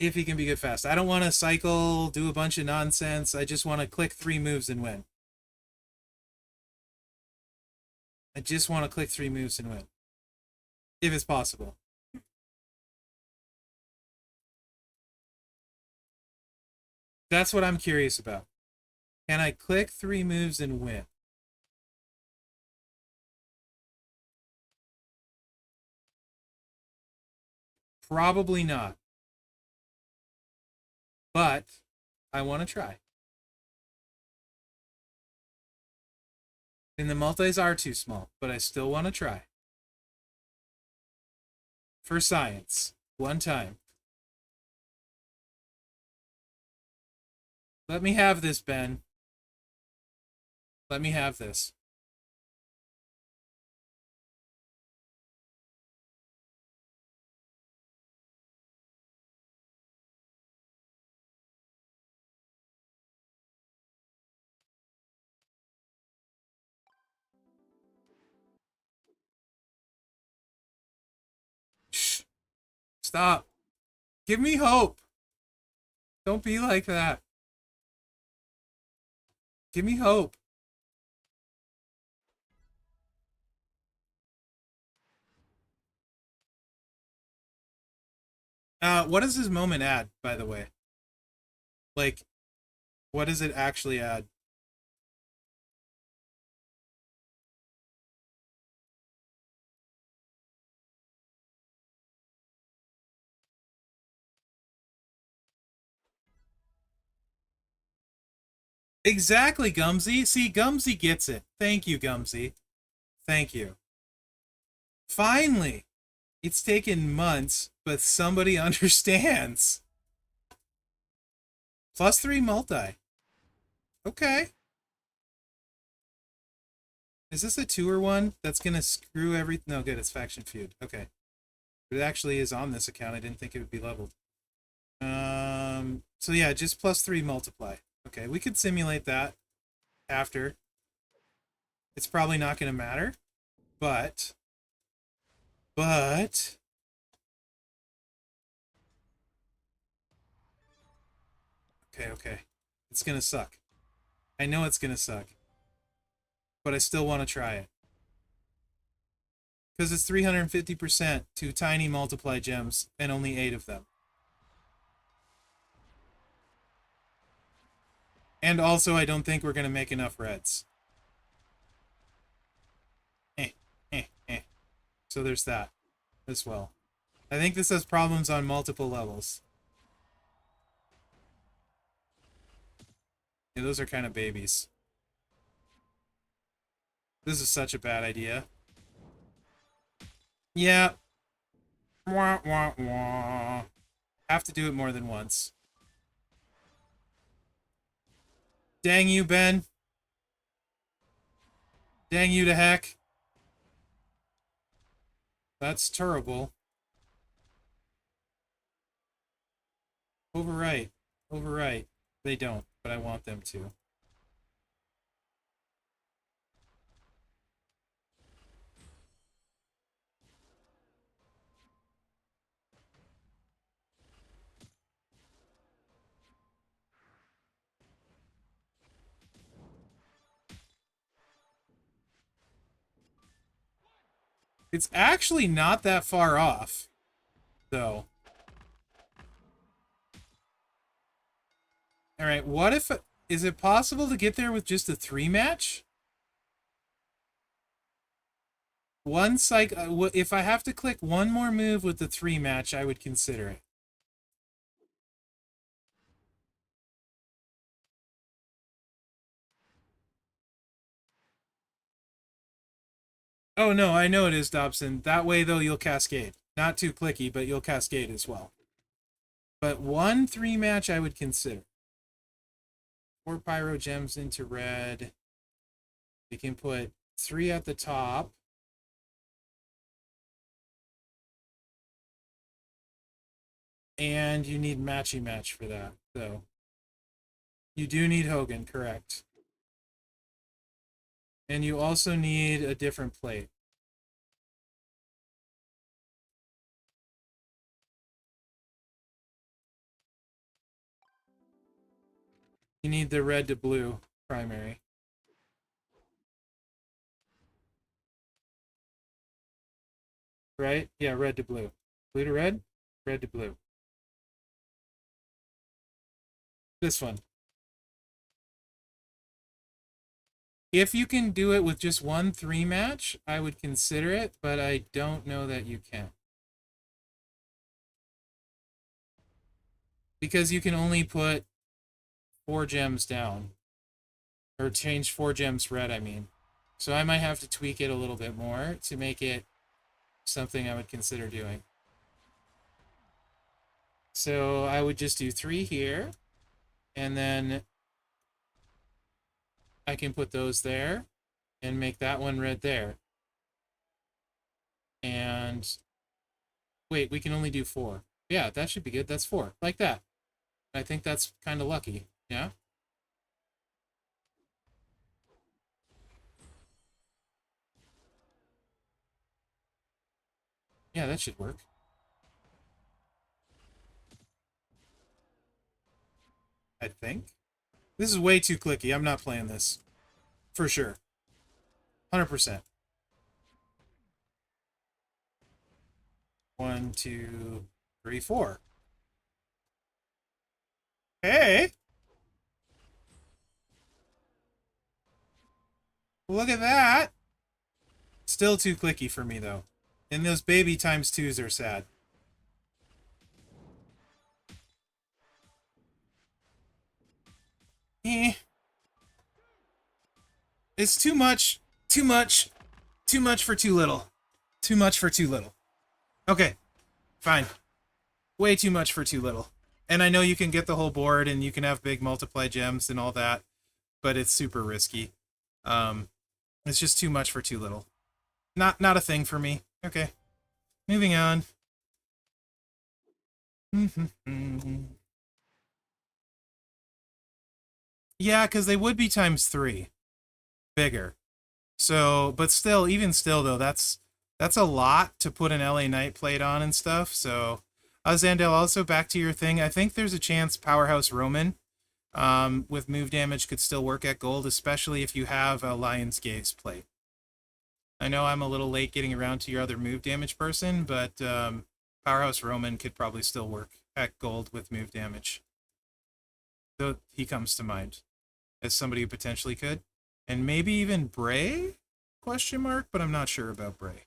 If he can be good, fast. I don't want to cycle, do a bunch of nonsense. I just want to click 3 moves and win. I just want to click 3 moves and win. If it's possible. That's what I'm curious about. Can I click 3 moves and win? Probably not. But I want to try. And the multis are too small, but I still want to try. For science. One time. Let me have this, Ben. Let me have this. Shh. Stop. Give me hope. Don't be like that. Give me hope. What does this moment add, by the way? Like, what does it actually add? Exactly, Gumsy. See, Gumsy gets it. Thank you, Gumsy. Thank you. Finally! It's taken months, but somebody understands. +3 multi. Okay. Is this a tour one that's gonna screw everything? No, good, it's faction feud. Okay. But it actually is on this account. I didn't think it would be leveled. So yeah, just +3 multiply. Okay, we could simulate that after. It's probably not gonna matter, but okay. It's gonna suck. I know it's gonna suck. But I still want to try it. Because it's 350% to tiny multiply gems, and only 8 of them. And also, I don't think we're going to make enough reds. So there's that as well. I think this has problems on multiple levels. Yeah, those are kind of babies. This is such a bad idea. Yeah. Wah, wah, wah. Have to do it more than once. Dang you, Ben. Dang you to heck. That's terrible. Overwrite. Overwrite. They don't, but I want them to. It's actually not that far off, though. Alright, what if... Is it possible to get there with just a 3-match? One cycle... If I have to click one more move with the 3-match, I would consider it. Oh, no, I know it is, Dobson. That way, though, you'll cascade. Not too clicky, but you'll cascade as well. But one 3-match I would consider. 4 pyro gems into red. We can put 3 at the top. And you need matchy-match for that, though. You do need Hogan, correct. And you also need a different plate. You need the red to blue primary. Right? Yeah, red to blue. Blue to red? Red to blue. This one. If you can do it with just 1 3 match, I would consider it, but I don't know that you can. Because you can only put 4 gems down. Or change 4 gems red, I mean. So I might have to tweak it a little bit more to make it something I would consider doing. So I would just do 3 here, and then I can put those there and make that one red there. And wait, we can only do 4. Yeah, that should be good. That's 4. Like that. I think that's kind of lucky. Yeah? Yeah, that should work. I think. This is way too clicky. I'm not playing this. For sure. 100%. 1 2 3 4. Hey! Look at that! Still too clicky for me, though. And those baby times 2s are sad. Eh. It's too much. Too much. Too much for too little. Too much for too little. Okay. Fine. Way too much for too little. And I know you can get the whole board and you can have big multiply gems and all that, but it's super risky. It's just too much for too little. Not a thing for me. Okay. Moving on. Yeah, because they would be times 3. Bigger. So, but still, even still though, that's a lot to put an LA Knight plate on and stuff. So, Zandel, also back to your thing. I think there's a chance Powerhouse Roman with move damage could still work at gold, especially if you have a Lion's Gaze plate. I know I'm a little late getting around to your other move damage person, but Powerhouse Roman could probably still work at gold with move damage. Though he comes to mind as somebody who potentially could. And maybe even Bray? Question mark, but I'm not sure about Bray.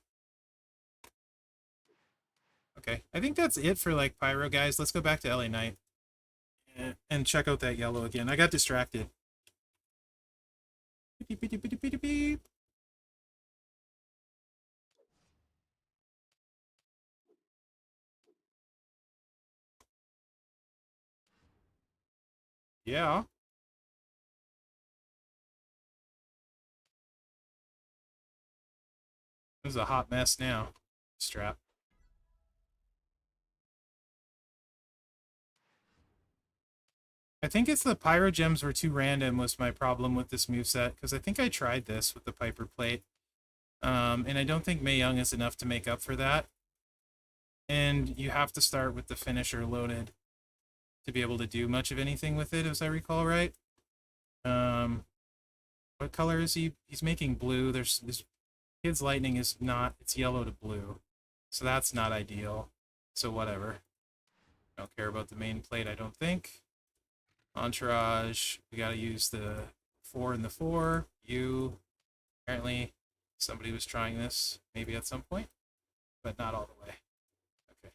Okay, I think that's it for like Pyro guys. Let's go back to LA Knight and check out that yellow again. I got distracted. Beep, beep, beep, beep, beep, beep. Yeah. This is a hot mess now. Strap. I think it's the Pyro Gems were too random was my problem with this moveset, because I think I tried this with the Piper Plate. And I don't think Mae Young is enough to make up for that. And you have to start with the finisher loaded to be able to do much of anything with it, as I recall right. What color is he? He's making blue. There's this Kid's Lightning is not, it's yellow to blue. So that's not ideal. So whatever. I don't care about the main plate, I don't think. Entourage, we gotta use the 4 and the 4. You, apparently somebody was trying this maybe at some point, but not all the way. Okay.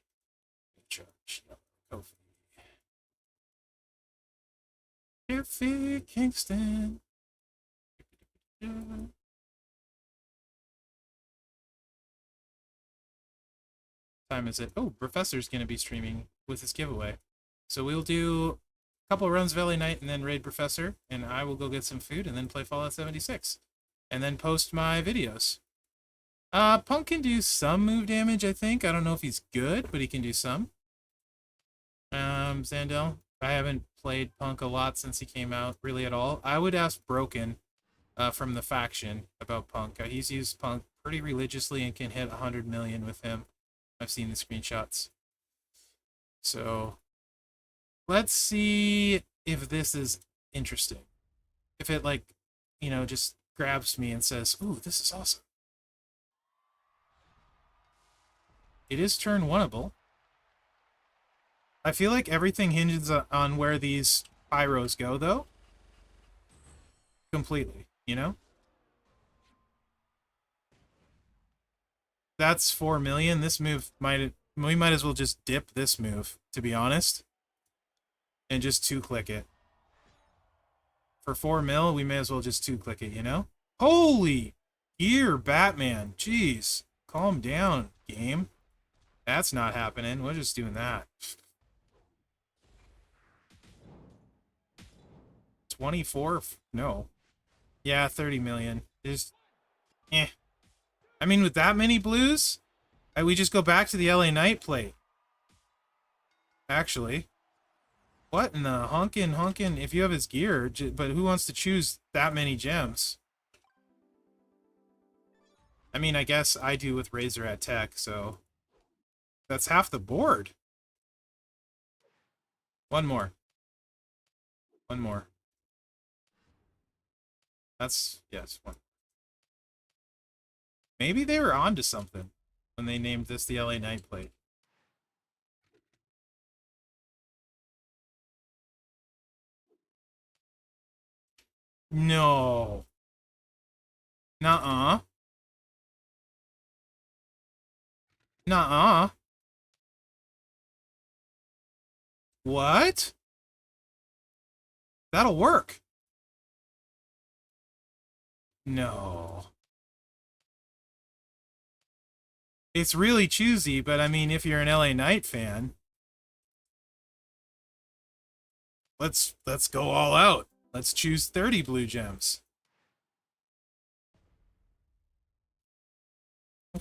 Charge. Kofi. Kofi Kingston. Time is it? Oh, Professor's gonna be streaming with his giveaway. So we'll do a couple runs of LA Knight and then raid Professor, and I will go get some food and then play Fallout 76. And then post my videos. Punk can do some move damage, I think. I don't know if he's good, but he can do some. Zandel, I haven't played Punk a lot since he came out, really at all. I would ask Broken from the faction about Punk. He's used Punk pretty religiously and can hit 100 million with him. I've seen the screenshots. So, let's see if this is interesting. If it, like, you know, just grabs me and says, ooh, this is awesome. It is turn oneable. I feel like everything hinges on where these pyros go, though. Completely, you know? that's 4 million. This move we might as well just dip this move, to be honest. And just 2-click it. For 4 mil, we may as well just 2-click it, you know? Holy gear, Batman. Jeez. Calm down, game. That's not happening. We're just doing that. 24? No. Yeah, 30 million. Just, eh. I mean, with that many blues, we just go back to the LA Knight plate. Actually. What in the honkin', if you have his gear, but who wants to choose that many gems? I mean, I guess I do with Razor at Tech, so that's half the board. One more. One more. That's, yes, one. Maybe they were onto something when they named this the LA Knight plate. No. Nuh-uh. Nuh-uh. What? That'll work. No. It's really choosy, but I mean, if you're an LA Knight fan, let's go all out. Let's choose 30 blue gems.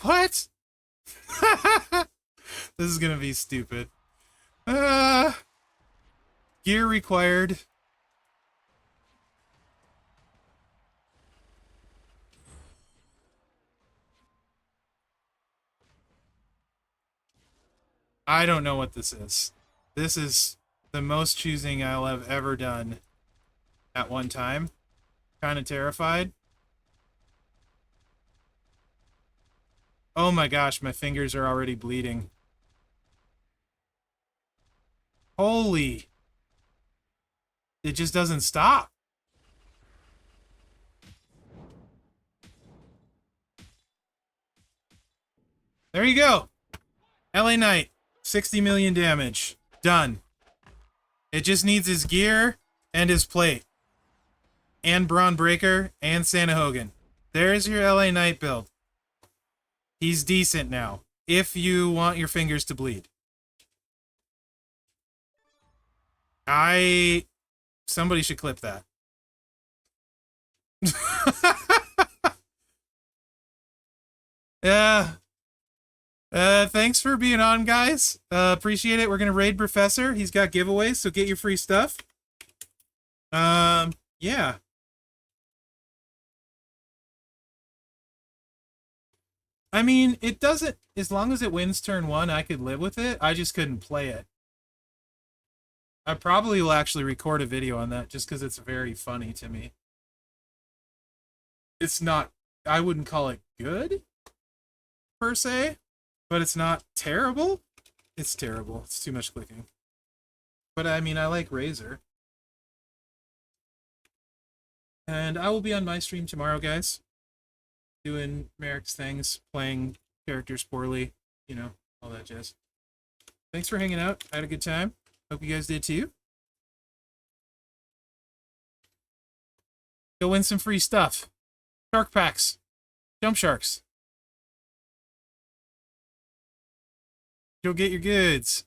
What? This is gonna be stupid. Gear required. I don't know what this is. This is the most choosing I'll have ever done at one time. Kind of terrified. Oh my gosh, my fingers are already bleeding. Holy. It just doesn't stop. There you go. LA Knight. 60 million damage. Done. It just needs his gear and his plate. And Braun Breaker and Santa Hogan. There's your LA Knight build. He's decent now. If you want your fingers to bleed. Somebody should clip that. Yeah. Thanks for being on, guys. Appreciate it. We're gonna raid Professor. He's got giveaways, so get your free stuff. Yeah. I mean, it doesn't, as long as it wins turn 1, I could live with it. I just couldn't play it. I probably will actually record a video on that just because it's very funny to me. It's not, I wouldn't call it good, per se, but it's not terrible. It's terrible. It's too much clicking. But I mean, I like Razor. And I will be on my stream tomorrow, guys. Doing Merrick's things, playing characters poorly, you know, all that jazz. Thanks for hanging out. I had a good time. Hope you guys did too. Go win some free stuff. Shark packs. Jump sharks. Go get your goods.